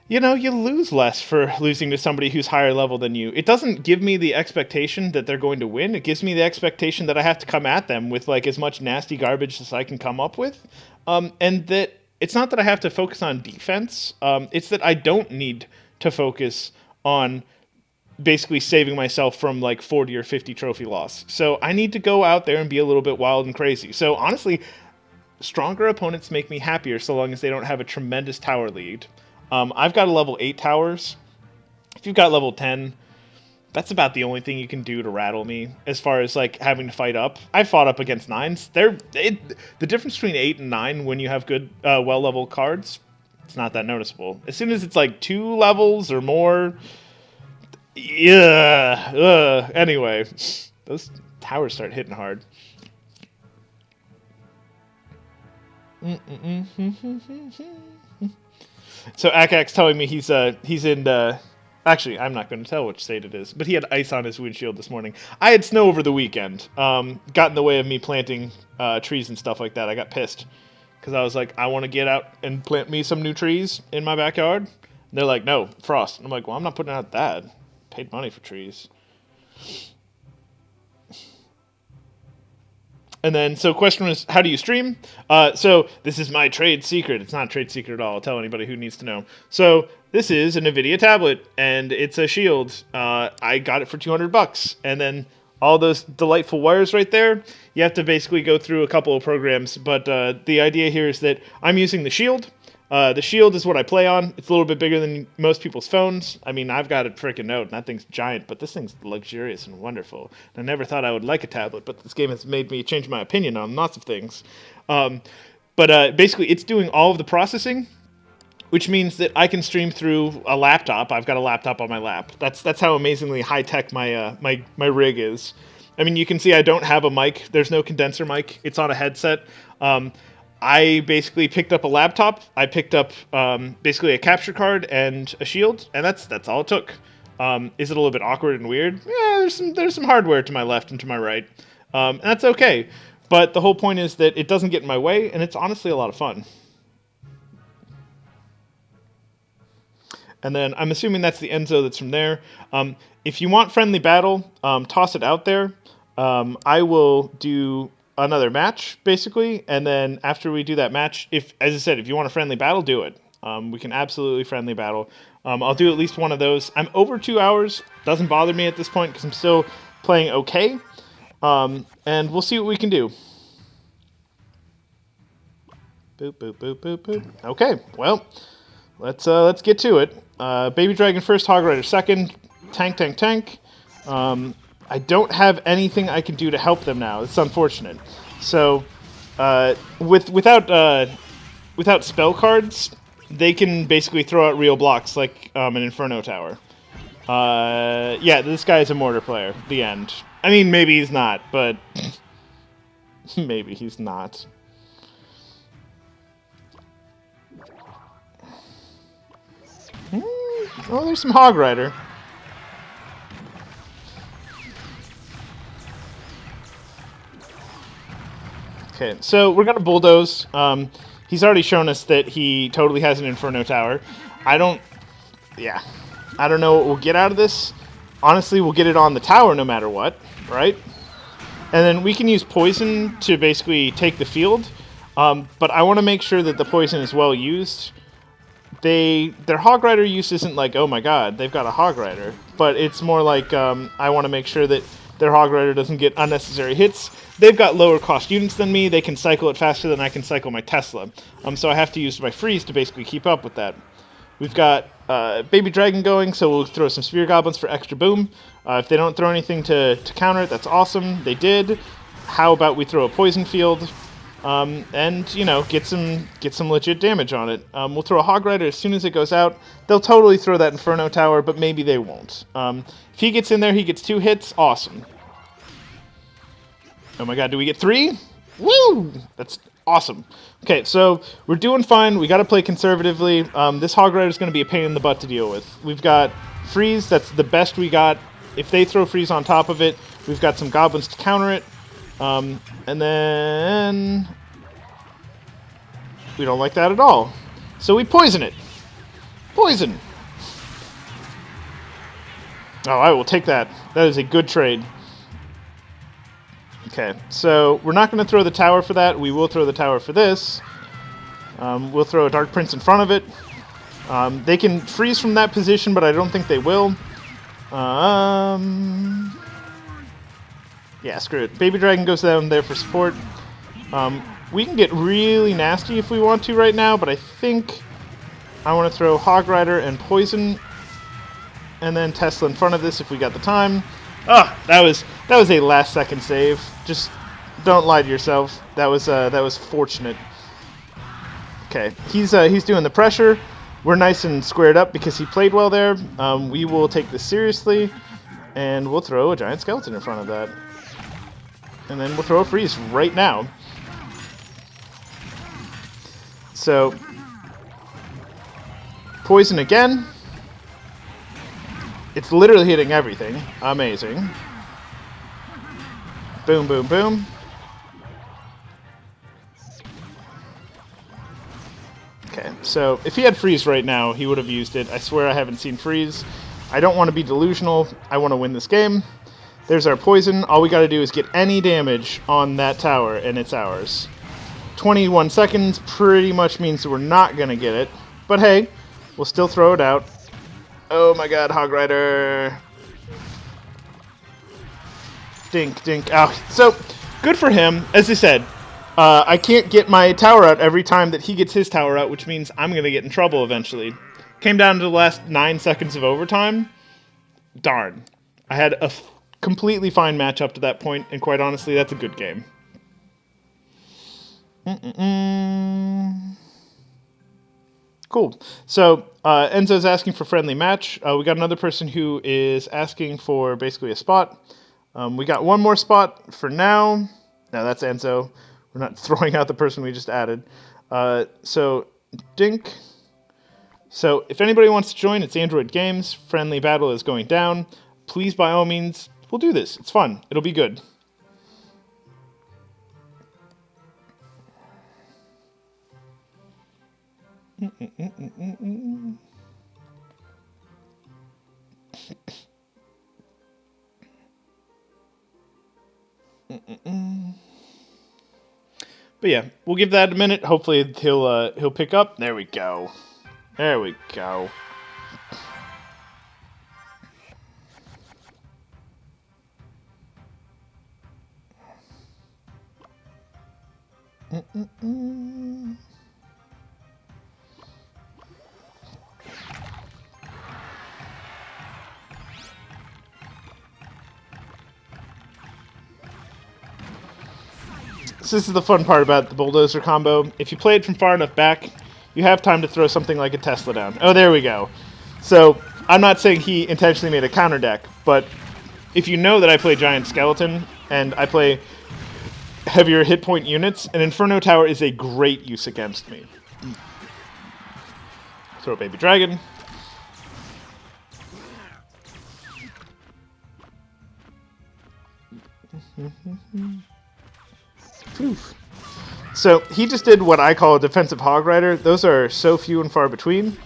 [SPEAKER 1] you know, you lose less for losing to somebody who's higher level than you. It doesn't give me the expectation that they're going to win. It gives me the expectation that I have to come at them with, like, as much nasty garbage as I can come up with. And that it's not that I have to focus on defense. It's that I don't need to focus on basically saving myself from, like, 40 or 50 trophy loss. So I need to go out there and be a little bit wild and crazy. So honestly, stronger opponents make me happier so long as they don't have a tremendous tower lead. I've got a level 8 towers. If you've got level 10, that's about the only thing you can do to rattle me as far as, like, having to fight up. I've fought up against 9s. The difference between 8 and 9 when you have good, well-leveled cards, it's not that noticeable. As soon as it's, like, 2 levels or more, yeah. Anyway, those towers start hitting hard. So Akak's telling me he's in actually, I'm not going to tell which state it is, but he had ice on his windshield this morning. I had snow over the weekend. Got in the way of me planting trees and stuff like that. I got pissed because I was like, I want to get out and plant me some new trees in my backyard. And they're like, no, frost. And I'm like, well, I'm not putting out that. Paid money for trees. And then, so question was, how do you stream? So this is my trade secret. It's not a trade secret at all. I'll tell anybody who needs to know. So this is a NVIDIA tablet, and it's a Shield. I got it for $200, and then all those delightful wires right there, you have to basically go through a couple of programs. But the idea here is that I'm using the Shield. The Shield is what I play on. It's a little bit bigger than most people's phones. I mean, I've got a freaking Note, and that thing's giant, but this thing's luxurious and wonderful. I never thought I would like a tablet, but this game has made me change my opinion on lots of things. But basically, it's doing all of the processing, which means that I can stream through a laptop. I've got a laptop on my lap. That's how amazingly high-tech my rig is. I mean, you can see I don't have a mic. There's no condenser mic. It's on a headset. I basically picked up a laptop. I picked up basically a capture card and a Shield, and that's all it took. Is it a little bit awkward and weird? Yeah, there's some hardware to my left and to my right, and that's okay. But the whole point is that it doesn't get in my way, and it's honestly a lot of fun. And then I'm assuming that's the Enzo that's from there. If you want friendly battle, toss it out there. I will do another match, basically, and then after we do that match, as I said, if you want a friendly battle, do it. We can absolutely friendly battle. I'll do at least one of those. I'm over 2 hours. Doesn't bother me at this point because I'm still playing okay. And we'll see what we can do. Boop, boop, boop, boop, boop. Okay, well, let's get to it. Baby Dragon first, Hog Rider second. Tank, tank, tank. I don't have anything I can do to help them now. It's unfortunate. So, without spell cards, they can basically throw out real blocks like an Inferno Tower. Yeah, this guy is a mortar player. The end. I mean, maybe he's not, but maybe he's not. Oh, there's some Hog Rider. Okay, so we're gonna bulldoze. He's already shown us that he totally has an Inferno Tower. I don't know what we'll get out of this. Honestly, we'll get it on the tower no matter what, right? And then we can use poison to basically take the field. But I want to make sure that the poison is well used. Their Hog Rider use isn't like, oh my god, they've got a Hog Rider. But it's more like I want to make sure that their Hog Rider doesn't get unnecessary hits. They've got lower cost units than me. They can cycle it faster than I can cycle my Tesla. So I have to use my freeze to basically keep up with that. We've got Baby Dragon going, so we'll throw some Spear Goblins for extra boom. If they don't throw anything to counter it, that's awesome. They did. How about we throw a Poison Field and, you know, get some legit damage on it. We'll throw a Hog Rider as soon as it goes out. They'll totally throw that Inferno Tower, but maybe they won't. If he gets in there, he gets 2 hits. Awesome. Oh my god, do we get 3? Woo! That's awesome. Okay, so we're doing fine. We got to play conservatively. This Hog Rider is going to be a pain in the butt to deal with. We've got Freeze. That's the best we got. If they throw Freeze on top of it, we've got some Goblins to counter it. And then we don't like that at all. So we poison it. Poison! Oh, I will take that. That is a good trade. Okay, so we're not going to throw the tower for that. We will throw the tower for this. We'll throw a Dark Prince in front of it. They can freeze from that position, but I don't think they will. Yeah, screw it. Baby Dragon goes down there for support. We can get really nasty if we want to right now, but I think I want to throw Hog Rider and Poison, and then Tesla in front of this if we got the time. Ah, that was a last-second save. Just don't lie to yourself. That was fortunate. Okay, he's doing the pressure. We're nice and squared up because he played well there. We will take this seriously, and we'll throw a giant skeleton in front of that. And then we'll throw a freeze right now. So, poison again. It's literally hitting everything. Amazing. Boom, boom, boom. Okay, so if he had freeze right now, he would have used it. I swear I haven't seen freeze. I don't want to be delusional. I want to win this game. There's our poison. All we got to do is get any damage on that tower, and it's ours. 21 seconds pretty much means we're not going to get it. But hey, we'll still throw it out. Oh my god, Hog Rider. Dink, dink. Ow. So, good for him. As I said, I can't get my tower out every time that he gets his tower out, which means I'm going to get in trouble eventually. Came down to the last 9 seconds of overtime. Darn. I had a completely fine match up to that point, and quite honestly, that's a good game. Cool. So, Enzo's asking for friendly match. We got another person who is asking for basically a spot. We got one more spot for now. No, that's Enzo. We're not throwing out the person we just added. So, Dink. So, if anybody wants to join, it's Android Games. Friendly battle is going down. Please, by all means, we'll do this. It's fun. It'll be good. But yeah, we'll give that a minute. Hopefully he'll pick up. There we go. There we go. So this is the fun part about the bulldozer combo. If you play it from far enough back, you have time to throw something like a Tesla down. Oh, there we go. So I'm not saying he intentionally made a counter deck, but if you know that I play Giant Skeleton and I play heavier hit point units, an Inferno Tower is a great use against me. Throw Baby Dragon. Oof. So he just did what I call a defensive Hog Rider. Those are so few and far between.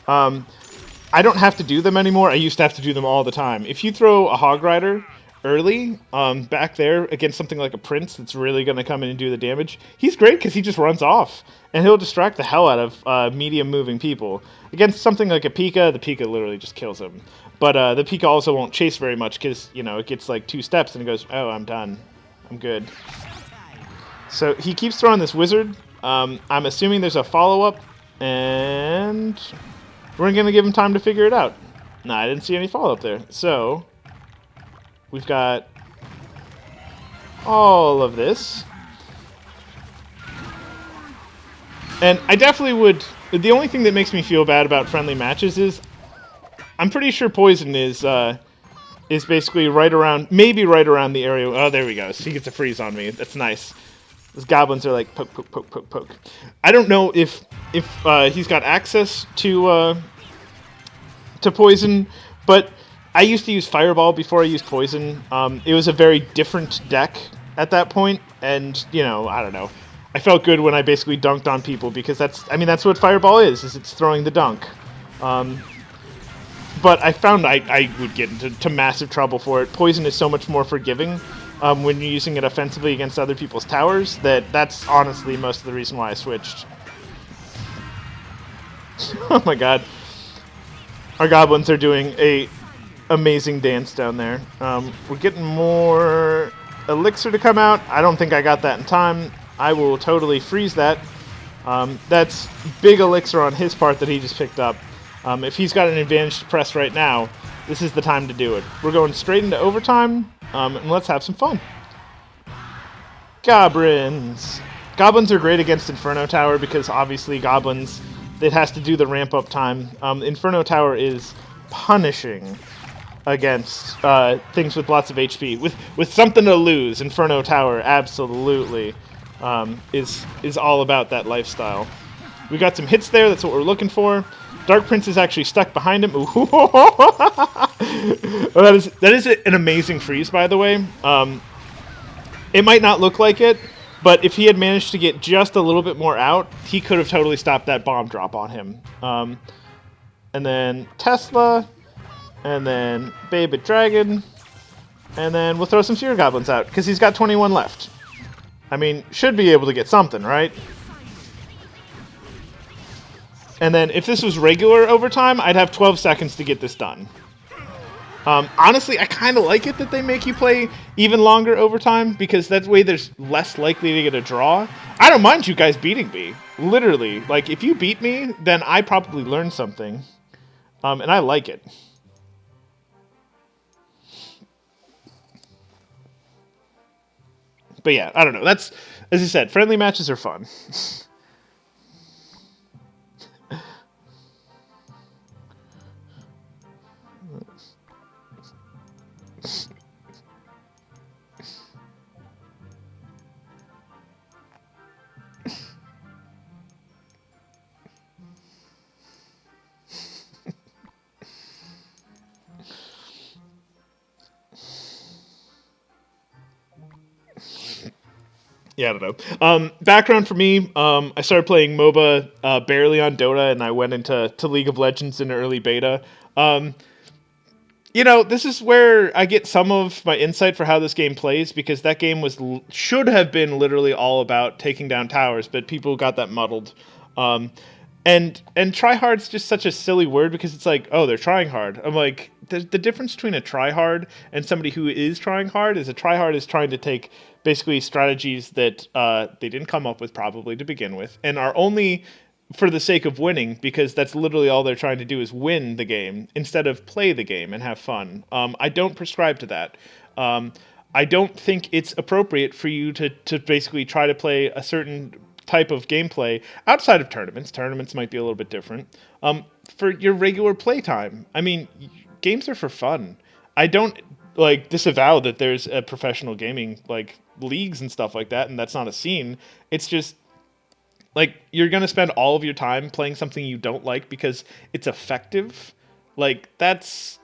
[SPEAKER 1] I don't have to do them anymore. I used to have to do them all the time. If you throw a Hog Rider early, back there against something like a Prince that's really going to come in and do the damage, he's great because he just runs off. And he'll distract the hell out of medium moving people. Against something like a Pika, the Pika literally just kills him. But the Pika also won't chase very much because, you know, it gets like 2 steps and it goes, oh, I'm done. I'm good. So he keeps throwing this wizard. I'm assuming there's a follow-up, and we're going to give him time to figure it out. No, I didn't see any follow-up there. So we've got all of this. And I definitely would... The only thing that makes me feel bad about friendly matches is I'm pretty sure Poison is basically right around, maybe right around the area. Oh, there we go. So he gets a freeze on me. That's nice. Those goblins are like poke, poke, poke, poke, poke. I don't know if he's got access to poison, but I used to use Fireball before I used poison. It was a very different deck at that point, and you know, I don't know. I felt good when I basically dunked on people because that's what Fireball is it's throwing the dunk. But I found I would get into massive trouble for it. Poison is so much more forgiving when you're using it offensively against other people's towers that's honestly most of the reason why I switched. Oh my god. Our goblins are doing a amazing dance down there. We're getting more elixir to come out. I don't think I got that in time. I will totally freeze that. That's big elixir on his part that he just picked up. If he's got an advantage to press right now, this is the time to do it. We're going straight into overtime, and let's have some fun. Goblins. Goblins are great against Inferno Tower because obviously goblins, it has to do the ramp up time. Inferno Tower is punishing against things with lots of HP. With something to lose, Inferno Tower absolutely is all about that lifestyle. We got some hits there, that's what we're looking for. Dark Prince is actually stuck behind him. Ooh. that is an amazing freeze, by the way. It might not look like it, but if he had managed to get just a little bit more out, he could have totally stopped that bomb drop on him. And then Tesla, and then Baby Dragon, and then we'll throw some Fear Goblins out, because he's got 21 left. I mean, should be able to get something, right? And then if this was regular overtime, I'd have 12 seconds to get this done. Honestly, I kind of like it that they make you play even longer overtime, because that way there's less likely to get a draw. I don't mind you guys beating me. Literally. Like, if you beat me, then I probably learned something. And I like it. But yeah, I don't know. That's, as I said, friendly matches are fun. Yeah, I don't know. Background for me, I started playing MOBA barely on Dota, and I went into League of Legends in early beta. You know, this is where I get some of my insight for how this game plays, because that game should have been literally all about taking down towers, but people got that muddled. And tryhard's just such a silly word, because it's like, oh, they're trying hard. I'm like, the difference between a tryhard and somebody who is trying hard is a tryhard is trying to take basically strategies that they didn't come up with probably to begin with, and are only for the sake of winning, because that's literally all they're trying to do is win the game instead of play the game and have fun. I don't prescribe to that. I don't think it's appropriate for you to basically try to play a certain type of gameplay outside of tournaments. Tournaments might be a little bit different. For your regular playtime, I mean, games are for fun. I don't like disavow that there's a professional gaming like leagues and stuff like that, and that's not a scene. It's just like you're gonna spend all of your time playing something you don't like because it's effective. Like that's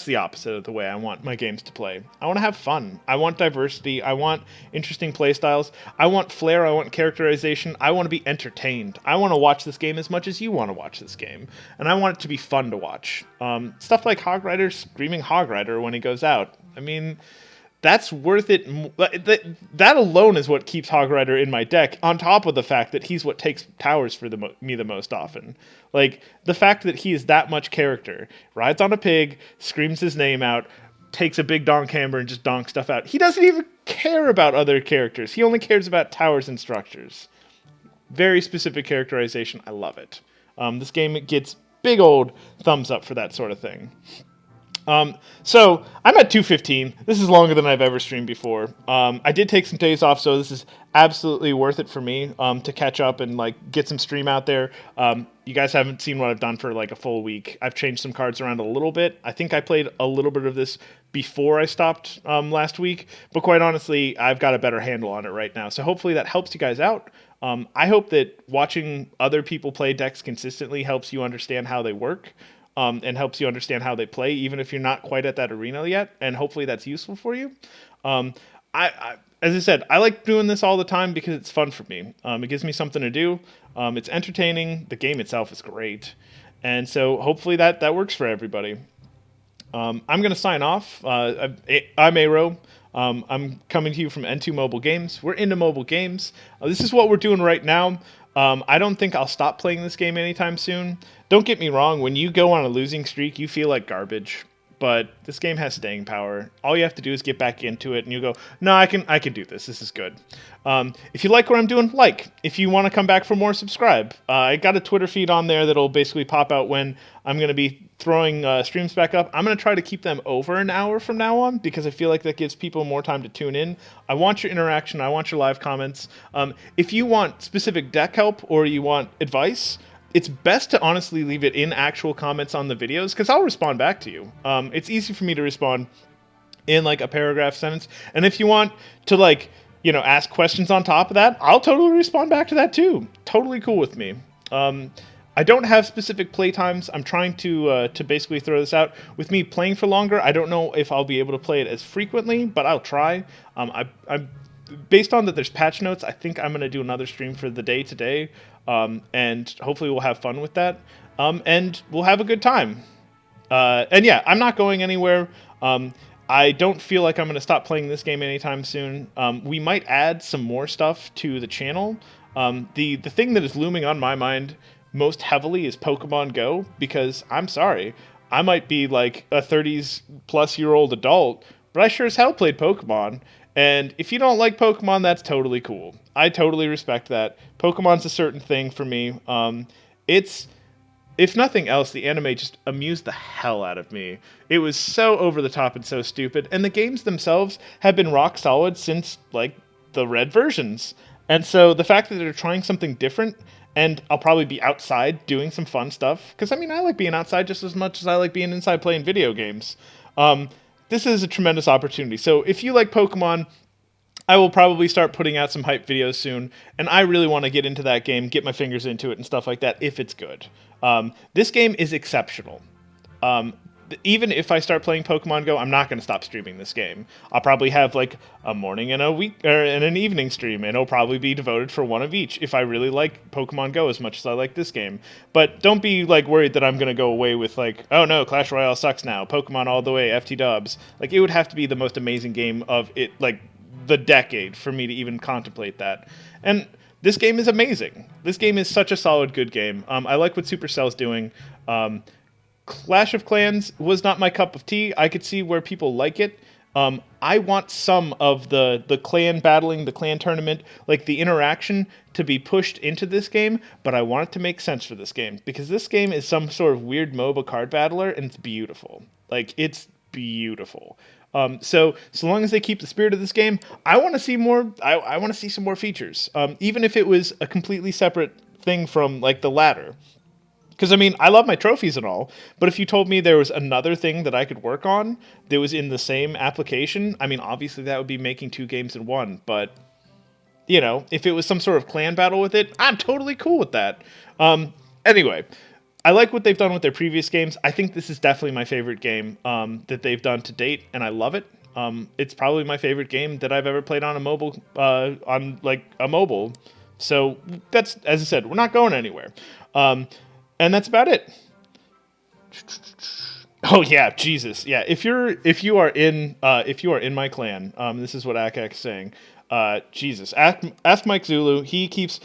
[SPEAKER 1] the opposite of the way I want my games to play. I want to have fun. I want diversity. I want interesting play styles. I want flair. I want characterization. I want to be entertained. I want to watch this game as much as you want to watch this game, and I want it to be fun to watch. Stuff like Hog Rider screaming Hog Rider when he goes out. I mean, that's worth it. That alone is what keeps Hog Rider in my deck, on top of the fact that he's what takes towers for me the most often. Like, the fact that he is that much character, rides on a pig, screams his name out, takes a big donk hammer and just donks stuff out. He doesn't even care about other characters. He only cares about towers and structures. Very specific characterization. I love it. This game gets big old thumbs up for that sort of thing. So I'm at 2:15. This is longer than I've ever streamed before. I did take some days off, so this is absolutely worth it for me to catch up and like get some stream out there. You guys haven't seen what I've done for like a full week. I've changed some cards around a little bit. I think I played a little bit of this before I stopped last week, but quite honestly, I've got a better handle on it right now. So hopefully that helps you guys out. I hope that watching other people play decks consistently helps you understand how they work. And helps you understand how they play, even if you're not quite at that arena yet. And hopefully that's useful for you. As I said, I like doing this all the time because it's fun for me. It gives me something to do. It's entertaining. The game itself is great. And so hopefully that works for everybody. I'm going to sign off. I'm Aero. I'm coming to you from N2 Mobile Games. We're into mobile games. This is what we're doing right now. I don't think I'll stop playing this game anytime soon. Don't get me wrong, when you go on a losing streak, you feel like garbage. But this game has staying power. All you have to do is get back into it, and you go, no, I can do this. This is good. If you like what I'm doing, like. If you want to come back for more, subscribe. I got a Twitter feed on there that'll basically pop out when I'm going to be throwing streams back up. I'm going to try to keep them over an hour from now on because I feel like that gives people more time to tune in. I want your interaction. I want your live comments. If you want specific deck help or you want advice, it's best to honestly leave it in actual comments on the videos because I'll respond back to you. It's easy for me to respond in like a paragraph sentence. And if you want to like, ask questions on top of that, I'll totally respond back to that too. Totally cool with me. I don't have specific play times. I'm trying to basically throw this out. With me playing for longer, I don't know if I'll be able to play it as frequently, but I'll try. I'm based on that there's patch notes, I think I'm going to do another stream for the day today, and hopefully we'll have fun with that, and we'll have a good time. And yeah, I'm not going anywhere. I don't feel like I'm going to stop playing this game anytime soon. We might add some more stuff to the channel. The thing that is looming on my mind most heavily is Pokemon Go, because I'm sorry, I might be like a 30s plus year old adult, but I sure as hell played Pokemon. And if you don't like Pokemon, that's totally cool. I totally respect that. Pokemon's a certain thing for me. It's, if nothing else, the anime just amused the hell out of me. It was so over the top and so stupid. And the games themselves have been rock solid since, like, the red versions. And so the fact that they're trying something different, and I'll probably be outside doing some fun stuff. Because, I mean, I like being outside just as much as I like being inside playing video games. This is a tremendous opportunity. So if you like Pokemon, I will probably start putting out some hype videos soon, and I really want to get into that game, get my fingers into it and stuff like that if it's good. This game is exceptional. Even if I start playing Pokemon Go, I'm not going to stop streaming this game. I'll probably have like a morning and a week and an evening stream, and it'll probably be devoted for one of each if I really like Pokemon Go as much as I like this game. But don't be like worried that I'm going to go away with like, oh no, Clash Royale sucks now, Pokemon all the way, FT dubs. Like, it would have to be the most amazing game of it, like the decade, for me to even contemplate that. And this game is amazing. This game is such a solid, good game. I like what Supercell's doing. Clash of Clans was not my cup of tea. I could see where people like it. I want some of the clan battling, the clan tournament, like the interaction to be pushed into this game, but I want it to make sense for this game, because this game is some sort of weird MOBA card battler, and it's beautiful. Like, it's beautiful. So long as they keep the spirit of this game, I want to see more. I want to see some more features, even if it was a completely separate thing from like the ladder. Because I mean, I love my trophies and all, but if you told me there was another thing that I could work on that was in the same application, I mean, obviously that would be making two games in one. But if it was some sort of clan battle with it, I'm totally cool with that. Anyway, I like what they've done with their previous games. I think this is definitely my favorite game that they've done to date, and I love it. It's probably my favorite game that I've ever played on a mobile, on a mobile. So that's, as I said, we're not going anywhere. And that's about it. Oh yeah, Jesus, yeah. If you are in my clan, this is what Akak is saying. Jesus, ask Mike Zulu. He keeps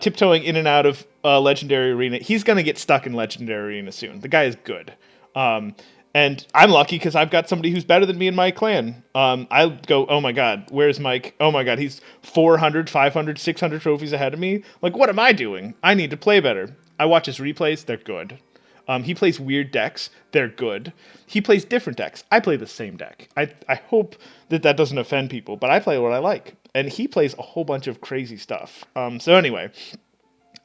[SPEAKER 1] tiptoeing in and out of Legendary Arena. He's gonna get stuck in Legendary Arena soon. The guy is good. And I'm lucky because I've got somebody who's better than me in my clan. I'll go, oh my god, where's Mike? Oh my god, he's 400, 500, 600 trophies ahead of me. Like, what am I doing? I need to play better. I watch his replays, they're good. He plays weird decks, they're good. He plays different decks. I play the same deck. I hope that doesn't offend people, but I play what I like. And he plays a whole bunch of crazy stuff. So anyway,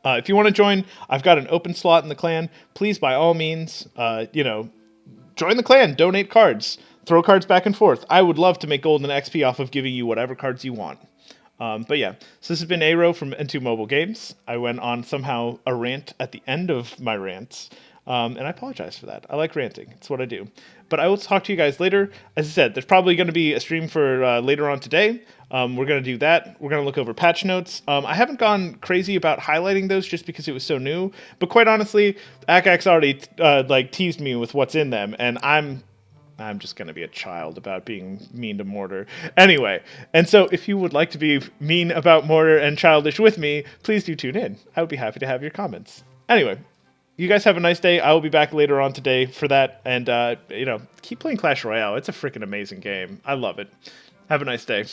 [SPEAKER 1] if you want to join, I've got an open slot in the clan. Please, by all means, join the clan, donate cards, throw cards back and forth. I would love to make gold and XP off of giving you whatever cards you want. But yeah, so this has been Aero from N2 Mobile Games. I went on somehow a rant at the end of my rants, and I apologize for that. I like ranting. It's what I do. But I will talk to you guys later. As I said, there's probably going to be a stream for later on today. We're going to do that. We're going to look over patch notes. I haven't gone crazy about highlighting those just because it was so new. But quite honestly, Akax already teased me with what's in them, and I'm just going to be a child about being mean to Mortar. Anyway, and so if you would like to be mean about Mortar and childish with me, please do tune in. I would be happy to have your comments. Anyway, you guys have a nice day. I will be back later on today for that. And, keep playing Clash Royale. It's a freaking amazing game. I love it. Have a nice day.